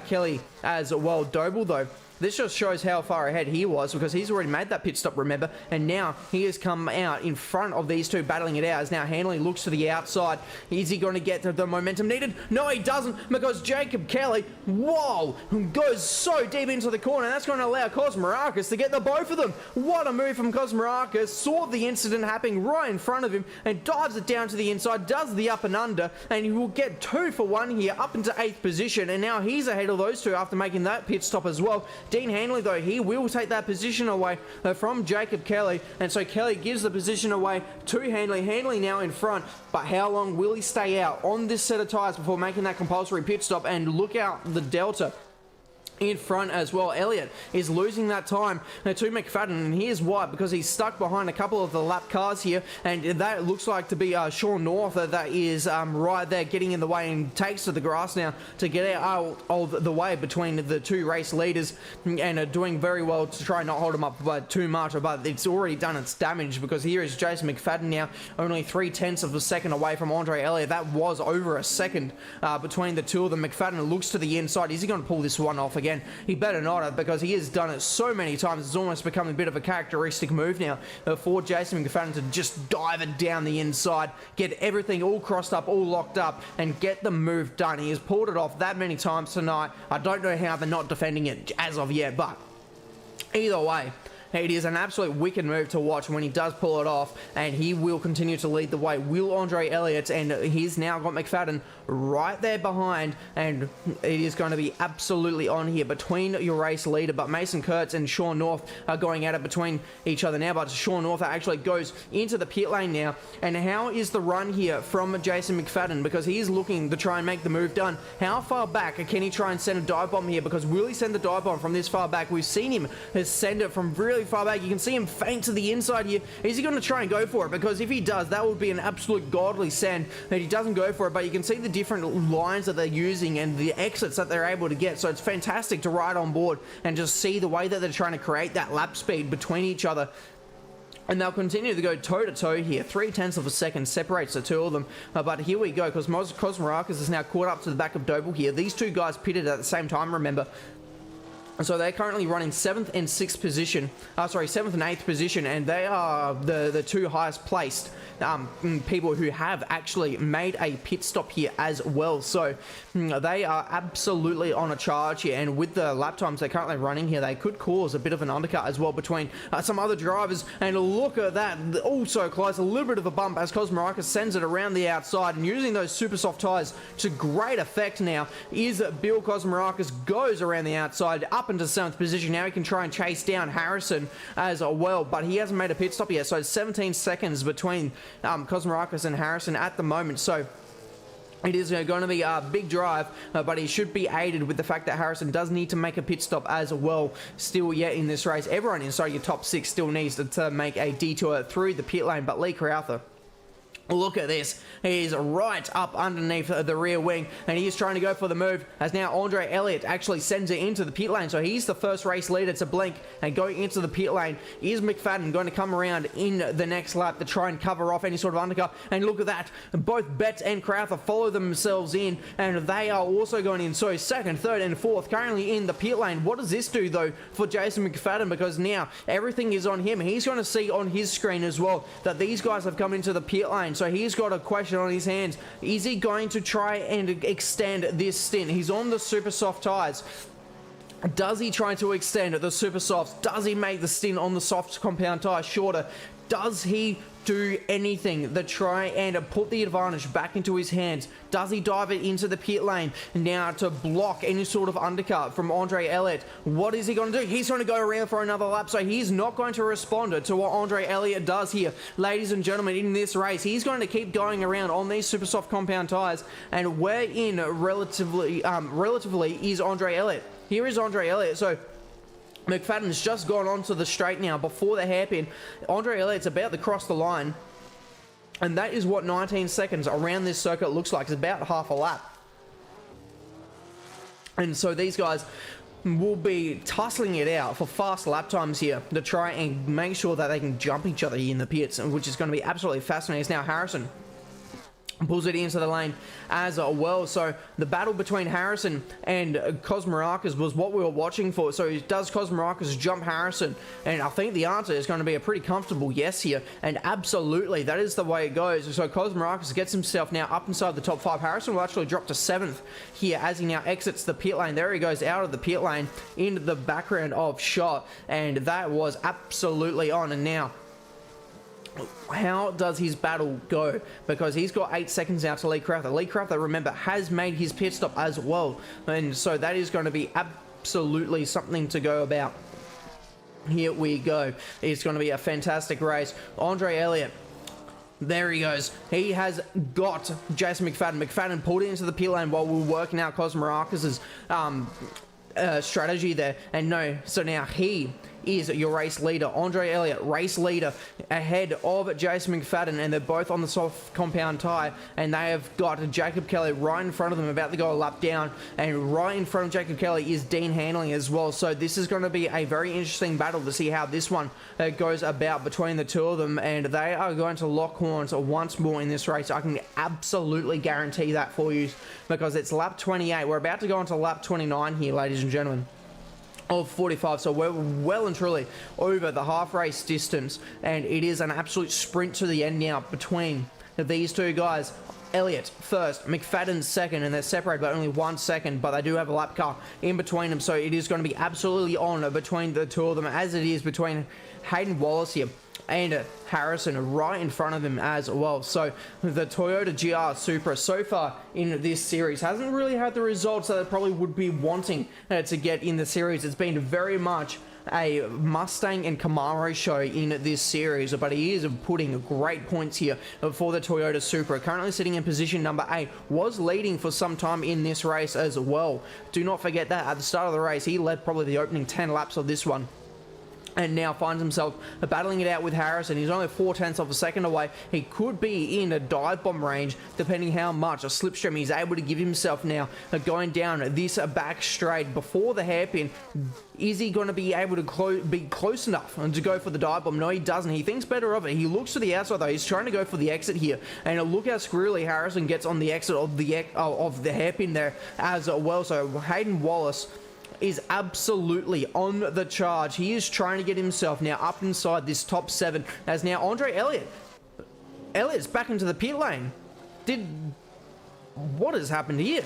Kelly as well. Doble though, this just shows how far ahead he was, because he's already made that pit stop, remember, and now he has come out in front of these two battling it out. As now Hanley looks to the outside. Is he going to get the momentum needed? No, he doesn't, because Jacob Kelly, whoa, goes so deep into the corner. That's going to allow Cosmarakas to get the both of them. What a move from Cosmarakas. Saw the incident happening right in front of him and dives it down to the inside, does the up and under, and he will get 2 for 1 here, up into 8th position, and now he's ahead of those two after making that pit stop as well. Dean Hanley, though, he will take that position away from Jacob Kelly, and so Kelly gives the position away to Hanley. Hanley now in front, but how long will he stay out on this set of tyres before making that compulsory pit stop? And look out the delta in front as well. Elliott is losing that time to McFadden, and here's why, because he's stuck behind a couple of the lap cars here, and that looks like to be Sean North that is right there getting in the way and takes to the grass now to get out of the way between the two race leaders, and are doing very well to try and not hold him up by too much, but it's already done its damage, because here is Jason McFadden now only 0.3 of a second away from Andre Elliott. That was over a second between the two of them. McFadden looks to the inside. Is he going to pull this one off again? He better not have, because he has done it so many times. It's almost become a bit of a characteristic move now for Jason McFadden to just dive it down the inside, get everything all crossed up, all locked up, and get the move done. He has pulled it off that many times tonight. I don't know how they're not defending it as of yet, but either way, it is an absolute wicked move to watch when he does pull it off, and he will continue to lead the way. Will Andre Elliott, and he's now got McFadden right there behind, and it is going to be absolutely on here between your race leader, but Mason Kurtz and Sean North are going at it between each other now, but Sean North actually goes into the pit lane now. And how is the run here from Jason McFadden, because he is looking to try and make the move done? How far back can he try and send a dive bomb here, because will he send the dive bomb from this far back? We've seen him send it from really far back. You can see him feint to the inside here. Is he going to try and go for it? Because if he does, that would be an absolute godly send, that he doesn't go for it. But you can see the different lines that they're using and the exits that they're able to get, so it's fantastic to ride on board and just see the way that they're trying to create that lap speed between each other. And they'll continue to go toe-to-toe here. 0.3 of a second separates the two of them. But here we go, because Cosmarakas is now caught up to the back of Doble here. These two guys pitted at the same time, remember. So they're currently running 7th and 6th position. 7th and 8th position, and they are the two highest placed people who have actually made a pit stop here as well. So they are absolutely on a charge here, and with the lap times they're currently running here, they could cause a bit of an undercut as well between some other drivers. And look at that, also close, a little bit of a bump as Cosmarakas sends it around the outside, and using those super soft tyres to great effect now is Bill Cosmarakas. Goes around the outside up into 7th position. Now he can try and chase down Harrison as well, but he hasn't made a pit stop yet, so 17 seconds between Cosmarakas and Harrison at the moment. So It is going to be a big drive, but he should be aided with the fact that Harrison does need to make a pit stop as well still yet in this race. Everyone inside your top 6 still needs to make a detour through the pit lane, but Lee Crowther, look at this. He's right up underneath the rear wing, and he is trying to go for the move, as now Andre Elliott actually sends it into the pit lane. So he's the first race leader to blink and go into the pit lane. Is McFadden going to come around in the next lap to try and cover off any sort of undercut? And look at that. Both Betts and Crowther follow themselves in, and they are also going in. So second, third, and fourth currently in the pit lane. What does this do, though, for Jason McFadden? Because now everything is on him. He's going to see on his screen as well that these guys have come into the pit lane. So he's got a question on his hands. Is he going to try and extend this stint? He's on the super soft tyres. Does he try to extend the super softs? Does he make the stint on the soft compound tyre shorter? Does he do anything to try and put the advantage back into his hands? Does he dive it into the pit lane now to block any sort of undercut from Andre Elliott? What is he going to do? He's going to go around for another lap, so he's not going to respond to what Andre Elliott does here. Ladies and gentlemen, in this race, he's going to keep going around on these super soft compound tyres, and where in relatively is Andre Elliott. Here is Andre Elliott. So McFadden's just gone onto the straight now before the hairpin. Andre Elliott's about to cross the line, and that is what 19 seconds around this circuit looks like. It's about half a lap. And so these guys will be tussling it out for fast lap times here to try and make sure that they can jump each other in the pits, which is going to be absolutely fascinating. It's now Harrison pulls it into the lane as well. So the battle between Harrison and Kosmarakis was what we were watching for. So does Kosmarakis jump Harrison? And I think the answer is going to be a pretty comfortable yes here. And absolutely, that is the way it goes. So Kosmarakis gets himself now up inside the top 5. Harrison will actually drop to 7th here as he now exits the pit lane. There he goes out of the pit lane into the background of shot. And that was absolutely on. And now, how does his battle go? Because he's got 8 seconds out to Lee Crowther. Lee Crowther, remember, has made his pit stop as well. And so that is going to be absolutely something to go about. Here we go. It's going to be a fantastic race. Andre Elliott, there he goes. He has got Jason McFadden. McFadden pulled it into the pit lane while we were working out Kosmarakis' strategy there. And no, so now he is your race leader. Andre Elliott, race leader, ahead of Jason McFadden, and they're both on the soft compound tyre, and they have got Jacob Kelly right in front of them, about to go a lap down, and right in front of Jacob Kelly is Dean Handling as well. So this is going to be a very interesting battle to see how this one goes about between the two of them, and they are going to lock horns once more in this race. I can absolutely guarantee that for you, because it's lap 28. We're about to go into lap 29 here, ladies and gentlemen, of 45, so we're well and truly over the half race distance, and it is an absolute sprint to the end now between these two guys. Elliott first, McFadden second, and they're separated by only 1 second, but they do have a lap car in between them, so it is going to be absolutely on between the two of them, as it is between Hayden Wallace here and Harrison right in front of him as well. So the Toyota GR Supra so far in this series hasn't really had the results that it probably would be wanting to get in the series. It's been very much a Mustang and Camaro show in this series, but he is putting great points here for the Toyota Supra. Currently sitting in position number 8, was leading for some time in this race as well. Do not forget that at the start of the race, he led probably the opening 10 laps of this one, and now finds himself battling it out with Harrison. He's only 0.4 of a second away. He could be in a dive bomb range, depending how much a slipstream he's able to give himself now, going down this back straight before the hairpin. Is he going to be able to be close enough to go for the dive bomb? No, he doesn't. He thinks better of it. He looks to the outside, though. He's trying to go for the exit here. And look how screwily Harrison gets on the exit of the hairpin there as well. So Hayden Wallace is absolutely on the charge. He is trying to get himself now up inside this top 7, as now Andre Elliott's back into the pit lane. What has happened here?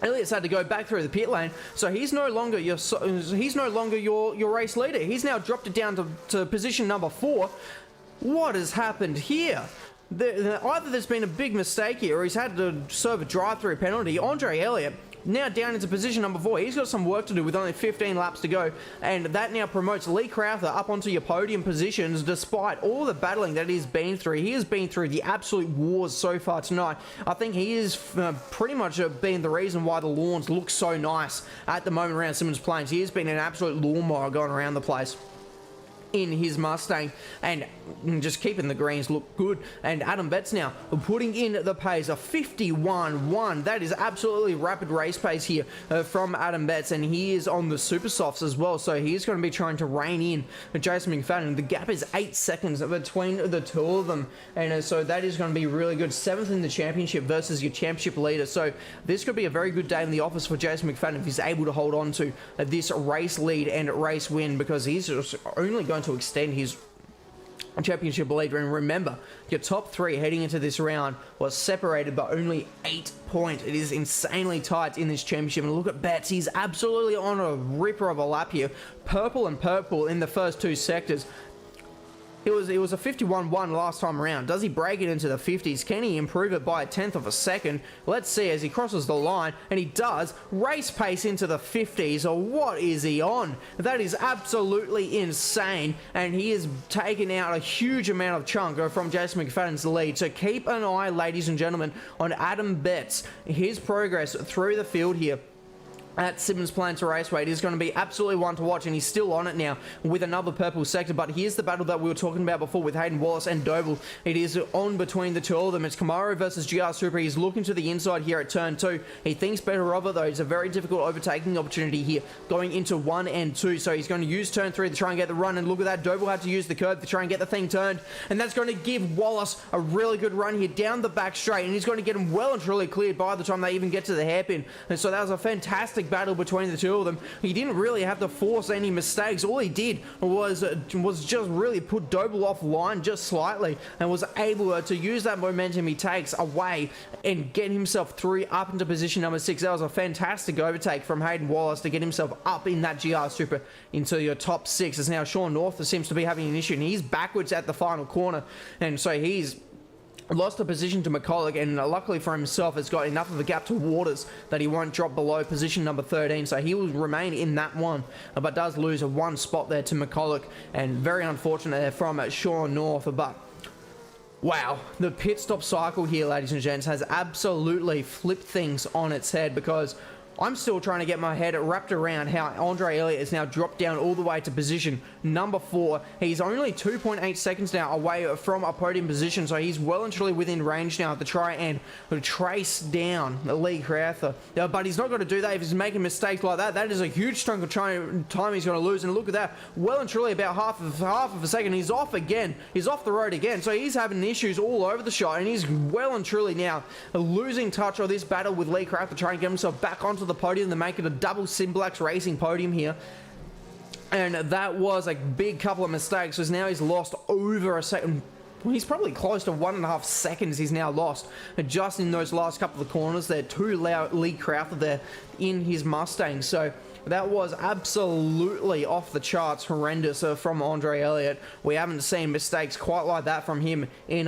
Elliott's had to go back through the pit lane, so he's no longer your race leader. He's now dropped it down to position number 4. What has happened here? Either there's been a big mistake here, or he's had to serve a drive-through penalty. Andre Elliott now down into position number 4. He's got some work to do with only 15 laps to go, and that now promotes Lee Crowther up onto your podium positions despite all the battling that he's been through. He has been through the absolute wars so far tonight. I think he is pretty much been the reason why the lawns look so nice at the moment around Symmons Plains. He has been an absolute lawnmower going around the place in his Mustang and just keeping the greens look good. And Adam Betts now putting in the pace of 51.1. That is absolutely rapid race pace here from Adam Betts, and he is on the super softs as well, so he is going to be trying to rein in Jason McFadden. The gap is 8 seconds between the two of them, and so that is going to be really good. 7th in the championship versus your championship leader, so this could be a very good day in the office for Jason McFadden if he's able to hold on to this race lead and race win, because he's just only going to extend his championship lead. And remember, your top 3 heading into this round was separated by only 8 points. It is insanely tight in this championship. And look at Betts, he's absolutely on a ripper of a lap here. Purple and purple in the first 2 sectors. It was a 51.1 last time around. Does he break it into the 50s? Can he improve it by 1/10 of a second? Let's see as he crosses the line, and he does. Race pace into the 50s. Oh, what is he on? That is absolutely insane, and he has taken out a huge amount of chunk from Jason McFadden's lead. So keep an eye, ladies and gentlemen, on Adam Betts. His progress through the field here at Symmons Plains Raceway. It is going to be absolutely one to watch, and he's still on it now with another purple sector. But here's the battle that we were talking about before with Hayden Wallace and Doble. It is on between the two of them. It's Camaro versus GR Super. He's looking to the inside here at turn 2. He thinks better of it, though. It's a very difficult overtaking opportunity here going into 1 and 2. So he's going to use turn 3 to try and get the run. And look at that. Doble had to use the curb to try and get the thing turned. And that's going to give Wallace a really good run here down the back straight. And he's going to get him well and truly cleared by the time they even get to the hairpin. And so that was a fantastic battle between the two of them. He didn't really have to force any mistakes. All he did was just really put Doble offline just slightly, and was able to use that momentum he takes away and get himself through up into position number 6. That was a fantastic overtake from Hayden Wallace to get himself up in that GR Super into your top 6. As now Sean North seems to be having an issue, and he's backwards at the final corner, and so he's lost a position to McCulloch, and luckily for himself has got enough of a gap to Waters that he won't drop below position number 13, so he will remain in that one, but does lose a 1 spot there to McCulloch, and very unfortunate there from Sean North. But wow, the pit stop cycle here, ladies and gents, has absolutely flipped things on its head, because I'm still trying to get my head wrapped around how Andre Elliott has now dropped down all the way to position number 4. He's only 2.8 seconds now away from a podium position, so he's well and truly within range now to try and trace down Lee Crowther. But he's not going to do that if he's making mistakes like that. That is a huge chunk of time he's going to lose. And look at that, well and truly about half of a second. He's off again. He's off the road again. So he's having issues all over the shot, and he's well and truly now losing touch of this battle with Lee Crowther, trying to get himself back onto the podium to make it a double Simblax Racing podium here. And that was a big couple of mistakes, because now he's lost over a second. Well, he's probably close to 1.5 seconds he's now lost just in those last couple of corners there to Lee Crowther there in his Mustang. So that was absolutely off the charts horrendous from Andre Elliott. We haven't seen mistakes quite like that from him in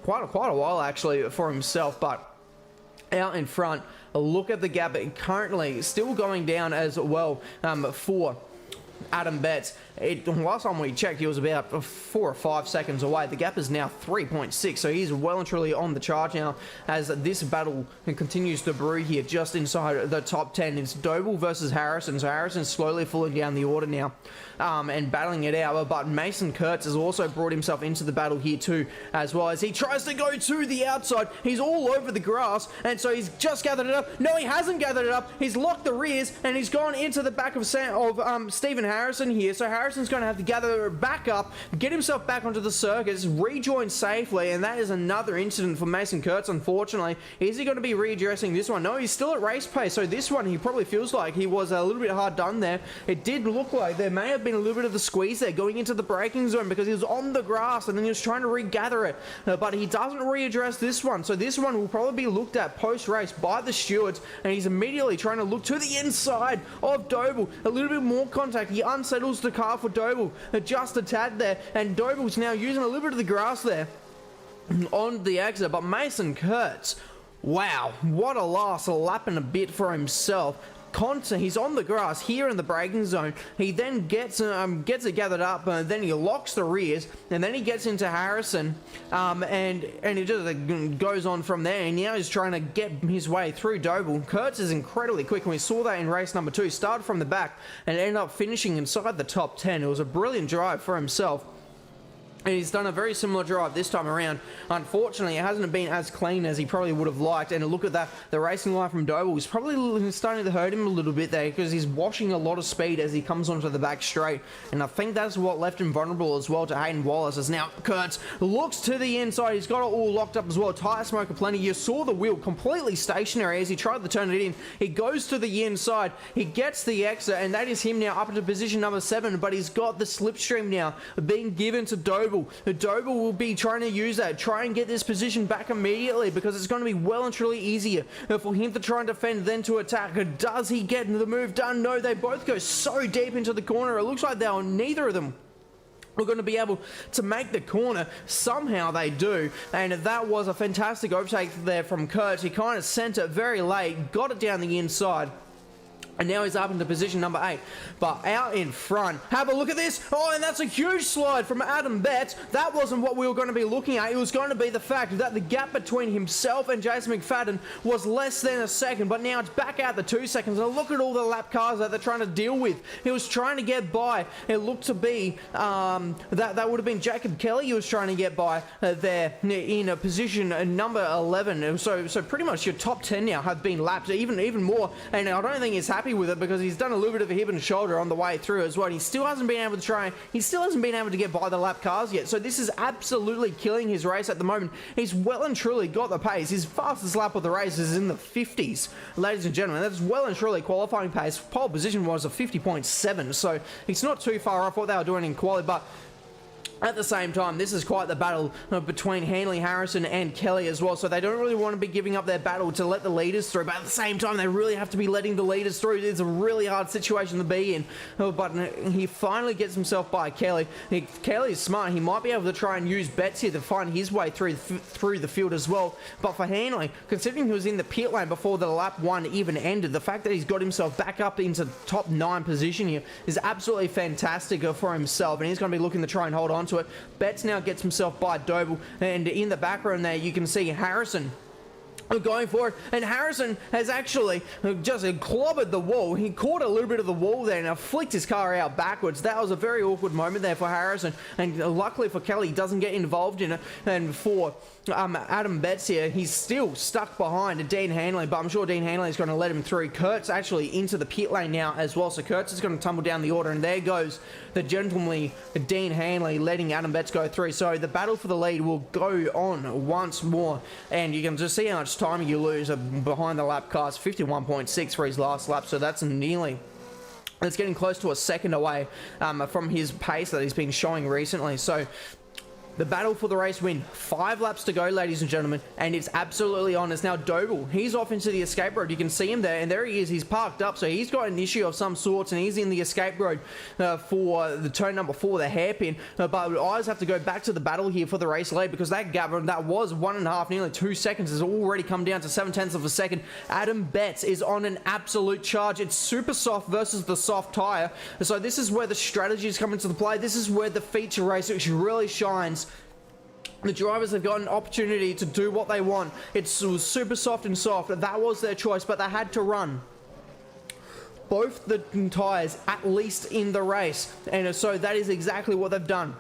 quite a while actually for himself. But out in front, look at the gap currently still going down as well for Adam Betts. Last time we checked, he was about 4 or 5 seconds away. The gap is now 3.6, so he's well and truly on the charge now as this battle continues to brew here just inside the top 10. It's Doble versus Harrison, so Harrison's slowly falling down the order now and battling it out, but Mason Kurtz has also brought himself into the battle here too, as well as he tries to go to the outside. He's all over the grass, and so he's just gathered it up. No, he hasn't gathered it up. He's locked the rears, and he's gone into the back of Stephen Harrison here, so Harrison's going to have to gather it back up, get himself back onto the circuit, rejoin safely, and that is another incident for Mason Kurtz, unfortunately. Is he going to be readdressing this one? No, he's still at race pace, so this one he probably feels like he was a little bit hard done there. It did look like there may have been a little bit of the squeeze there going into the braking zone, because he was on the grass and then he was trying to regather it, but he doesn't readdress this one, so this one will probably be looked at post-race by the stewards, and he's immediately trying to look to the inside of Doble. A little bit more contact. He unsettles the car for Doble just a tad there, and Doble's now using a little bit of the grass there on the exit. But Mason Kurtz, Wow, what a last lap and a bit for himself. Constant, he's on the grass here in the braking zone. He then gets it gathered up, and then he locks the rears, and then he gets into Harrison, and it just goes on from there. And now he's trying to get his way through Doble. Kurtz is incredibly quick, and we saw that in race number 2. Started from the back and ended up finishing inside the top 10. It was a brilliant drive for himself. And he's done a very similar drive this time around. Unfortunately, it hasn't been as clean as he probably would have liked. And look at that, the racing line from Doble is probably starting to hurt him a little bit there, because he's washing a lot of speed as he comes onto the back straight. And I think that's what left him vulnerable as well to Hayden Wallace. As now Kurtz looks to the inside. He's got it all locked up as well. Tyre smoke aplenty. You saw the wheel completely stationary as he tried to turn it in. He goes to the inside. He gets the exit, and that is him now up into position number 7. But he's got the slipstream now being given to Doble. Doble will be trying to use that, try and get this position back immediately, because it's going to be well and truly easier for him to try and defend than to attack. Does he get the move done? No, they both go so deep into the corner. It looks like neither of them are going to be able to make the corner. Somehow they do, and that was a fantastic overtake there from Kurtz. He kind of sent it very late, got it down the inside. And now he's up into position number 8. But out in front, have a look at this. Oh, and that's a huge slide from Adam Betts. That wasn't what we were going to be looking at. It was going to be the fact that the gap between himself and Jason McFadden was less than a second. But now it's back out the 2 seconds. And look at all the lap cars that they're trying to deal with. He was trying to get by. It looked to be that would have been Jacob Kelly he was trying to get by there in a position number 11. So pretty much your top 10 now have been lapped, even more. And I don't think he's happy with it, because he's done a little bit of a hip and shoulder on the way through as well. He still hasn't been able to get by the lap cars yet. So this is absolutely killing his race at the moment. He's well and truly got the pace. His fastest lap of the race is in the 50s, ladies and gentlemen. That's well and truly qualifying pace. Pole position was a 50.7, so he's not too far off what they were doing in quali, but at the same time, this is quite the battle between Hanley, Harrison, and Kelly as well. So they don't really want to be giving up their battle to let the leaders through. But at the same time, they really have to be letting the leaders through. It's a really hard situation to be in. But he finally gets himself by Kelly. Kelly's smart. He might be able to try and use Betts here to find his way through the field as well. But for Hanley, considering he was in the pit lane before the lap 1 even ended, the fact that he's got himself back up into top 9 position here is absolutely fantastic for himself. And he's going to be looking to try and hold on to it. Betts now gets himself by Doble, and in the background there you can see Harrison going for it, and Harrison has actually just clobbered the wall. He caught a little bit of the wall there and flicked his car out backwards. That was a very awkward moment there for Harrison, and luckily for Kelly, he doesn't get involved in it. And for Adam Betts here, he's still stuck behind Dean Hanley, but I'm sure Dean Hanley is going to let him through. Kurt's actually into the pit lane now as well, so Kurtz is going to tumble down the order, and there goes the gentlemanly Dean Hanley letting Adam Betts go through. So the battle for the lead will go on once more, and you can just see how much time you lose behind the lap cars. 51.6 for his last lap, so that's getting close to a second away from his pace that he's been showing recently. So the battle for the race win. 5 laps to go, ladies and gentlemen, and it's absolutely on. It's now Doble. He's off into the escape road. You can see him there, and there he is. He's parked up, so he's got an issue of some sorts, and he's in the escape road for the turn number 4, the hairpin. But eyes have to go back to the battle here for the race lead, because that gap that was 1.5, nearly 2 seconds, has already come down to 0.7 of a second. Adam Betts is on an absolute charge. It's super soft versus the soft tire. So this is where the strategies come into the play. This is where the feature race which really shines. The drivers have got an opportunity to do what they want. It's super soft and soft. That was their choice, but they had to run both the tyres at least in the race. And so that is exactly what they've done.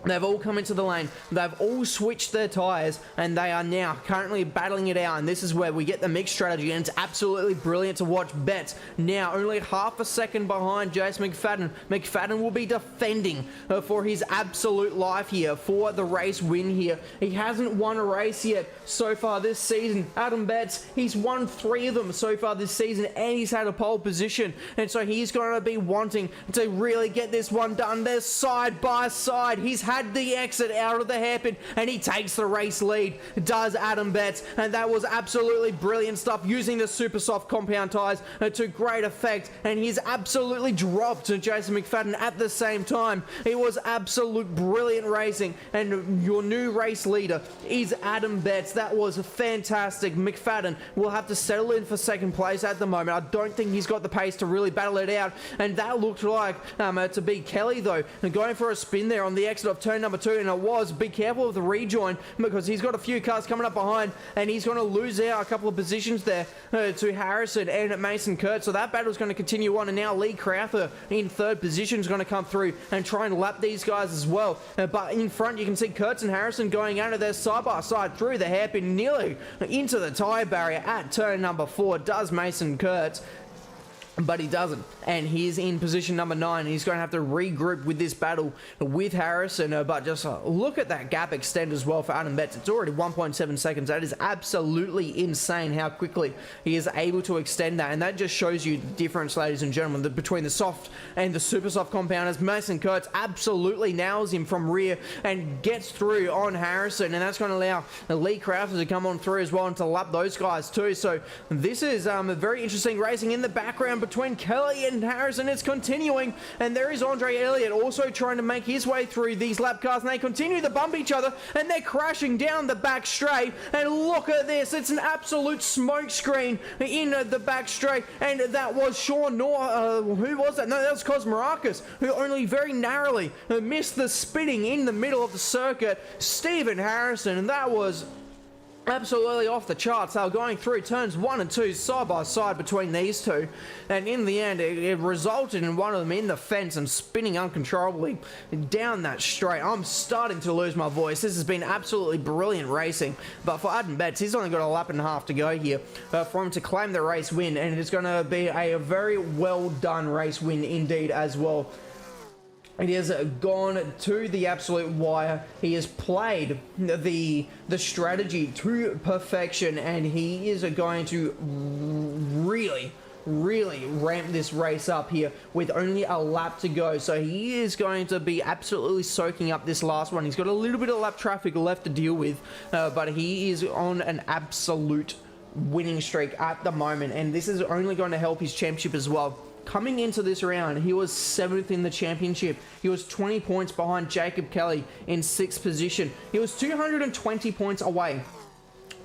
They've all come into the lane. They've all switched their tyres, and they are now currently battling it out. And this is where we get the mixed strategy, and it's absolutely brilliant to watch. Betts now only half a second behind Jason McFadden. McFadden will be defending for his absolute life here for the race win here. He hasn't won a race yet so far this season. Adam Betts, he's won 3 of them so far this season, and he's had a pole position. And so he's going to be wanting to really get this one done. They're side by side. He's had had the exit out of the hairpin, and he takes the race lead, does Adam Betts, and that was absolutely brilliant stuff, using the super soft compound tyres to great effect, and he's absolutely dropped Jason McFadden at the same time. It was absolute brilliant racing, and your new race leader is Adam Betts. That was fantastic. McFadden will have to settle in for second place at the moment. I don't think he's got the pace to really battle it out, and that looked like to be Kelly though, and going for a spin there on the exit of turn number 2, and it was. Be careful of the rejoin, because he's got a few cars coming up behind, and he's going to lose out a couple of positions there to Harrison and Mason Kurtz. So that battle's going to continue on, and now Lee Crowther in third position is going to come through and try and lap these guys as well. But in front you can see Kurtz and Harrison going out of their side by side through the hairpin, nearly into the tyre barrier at turn number 4 does Mason Kurtz. But he doesn't, and he's in position number 9. He's going to have to regroup with this battle with Harrison, but just look at that gap extend as well for Adam Betts. It's already 1.7 seconds. That is absolutely insane how quickly he is able to extend that, and that just shows you the difference, ladies and gentlemen, between the soft and the super soft compounders. Mason Kurtz absolutely nails him from rear and gets through on Harrison, and that's going to allow Lee Crowther to come on through as well and to lap those guys too. So this is a very interesting racing in the background between Kelly and Harrison. It's continuing, and there is Andre Elliott also trying to make his way through these lap cars, and they continue to bump each other, and they're crashing down the back straight. And look at this, it's an absolute smoke screen in the back straight, and that was Sean who was that? No, that was Cosmarakis, who only very narrowly missed the spinning in the middle of the circuit. Stephen Harrison, and that was absolutely off the charts. They were going through turns 1 and 2 side by side between these two, and in the end it resulted in one of them in the fence and spinning uncontrollably down that straight. I'm starting to lose my voice. This has been absolutely brilliant racing, but for Adam Betts, he's only got a lap and a half to go here for him to claim the race win, and it's going to be a very well done race win indeed as well. It has gone to the absolute wire. He has played the strategy to perfection, and he is going to really ramp this race up here with only a lap to go. So he is going to be absolutely soaking up this last one. He's got a little bit of lap traffic left to deal with, but he is on an absolute winning streak at the moment, and this is only going to help his championship as well. Coming into this round, he was 7th in the championship. He was 20 points behind Jacob Kelly in 6th position. He was 220 points away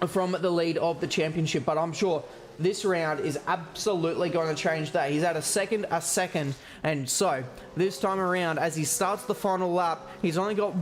from the lead of the championship, but I'm sure this round is absolutely going to change that. He's at a second, and so this time around, as he starts the final lap, he's only got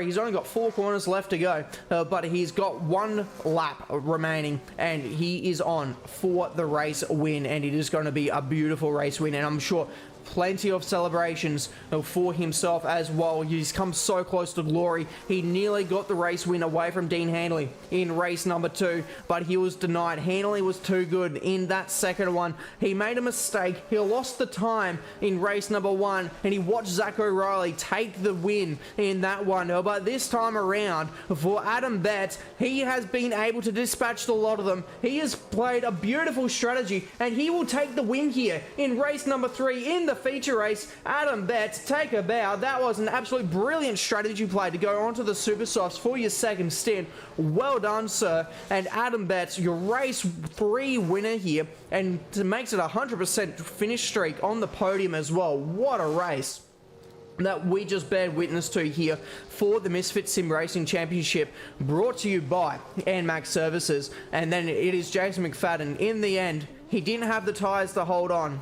he's only got 4 corners left to go, but he's got 1 lap remaining, and he is on for the race win, and it is going to be a beautiful race win, and I'm sure plenty of celebrations for himself as well. He's come so close to glory. He nearly got the race win away from Dean Handley in race number 2, but he was denied. Handley was too good in that second one. He made a mistake. He lost the time in race number 1, and he watched Zach O'Reilly take the win in that one. But this time around, for Adam Betts, he has been able to dispatch the lot of them. He has played a beautiful strategy, and he will take the win here in race number 3 in the feature race. Adam Betts, take a bow. That was an absolute brilliant strategy play to go onto the Super Softs for your second stint. Well done, sir. And Adam Betts, your race 3 winner here, and makes it a 100% finish streak on the podium as well. What a race that we just bear witness to here for the Misfits Sim Racing Championship, brought to you by NMAX Services. And then it is Jason McFadden. In the end, he didn't have the tyres to hold on.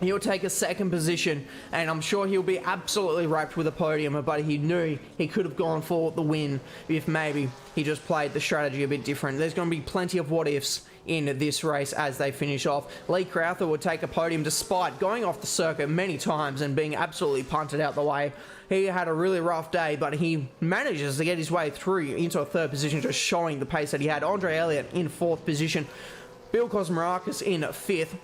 He'll take a second position, and I'm sure he'll be absolutely wrapped with a podium, but he knew he could have gone for the win if maybe he just played the strategy a bit different. There's going to be plenty of what-ifs in this race as they finish off. Lee Crowther will take a podium despite going off the circuit many times and being absolutely punted out the way. He had a really rough day, but he manages to get his way through into a third position, just showing the pace that he had. Andre Elliott in 4th position. Bill Cosmarakis in 5th.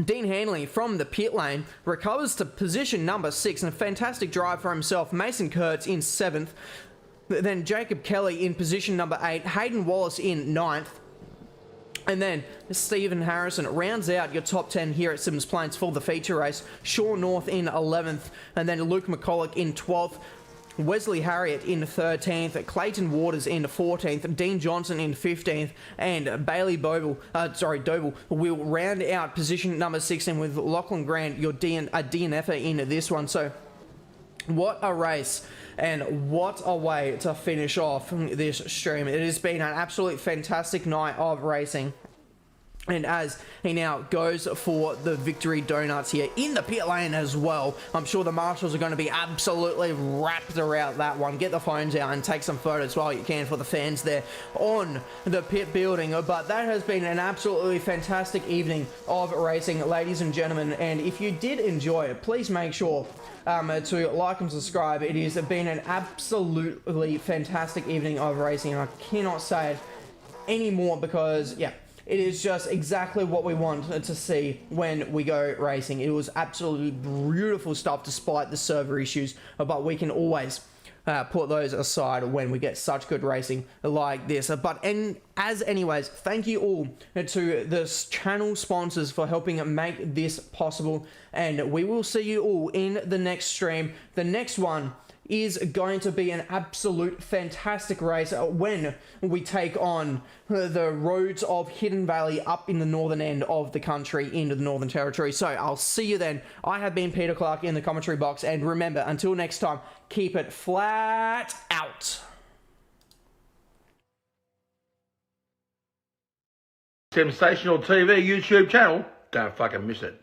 Dean Handley from the pit lane recovers to position number 6, and a fantastic drive for himself. Mason Kurtz in 7th. Then Jacob Kelly in position number 8. Hayden Wallace in 9th. And then Stephen Harrison rounds out your top 10 here at Symmons Plains for the feature race. Sean North in 11th. And then Luke McCulloch in 12th. Wesley Harriott in 13th, Clayton Waters in 14th, Dean Johnson in 15th, and Bailey Doble will round out position number 16 with Lachlan Grant, your DNFer in this one. So what a race and what a way to finish off this stream. It has been an absolute fantastic night of racing. And as he now goes for the victory donuts here in the pit lane as well, I'm sure the marshals are going to be absolutely wrapped around that one. Get the phones out and take some photos while you can for the fans there on the pit building. But that has been an absolutely fantastic evening of racing, ladies and gentlemen. And if you did enjoy it, please make sure to like and subscribe. It has been an absolutely fantastic evening of racing, and I cannot say it anymore because, yeah, it is just exactly what we want to see when we go racing. It was absolutely beautiful stuff despite the server issues, but we can always put those aside when we get such good racing like this. Anyways, thank you all to the channel sponsors for helping make this possible, and we will see you all in the next stream. The next one is going to be an absolute fantastic race when we take on the roads of Hidden Valley up in the northern end of the country into the Northern Territory. So I'll see you then. I have been Peter Clark in the commentary box, and remember, until next time, keep it flat out. Sensational TV YouTube channel. Don't fucking miss it.